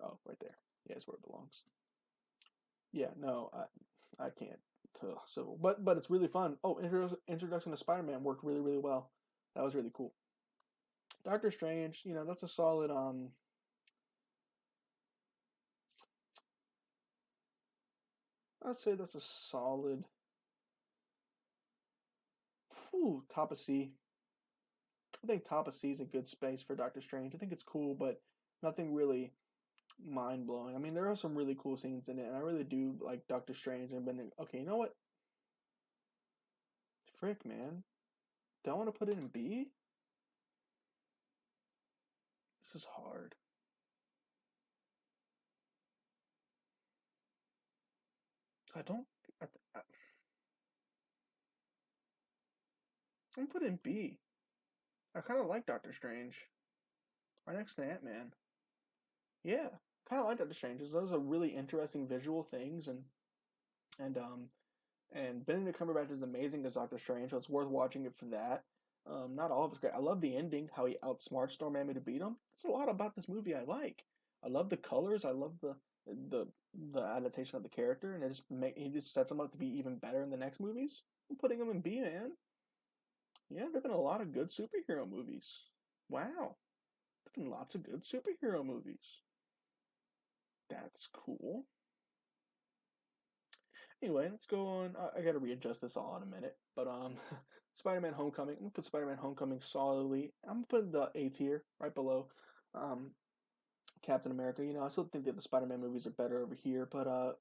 Oh, right there. Yeah, it's where it belongs. Yeah, no, I can't. Civil, but it's really fun. Oh, introduction to Spider-Man worked really, really well. That was really cool. Doctor Strange, you know, that's a solid I'd say that's a solid top of C. I think top of C is a good space for Doctor Strange. I think it's cool, but nothing really mind blowing. I mean, there are some really cool scenes in it, and I really do like Doctor Strange. And been okay. You know what? Frick, man. Do I want to put it in B? This is hard. I don't. I'm put in B. I kind of like Doctor Strange. Right next to Ant-Man. Yeah, kind of like Doctor Strange. Those are really interesting visual things, and Benedict Cumberbatch is amazing as Doctor Strange, so it's worth watching it for that. Not all of it's great. I love the ending, how he outsmarts Dormammu to beat him. There's a lot about this movie I like. I love the colors. I love the adaptation of the character, and he just sets him up to be even better in the next movies. I'm putting him in B, man. Yeah, there've been a lot of good superhero movies. Wow, there've been lots of good superhero movies. That's cool. Anyway, let's go on. I gotta readjust this all in a minute. But Spider-Man Homecoming. I'm gonna put Spider-Man Homecoming solidly. I'm gonna put the A tier right below Captain America. You know, I still think that the Spider-Man movies are better over here, but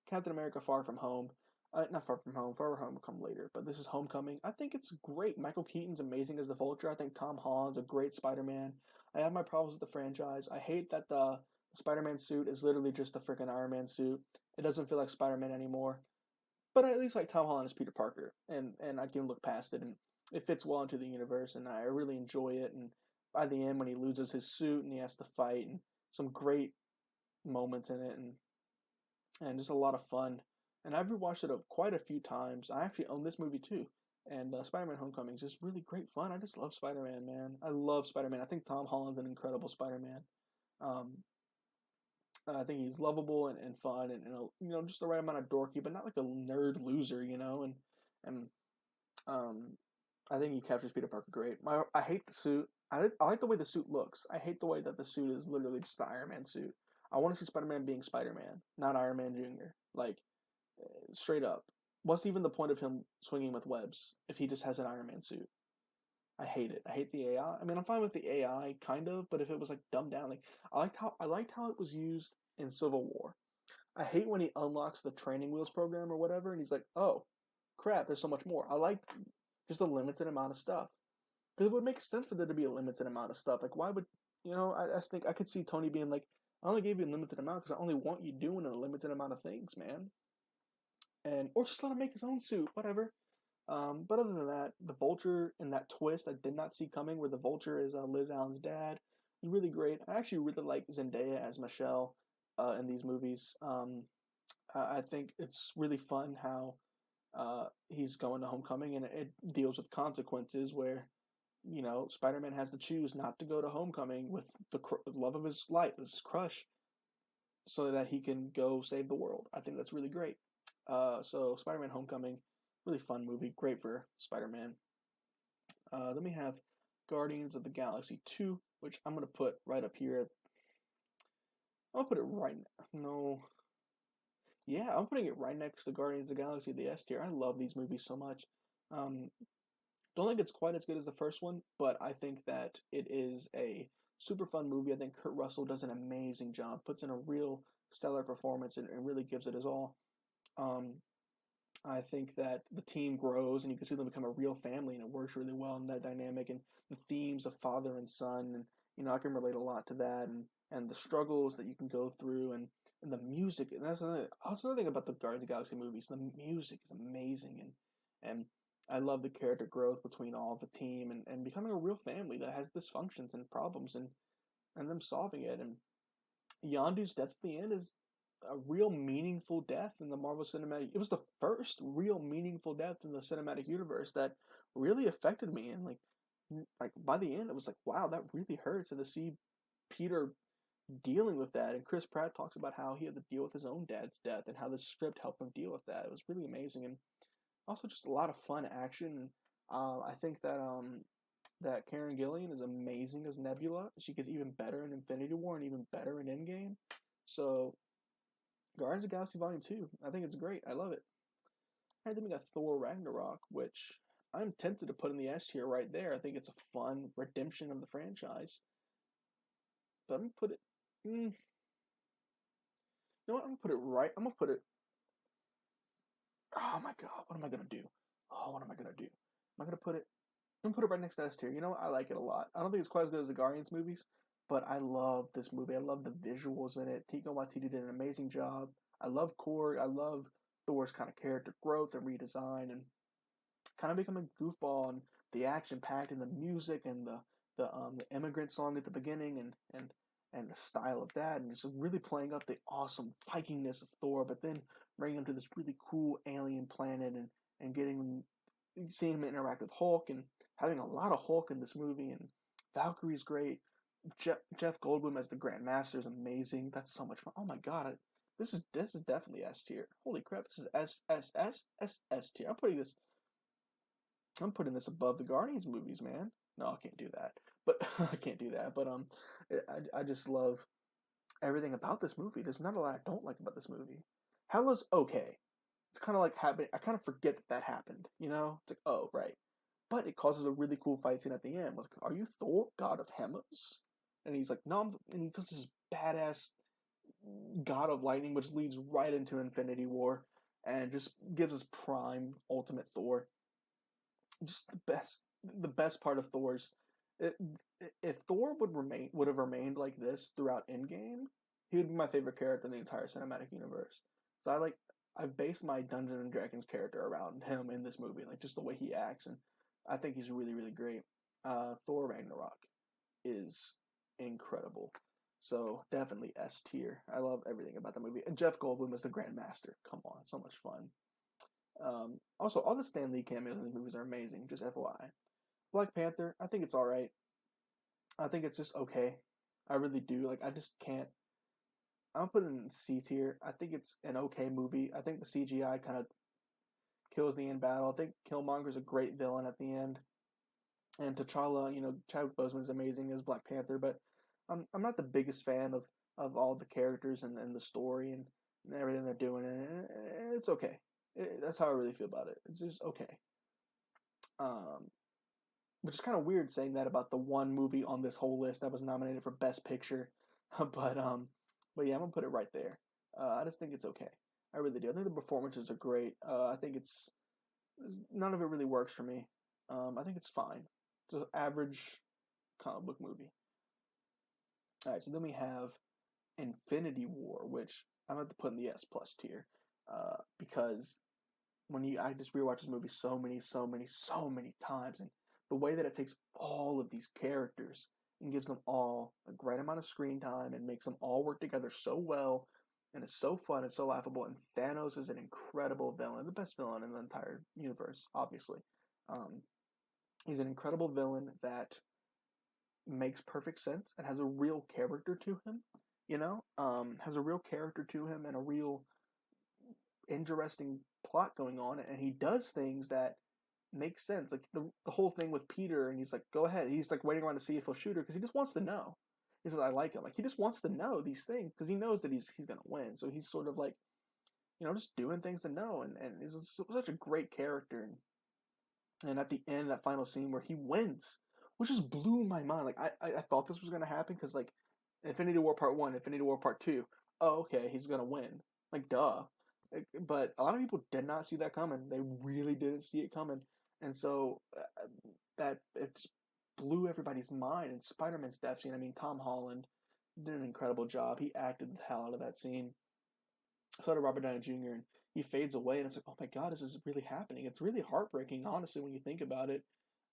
Captain America Far From Home. Not Far From Home. Far From Home will come later, but this is Homecoming. I think it's great. Michael Keaton's amazing as the Vulture. I think Tom Holland's a great Spider-Man. I have my problems with the franchise. I hate that the Spider-Man suit is literally just a freaking Iron Man suit. It doesn't feel like Spider-Man anymore. But I at least like Tom Holland as Peter Parker, and I can look past it, and it fits well into the universe, and I really enjoy it. And by the end, when he loses his suit and he has to fight, and some great moments in it, and just a lot of fun. And I've rewatched it quite a few times. I actually own this movie too. And Spider-Man Homecoming is just really great fun. I just love Spider-Man, man. I love Spider-Man. I think Tom Holland's an incredible Spider-Man. Um, I think he's lovable and fun and just the right amount of dorky, but not like a nerd loser, and I think he captures Peter Parker great. I hate the suit. I like the way the suit looks. I hate the way that the suit is literally just the Iron Man suit. I want to see Spider-Man being Spider-Man, not Iron Man Jr. Like, straight up. What's even the point of him swinging with webs if he just has an Iron Man suit? I hate it. I hate the AI. I mean, I'm fine with the AI, kind of, but if it was like dumbed down, like I liked how it was used in Civil War. I hate when he unlocks the training wheels program or whatever, and he's like, "Oh, crap! There's so much more." I like just a limited amount of stuff because it would make sense for there to be a limited amount of stuff. Like, why would I just think I could see Tony being like, "I only gave you a limited amount because I only want you doing a limited amount of things, man." Or just let him make his own suit, whatever. But other than that, the Vulture and that twist I did not see coming, where the Vulture is Liz Allen's dad, is really great. I actually really like Zendaya as Michelle in these movies. I think it's really fun how he's going to Homecoming, and it deals with consequences where Spider-Man has to choose not to go to Homecoming with the love of his life, his crush, so that he can go save the world. I think that's really great. So Spider-Man Homecoming, really fun movie, great for Spider-Man. Then we have Guardians of the Galaxy 2, which I'm going to put right up here. I'll put it right now. No. Yeah, I'm putting it right next to Guardians of the Galaxy, the S tier. I love these movies so much. Don't think it's quite as good as the first one, but I think that it is a super fun movie. I think Kurt Russell does an amazing job, puts in a real stellar performance, and really gives it his all. I think that the team grows, and you can see them become a real family, and it works really well in that dynamic. And the themes of father and son, and I can relate a lot to that, and the struggles that you can go through, and the music. And that's another thing about the Guardians of the Galaxy movies. The music is amazing, and I love the character growth between all of the team, and becoming a real family that has dysfunctions and problems, and them solving it. And Yondu's death at the end is a real meaningful death in the Marvel Cinematic. It was the first real meaningful death in the cinematic universe that really affected me, and like by the end, it was like, wow, that really hurts. And to see Peter dealing with that, and Chris Pratt talks about how he had to deal with his own dad's death, and how the script helped him deal with that. It was really amazing, and also just a lot of fun action. I think that Karen Gillan is amazing as Nebula. She gets even better in Infinity War and even better in Endgame. So Guardians of the Galaxy Volume 2, I think it's great. I love it. And then we got Thor Ragnarok, which I'm tempted to put in the S tier right there. I think it's a fun redemption of the franchise. But I'm going to put it... You know what? I'm going to put it right... I'm going to put it... Oh my god, what am I going to do? What am I going to do? I'm going to put it... I'm going to put it right next to S tier. You know what? I like it a lot. I don't think it's quite as good as the Guardians movies, but I love this movie. I love the visuals in it. Taika Waititi did an amazing job. I love Korg. I love Thor's kind of character growth and redesign, and kind of becoming a goofball, and the action packed, and the music, and the immigrant song at the beginning, and the style of that, and just really playing up the awesome Vikingness of Thor, but then bringing him to this really cool alien planet, and seeing him interact with Hulk, and having a lot of Hulk in this movie, and Valkyrie's great. Jeff Goldblum as the Grand Master is amazing. That's so much fun. Oh my god, this is definitely S tier. Holy crap, this is S tier. I'm putting this above the Guardians movies, man. No, I can't do that. But I can't do that. But I just love everything about this movie. There's not a lot I don't like about this movie. Hela's okay. It's kind of like happening. I kind of forget that happened. It's like, oh right. But it causes a really cool fight scene at the end. Like, are you Thor, god of hammers? And he's like, no, and he goes this badass god of lightning, which leads right into Infinity War. and just gives us prime ultimate Thor. Just the best part of Thor's. It, if Thor would have remained like this throughout Endgame, he would be my favorite character in the entire cinematic universe. So I've based my Dungeons and Dragons character around him in this movie, like just the way he acts, and I think he's really, really great. Thor Ragnarok is incredible. So definitely S tier. I love everything about the movie. And Jeff Goldblum is the Grandmaster. Come on, so much fun. Also, all the Stan Lee cameos in these movies are amazing. Just FYI. Black Panther, I think it's all right. I think it's just okay. I really do. Like, I just can't. I'll put it in C tier. I think it's an okay movie. I think the CGI kind of kills the end battle. I think Killmonger's a great villain at the end. And T'Challa, Chadwick Boseman's amazing as Black Panther, but I'm not the biggest fan of all the characters and the story and everything they're doing. And it's okay. That's how I really feel about it. It's just okay. Which is kind of weird saying that about the one movie on this whole list that was nominated for Best Picture, but yeah, I'm gonna put it right there. I just think it's okay. I really do. I think the performances are great. I think none of it really works for me. I think it's fine. It's an average comic book movie. All right, so then we have Infinity War, which I'm going to put in the S plus tier, because I just rewatched this movie so many times, and the way that it takes all of these characters and gives them all a great amount of screen time and makes them all work together so well, and it's so fun and so laughable. And Thanos is an incredible villain, the best villain in the entire universe, obviously. He's an incredible villain that makes perfect sense and has a real character to him, has a real character to him and a real interesting plot going on. And he does things that make sense. Like the whole thing with Peter, and he's like, go ahead. He's like waiting around to see if he'll shoot her because he just wants to know. He says, I like him. Like he just wants to know these things because he knows that he's going to win. So he's sort of like, just doing things to know. And he's such a great character. And at the end, that final scene where he wins, which just blew my mind. Like, I thought this was going to happen because, like, Infinity War Part 1, Infinity War Part 2, oh, okay, he's going to win. Like, duh. But a lot of people did not see that coming. They really didn't see it coming. And so that it blew everybody's mind. And Spider-Man's death scene, I mean, Tom Holland did an incredible job. He acted the hell out of that scene. So did Robert Downey Jr., and he fades away, and it's like, oh my god, this is really happening. It's really heartbreaking, honestly, when you think about it.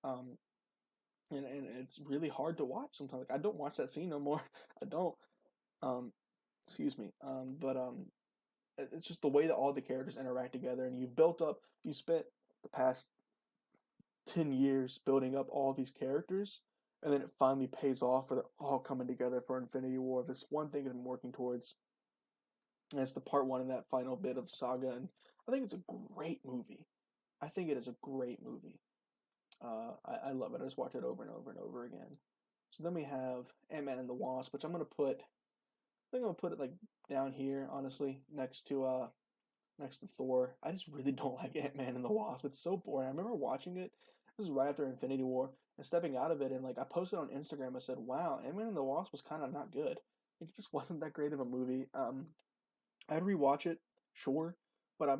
And it's really hard to watch sometimes. Like, I don't watch that scene no more. I don't. Excuse me. But it's just the way that all the characters interact together, and you spent the past 10 years building up all these characters, and then it finally pays off where they're all coming together for Infinity War. This one thing I'm working towards. And it's the part 1 in that final bit of saga, and I think it's a great movie. I think it is a great movie. I love it. I just watch it over and over and over again. So then we have Ant-Man and the Wasp, which I'm gonna put it like down here, honestly, next to Thor. I just really don't like Ant-Man and the Wasp. It's so boring. I remember watching it. This was right after Infinity War and stepping out of it, and like I posted on Instagram. I said, "Wow, Ant-Man and the Wasp was kind of not good. It just wasn't that great of a movie." I'd rewatch it, sure, but I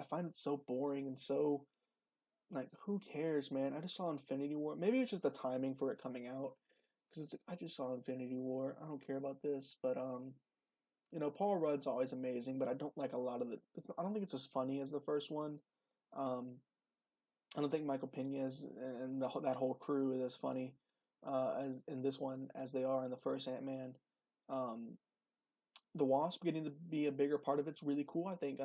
find it so boring and so, like, who cares, man? I just saw Infinity War. Maybe it's just the timing for it coming out, because it's like, I just saw Infinity War. I don't care about this, but Paul Rudd's always amazing, but I don't like a lot of I don't think it's as funny as the first one. I don't think Michael Pena and that whole crew is as funny as in this one as they are in the first Ant-Man. The Wasp getting to be a bigger part of it's really cool. I think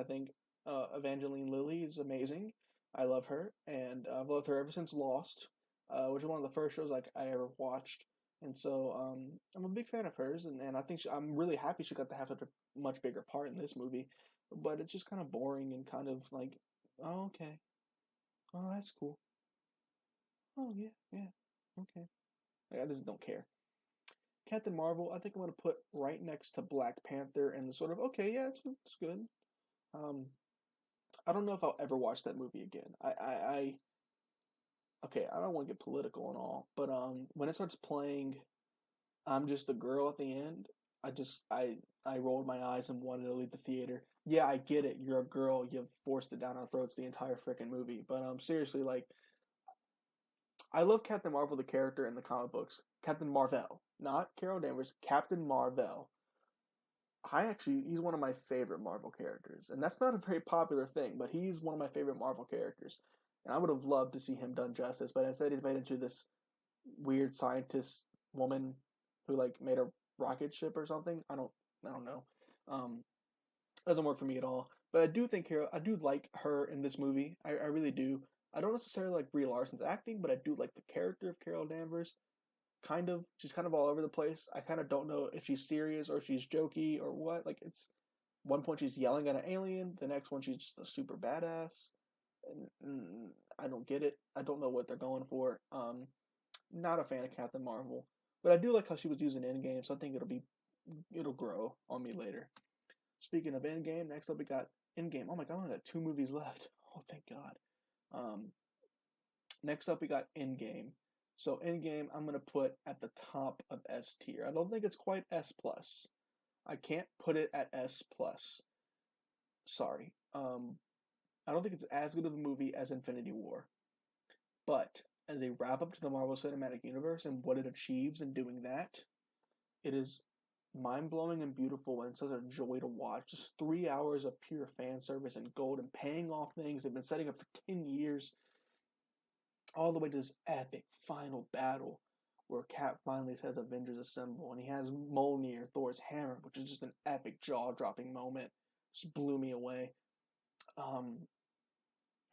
Evangeline Lilly is amazing. I love her, and I've loved her ever since Lost, which is one of the first shows I ever watched. And so I'm a big fan of hers, and I think I'm really happy she got to have such a much bigger part in this movie. But it's just kind of boring and kind of like, oh, okay, oh, that's cool. Oh yeah, okay. Like, I just don't care. Captain Marvel, I think I'm going to put right next to Black Panther, and the sort of, okay, yeah, it's good. I don't know if I'll ever watch that movie again. Okay, I don't want to get political and all, but when it starts playing I'm Just a Girl at the end, I rolled my eyes and wanted to leave the theater. Yeah, I get it. You're a girl. You've forced it down our throats the entire freaking movie. But seriously, like, I love Captain Marvel, the character in the comic books. Captain Marvel, not Carol Danvers. Captain Marvel. He's one of my favorite Marvel characters, and that's not a very popular thing, but he's one of my favorite Marvel characters, and I would have loved to see him done justice, but instead he's made into this weird scientist woman who like made a rocket ship or something. I don't know. Um, doesn't work for me at all. But I do like her in this movie. I really do. I don't necessarily like Brie Larson's acting, but I do like the character of Carol Danvers. Kind of, she's kind of all over the place. I kind of don't know if she's serious or if she's jokey or what. Like, it's one point she's yelling at an alien, the next one she's just a super badass. And I don't get it. I don't know what they're going for. Not a fan of Captain Marvel, but I do like how she was using Endgame, so I think it'll grow on me later. Speaking of Endgame, next up we got Endgame. Oh my god, I only got 2 movies left. Oh, thank God. Um, Next up we got Endgame. So Endgame, I'm gonna put at the top of S tier. I don't think it's quite S plus. I can't put it at S plus. Sorry. I don't think it's as good of a movie as Infinity War, but as a wrap up to the Marvel Cinematic Universe and what it achieves in doing that, it is mind blowing and beautiful and such a joy to watch. Just 3 hours of pure fan service and gold and paying off things they've been setting up for 10 years, all the way to this epic final battle where Cap finally says Avengers Assemble and he has Mjolnir, Thor's hammer, which is just an epic jaw dropping moment. Just blew me away.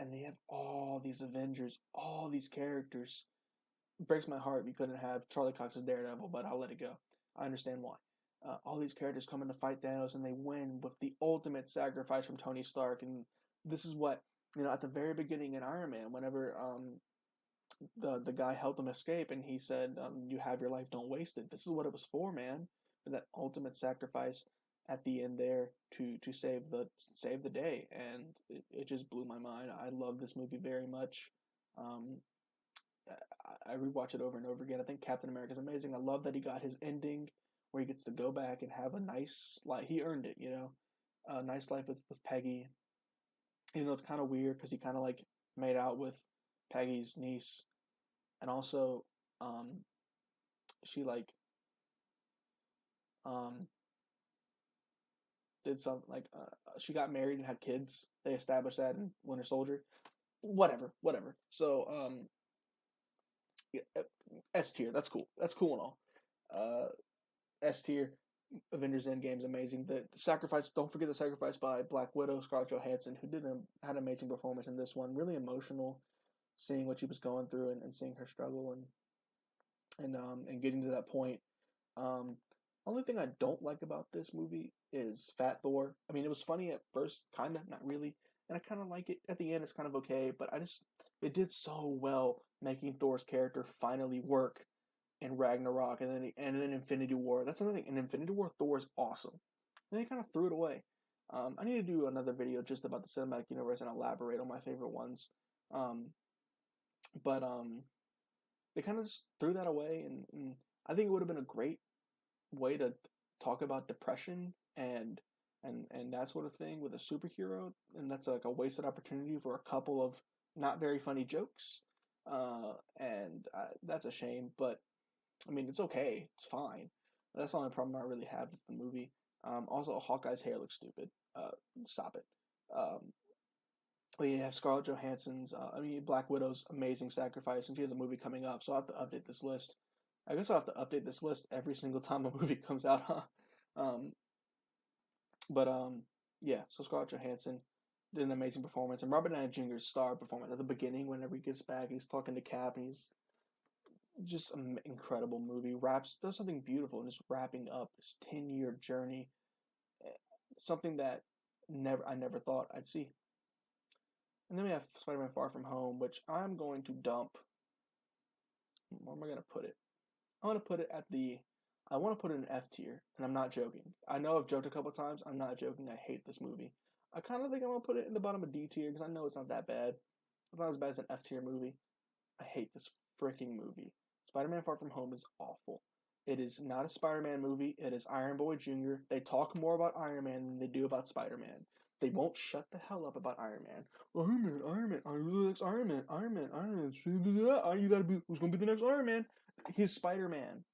And they have all these Avengers, all these characters. It breaks my heart we couldn't have Charlie Cox's Daredevil, but I'll let it go. I understand why. All these characters come in to fight Thanos, and they win with the ultimate sacrifice from Tony Stark. And this is what, at the very beginning in Iron Man, whenever the guy helped him escape, and he said, "You have your life, don't waste it." This is what it was for, man. For that ultimate sacrifice at the end there to save the day, and it just blew my mind. I love this movie very much. I rewatch it over and over again. I think Captain America is amazing. I love that he got his ending where he gets to go back and have a nice life. He earned it, a nice life with Peggy. Even though it's kind of weird because he kind of like made out with Peggy's niece, and also she like did something like she got married and had kids. They established that in Winter Soldier. Whatever. So yeah, S tier. That's cool. That's cool and all. S tier. Avengers Endgame is amazing. The sacrifice. Don't forget the sacrifice by Black Widow, Scarlett Johansson, who had an amazing performance in this one. Really emotional, seeing what she was going through and seeing her struggle and getting to that point. Only thing I don't like about this movie is Fat Thor. I mean, it was funny at first, kind of, not really, and I kind of like it. At the end, it's kind of okay, but it did so well making Thor's character finally work in Ragnarok and then Infinity War. That's another thing. In Infinity War, Thor is awesome. And they kind of threw it away. I need to do another video just about the cinematic universe and elaborate on my favorite ones. But they kind of just threw that away, and I think it would have been a great way to talk about depression and that sort of thing with a superhero, and that's like a wasted opportunity for a couple of not very funny jokes, and that's a shame. But I mean, it's okay, it's fine. That's the only problem I really have with the movie. Also, Hawkeye's hair looks stupid. Stop it. But yeah, Scarlett Johansson's, Black Widow's amazing sacrifice, and she has a movie coming up, so I'll have to update this list. I guess I'll have to update this list every single time a movie comes out, huh? Yeah, so Scarlett Johansson did an amazing performance, and Robert Downey Jr.'s star performance at the beginning, whenever he gets back, he's talking to Cap, and he's just an incredible movie. Does something beautiful, and just wrapping up this 10-year journey, something that I never thought I'd see. And then we have Spider-Man Far From Home, which I'm going to dump. Where am I going to put it? I want to put it in F tier, and I'm not joking. I know I've joked a couple times. I'm not joking. I hate this movie. I kind of think I'm going to put it in the bottom of D tier, because I know it's not that bad. It's not as bad as an F tier movie. I hate this freaking movie. Spider-Man Far From Home is awful. It is not a Spider-Man movie. It is Iron Boy Jr. They talk more about Iron Man than they do about Spider-Man. They won't shut the hell up about Iron Man. Iron Man, I really like Iron Man. You gotta be, who's gonna be the next Iron Man? He's Spider-Man.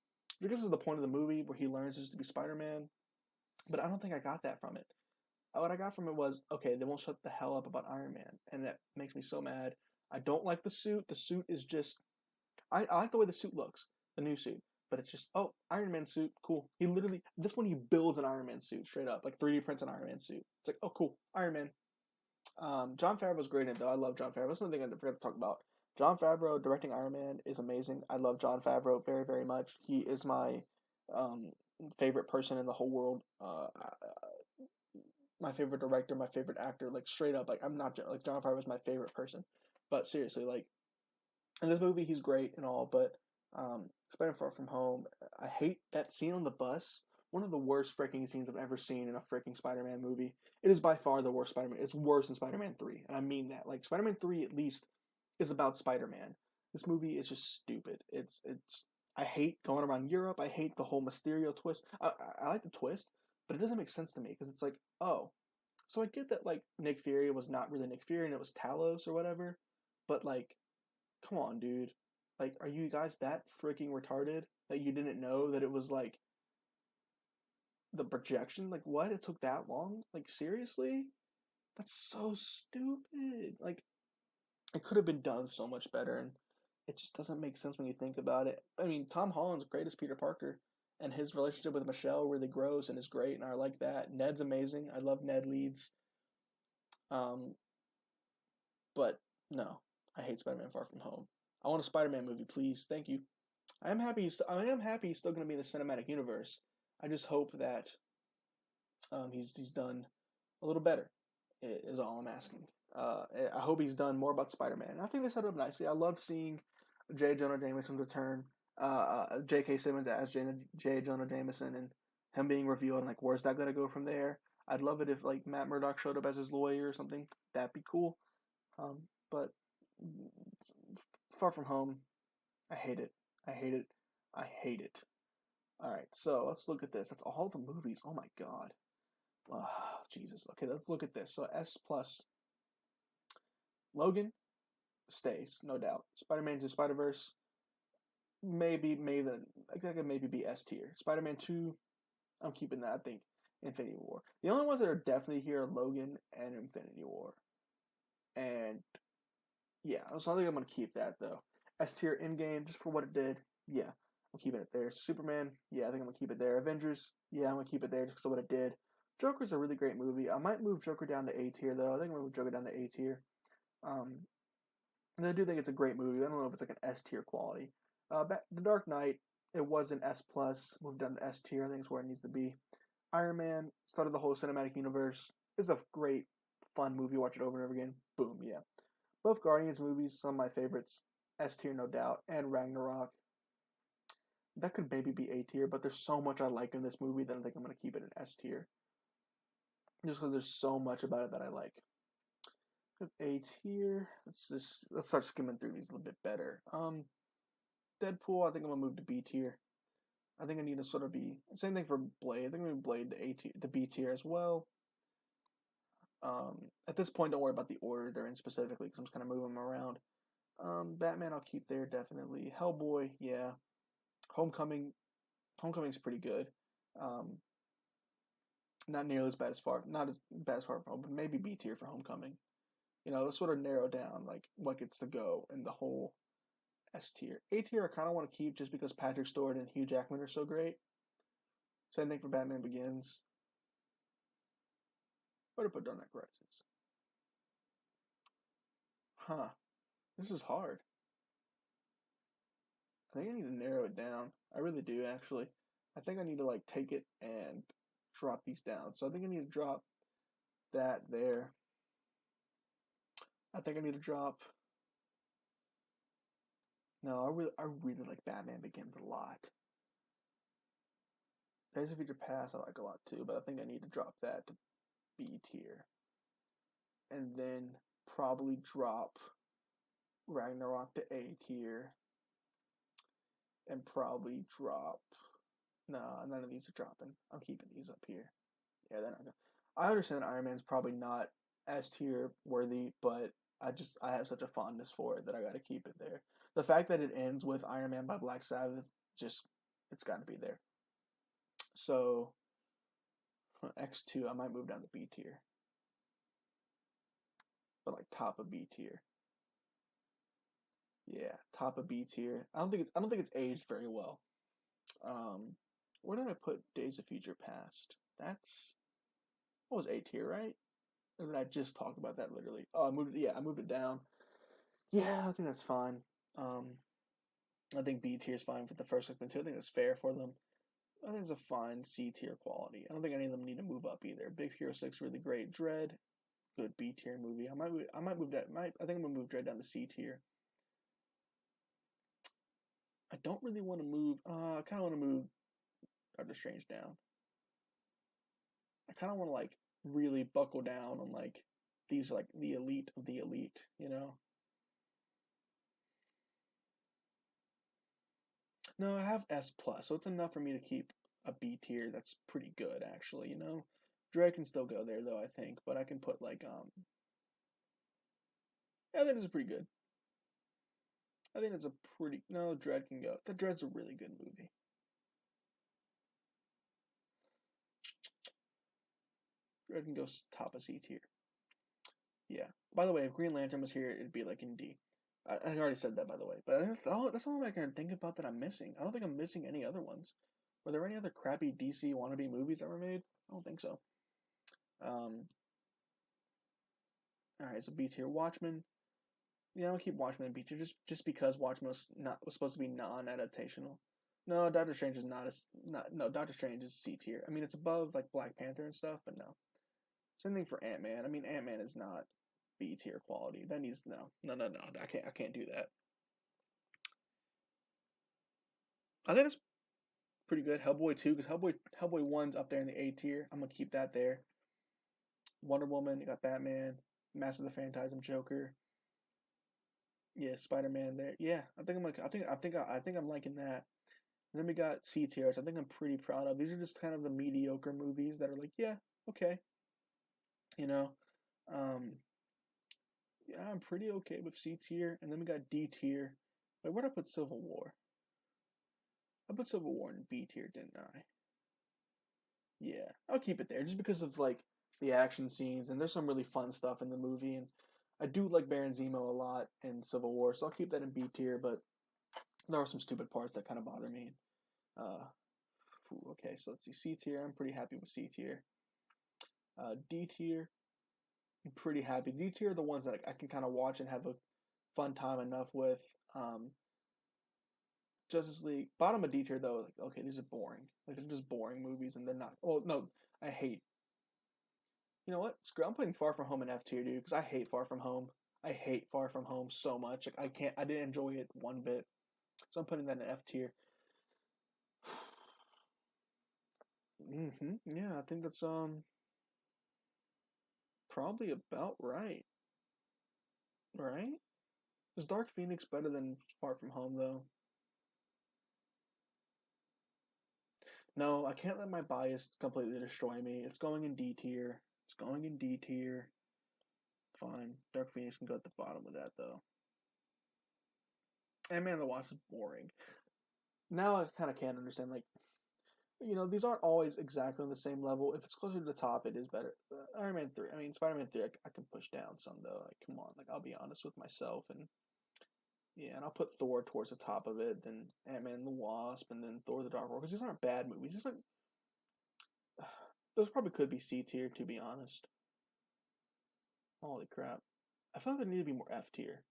Because this is the point of the movie where he learns just to be Spider-Man. But I don't think I got that from it. What I got from it was, okay, they won't shut the hell up about Iron Man. And that makes me so mad. I don't like the suit. The suit is just, I like the way the suit looks, the new suit. But it's just, oh, Iron Man suit, cool. He literally, this one he builds an Iron Man suit straight up, like 3D prints an Iron Man suit. It's like, oh, cool, Iron Man. Jon Favreau's great in it, though. I love Jon Favreau. That's another thing I forgot to talk about. Jon Favreau directing Iron Man is amazing. I love Jon Favreau very, very much. He is my favorite person in the whole world. My favorite director, my favorite actor, like straight up, like I'm not like Jon Favreau is my favorite person, but seriously, like in this movie he's great and all, but Spider-Man Far From Home, I hate that scene on the bus. One of the worst freaking scenes I've ever seen in a freaking Spider-Man movie. It is by far the worst Spider-Man. It's worse than Spider-Man 3, and I mean that. Like Spider-Man 3 at least is about Spider-Man. This movie is just stupid. It's I hate going around Europe. I hate the whole Mysterio twist. I like the twist, but it doesn't make sense to me because it's like, oh, so I get that like Nick Fury was not really Nick Fury and it was Talos or whatever, but like, come on, dude. Like, are you guys that freaking retarded that you didn't know that it was like the projection? Like, what? It took that long? Like, seriously? That's so stupid. Like, it could have been done so much better, and it just doesn't make sense when you think about it. I mean, Tom Holland's great as Peter Parker, and his relationship with Michelle really grows and is great, and I like that. Ned's amazing. I love Ned Leeds. But no, I hate Spider-Man Far From Home. I want a Spider-Man movie, please. Thank you. I am happy he's still going to be in the cinematic universe. I just hope that he's done a little better. Is all I'm asking. I hope he's done more about Spider-Man. I think they set it up nicely. I love seeing J. Jonah Jameson return. J.K. Simmons as J. Jonah Jameson and him being revealed. And like, where's that going to go from there? I'd love it if like Matt Murdock showed up as his lawyer or something. That'd be cool. But Far From Home, I hate it. I hate it. I hate it. Alright, so let's look at this. That's all the movies. Oh my god. Oh, Jesus. Okay, let's look at this. So S plus. Logan stays, no doubt. Spider-Man 2 Spider-Verse, maybe, I think I could maybe be S tier. Spider-Man 2, I'm keeping that, I think. Infinity War. The only ones that are definitely here are Logan and Infinity War. And yeah, so I think I'm going to keep that though. S tier Endgame, just for what it did. Yeah, I'm keeping it there. Superman, yeah, I think I'm going to keep it there. Avengers, yeah, I'm going to keep it there just because of what it did. Joker's a really great movie. I might move Joker down to A tier though. I think I'm going to move Joker down to A tier. And I do think it's a great movie. I don't know if it's like an S tier quality. The Dark Knight, it was an S plus, moved down to S tier. I think it's where it needs to be. Iron Man started the whole cinematic universe. It's a great, fun movie. Watch it over and over again. Boom, yeah. Both Guardians movies, some of my favorites. S tier, no doubt. And Ragnarok. That could maybe be A tier, but there's so much I like in this movie that I think I'm going to keep it in S tier. Just because there's so much about it that I like. A tier. Let's start skimming through these a little bit better. Deadpool, I think I'm gonna move to B tier. I think I need to sort of be same thing for Blade. I think I'm gonna Blade to A tier, to B tier as well. At this point, don't worry about the order they're in specifically because I'm just kind of moving them around. Batman, I'll keep there definitely. Hellboy, yeah. Homecoming's pretty good. Not nearly as bad as not as bad as Far From Home, but maybe B tier for Homecoming. You know, let's sort of narrow down like what gets to go in the whole S tier. A tier I kind of want to keep just because Patrick Stewart and Hugh Jackman are so great. Same thing for Batman Begins. Where to put Dark Knight Rises? Huh. This is hard. I think I need to narrow it down. I really do, actually. I think I need to like take it and drop these down. So I think I need to drop that there. I think I need to drop. No, I really like Batman Begins a lot. Days of Future Past I like a lot too, but I think I need to drop that to B tier. And then probably drop Ragnarok to A tier. And probably drop No, none of these are dropping. I'm keeping these up here. Yeah, they're not gonna. I understand Iron Man's probably not S tier worthy, but I have such a fondness for it that I got to keep it there. The fact that it ends with Iron Man by Black Sabbath, just it's got to be there. So X2, I might move down to B tier, but like top of B tier. Yeah, top of B tier. I don't think it's aged very well. Where did I put Days of Future Past? That's what was A tier, right? Or did I just talk about that literally? Oh, I moved it down. Yeah, I think that's fine. I think B tier is fine for the first X-Men 2. I think that's fair for them. I think it's a fine C tier quality. I don't think any of them need to move up either. Big Hero 6 really great. Dread, good B tier movie. I might move that. I think I'm gonna move Dread down to C tier. I don't really want to move. I kind of want to move Doctor Strange down. I kind of want to like really buckle down on like these like the elite of the elite, you know. No, I have S plus, so it's enough for me to keep a B tier. That's pretty good, actually. You know, Dread can still go there though, I think, but I can put like yeah, that is pretty good. I think it's a pretty no. Dread can go. The Dread's a really good movie. Dread can go top of C tier. Yeah. By the way, if Green Lantern was here, it'd be like in D. I already said that, by the way. But that's all I can think about that I'm missing. I don't think I'm missing any other ones. Were there any other crappy DC wannabe movies that were made? I don't think so. Alright, so B tier. Watchmen. Yeah, I'll keep Watchmen in B tier just because Watchmen was supposed to be non-adaptational. No, Doctor Strange is no, Doctor Strange is C tier. I mean, it's above like Black Panther and stuff, but no. Same thing for Ant-Man. I mean, Ant-Man is not B tier quality. That needs no. I can't do that. I think it's pretty good. Hellboy 2, because Hellboy 1's up there in the A tier. I'm gonna keep that there. Wonder Woman, you got Batman, Master of the Phantasm, Joker. Yeah, Spider-Man there. Yeah, I think I'm liking that. And then we got C tier, which I think I'm pretty proud of. These are just kind of the mediocre movies that are like, yeah, okay. You know. Yeah, I'm pretty okay with C tier. And then we got D tier. Wait, where'd I put Civil War? I put Civil War in B tier, didn't I? Yeah, I'll keep it there just because of like the action scenes and there's some really fun stuff in the movie and I do like Baron Zemo a lot in Civil War, so I'll keep that in B tier. But there are some stupid parts that kind of bother me. Okay, so let's see. C tier, I'm pretty happy with C tier. D tier, I'm pretty happy. D tier are the ones that I can kind of watch and have a fun time enough with. Justice League, bottom of D tier though. Like, okay, these are boring. Like they're just boring movies, and they're not. Oh no, I hate. You know what? Screw. I'm putting Far From Home in F tier, dude, because I hate Far From Home. I hate Far From Home so much. Like I can't. I didn't enjoy it one bit. So I'm putting that in F tier. Yeah, I think that's probably about right. Right? Is Dark Phoenix better than Far From Home though? No, I can't let my bias completely destroy me. It's going in D tier. It's going in D tier. Fine. Dark Phoenix can go at the bottom of that though. Ant-Man and the Wasp is boring. Now I kind of can't understand like these aren't always exactly on the same level. If it's closer to the top, it is better. Iron Man 3. I mean, Spider-Man 3, I can push down some, though. Like, come on. Like, I'll be honest with myself. And, yeah, and I'll put Thor towards the top of it, then Ant-Man and the Wasp, and then Thor the Dark World. Because these aren't bad movies. These aren't... Those probably could be C tier, to be honest. Holy crap. I feel like there need to be more F tier.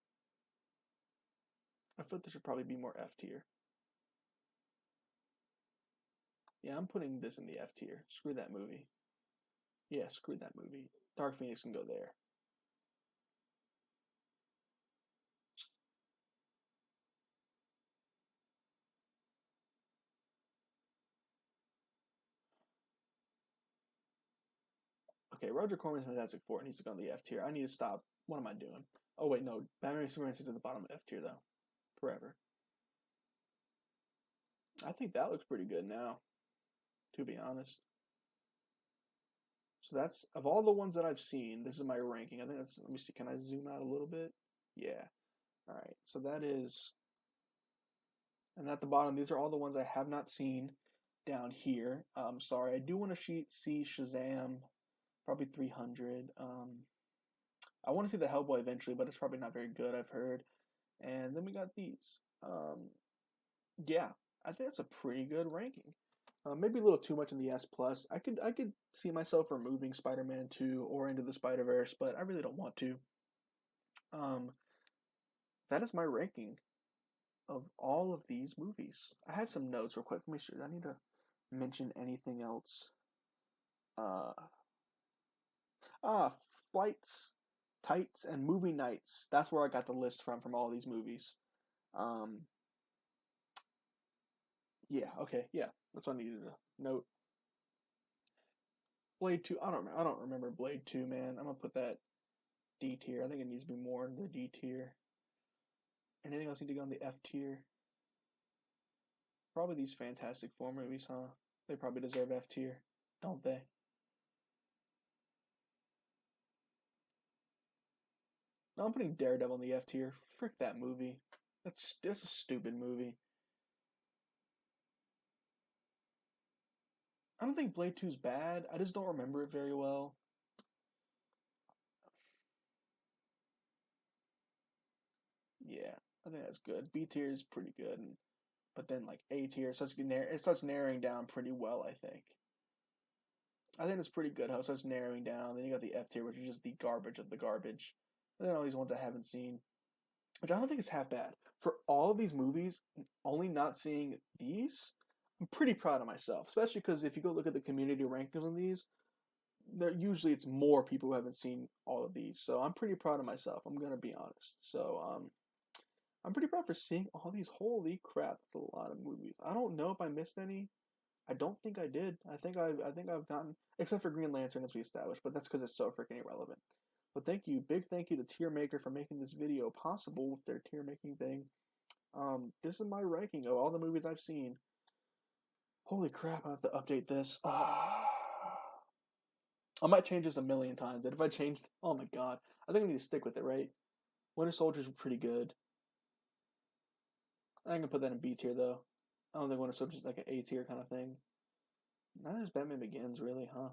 I feel like there should probably be more F tier. Yeah, I'm putting this in the F tier. Screw that movie. Yeah, screw that movie. Dark Phoenix can go there. Okay, Roger Corman's Fantastic Four needs to go in the F tier. I need to stop. What am I doing? Oh wait, no. Batman Superman sits at the bottom of F tier though. Forever. I think that looks pretty good now. to be honest. So that's, of all the ones that I've seen, this is my ranking. I think that's, let me see, can I zoom out a little bit? Yeah. All right. So that is, and at the bottom, these are all the ones I have not seen down here. Sorry, I do want to see Shazam, probably 300. I want to see the Hellboy eventually, but it's probably not very good, I've heard. And then we got these. Yeah, I think that's a pretty good ranking. Maybe a little too much in the S plus. I could see myself removing Spider-Man 2 or Into the Spider-Verse, but I really don't want to. That is my ranking of all of these movies. I had some notes real quick. Let me see. I need to mention anything else. Flights, Tights, and Movie Nights. That's where I got the list from all these movies. Yeah, okay, yeah. That's what I needed to note. Blade 2, I don't remember Blade 2, man. I'm gonna put that D tier. I think it needs to be more in the D tier. Anything else need to go in the F tier? Probably these Fantastic Four movies, huh? They probably deserve F tier, don't they? No, I'm putting Daredevil in the F tier. Frick that movie. That's a stupid movie. I don't think Blade 2's bad. I just don't remember it very well. Yeah, I think that's good. B tier is pretty good, but then like A tier it starts narrowing down pretty well. I think it's pretty good how it starts narrowing down. Then you got the F tier, which is just the garbage of the garbage. And then all these ones I haven't seen, which I don't think is half bad. For all of these movies, only not seeing these, I'm pretty proud of myself. Especially because if you go look at the community rankings on these, usually it's more people who haven't seen all of these. So I'm pretty proud of myself. I'm gonna be honest. So I'm pretty proud for seeing all these. Holy crap, that's a lot of movies. I don't know if I missed any. I don't think I did. I think I've gotten, except for Green Lantern as we established, but that's because it's so freaking irrelevant. But thank you, big thank you to Tiermaker for making this video possible with their tier making thing. This is my ranking of all the movies I've seen. Holy crap, I have to update this. I might change this a million times. And if I changed, oh my god, I think I need to stick with it, right? Winter Soldier's pretty good. I can put that in B tier though. I don't think Winter Soldier's like an A tier kind of thing. Neither is Batman Begins, really, huh?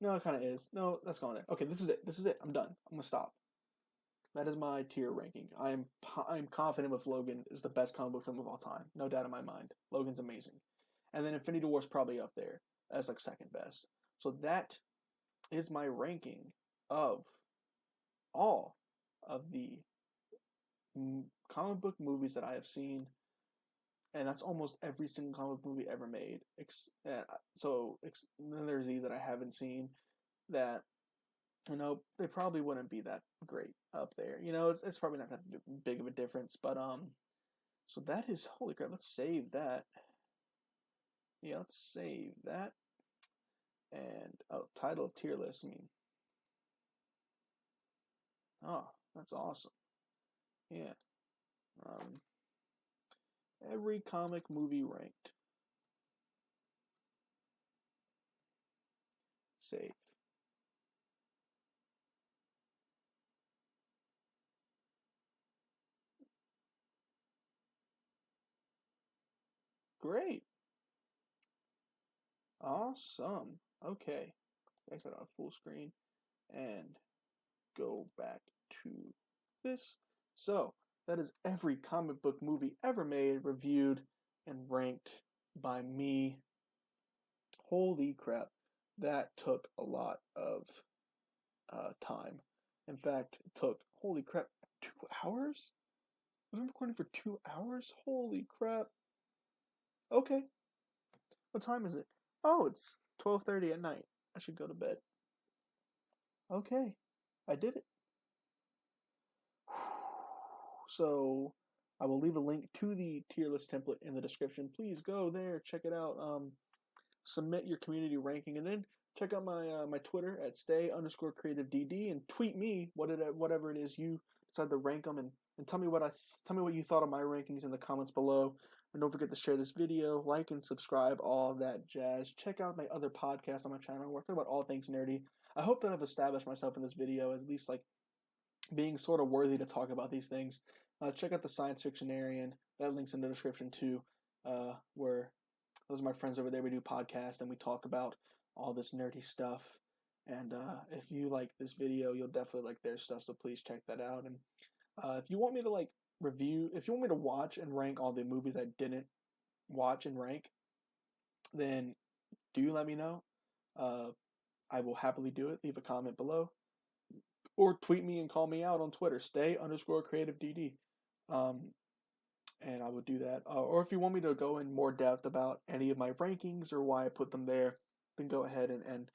No, it kind of is. No, that's going there. Okay, this is it. This is it. I'm done. I'm gonna stop. That is my tier ranking. I'm confident with Logan is the best comic book film of all time. No doubt in my mind. Logan's amazing. And then Infinity War's probably up there as like second best. So that is my ranking of all of the comic book movies that I have seen. And that's almost every single comic movie ever made. Then there's these that I haven't seen that, they probably wouldn't be that great up there. It's probably not that big of a difference. But so that is, holy crap. Let's save that. Yeah, let's save that. And title of tier list. Oh, that's awesome. Yeah. Every comic movie ranked. Save. Great. Awesome. Okay. Exit on full screen and go back to this. So that is every comic book movie ever made, reviewed, and ranked by me. Holy crap. That took a lot of time. In fact, it took, holy crap, 2 hours? I've been recording for 2 hours? Holy crap. Okay. What time is it? Oh, it's 12:30 at night. I should go to bed. Okay. I did it. So I will leave a link to the tier list template in the description. Please go there, check it out. Submit your community ranking, and then check out my Twitter at stay_creativeDD and tweet me whatever it is you decide to rank them, and tell me what you thought of my rankings in the comments below. And don't forget to share this video, like and subscribe, all of that jazz. Check out my other podcasts on my channel where I talk about all things nerdy. I hope that I've established myself in this video as at least like being sort of worthy to talk about these things. Check out the Sciencefictionarian. That link's in the description too, where those are my friends over there. We do podcasts and we talk about all this nerdy stuff. And if you like this video, you'll definitely like their stuff, so please check that out. And if you want me to like if you want me to watch and rank all the movies I didn't watch and rank, then do let me know. I will happily do it. Leave a comment below. Or tweet me and call me out on Twitter. Stay_creativeDD. And I would do that. Or if you want me to go in more depth about any of my rankings or why I put them there, then go ahead and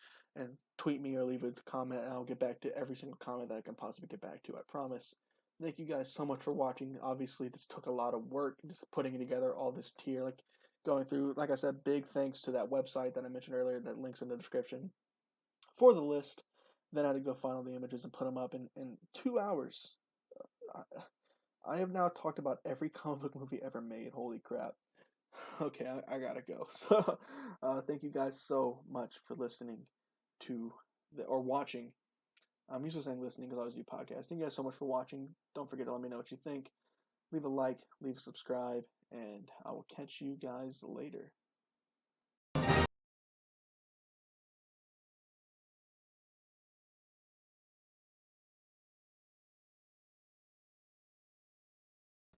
tweet me or leave a comment, and I'll get back to every single comment that I can possibly get back to. I promise. Thank you guys so much for watching. Obviously, this took a lot of work, just putting it together, all this tier, like going through. Like I said, big thanks to that website that I mentioned earlier. That link's in the description for the list. Then I had to go find all the images and put them up in 2 hours. I have now talked about every comic book movie ever made. Holy crap. Okay, I gotta go. So, thank you guys so much for listening to or watching. I'm usually saying listening because I always do podcasts. Thank you guys so much for watching. Don't forget to let me know what you think. Leave a like, leave a subscribe, and I will catch you guys later.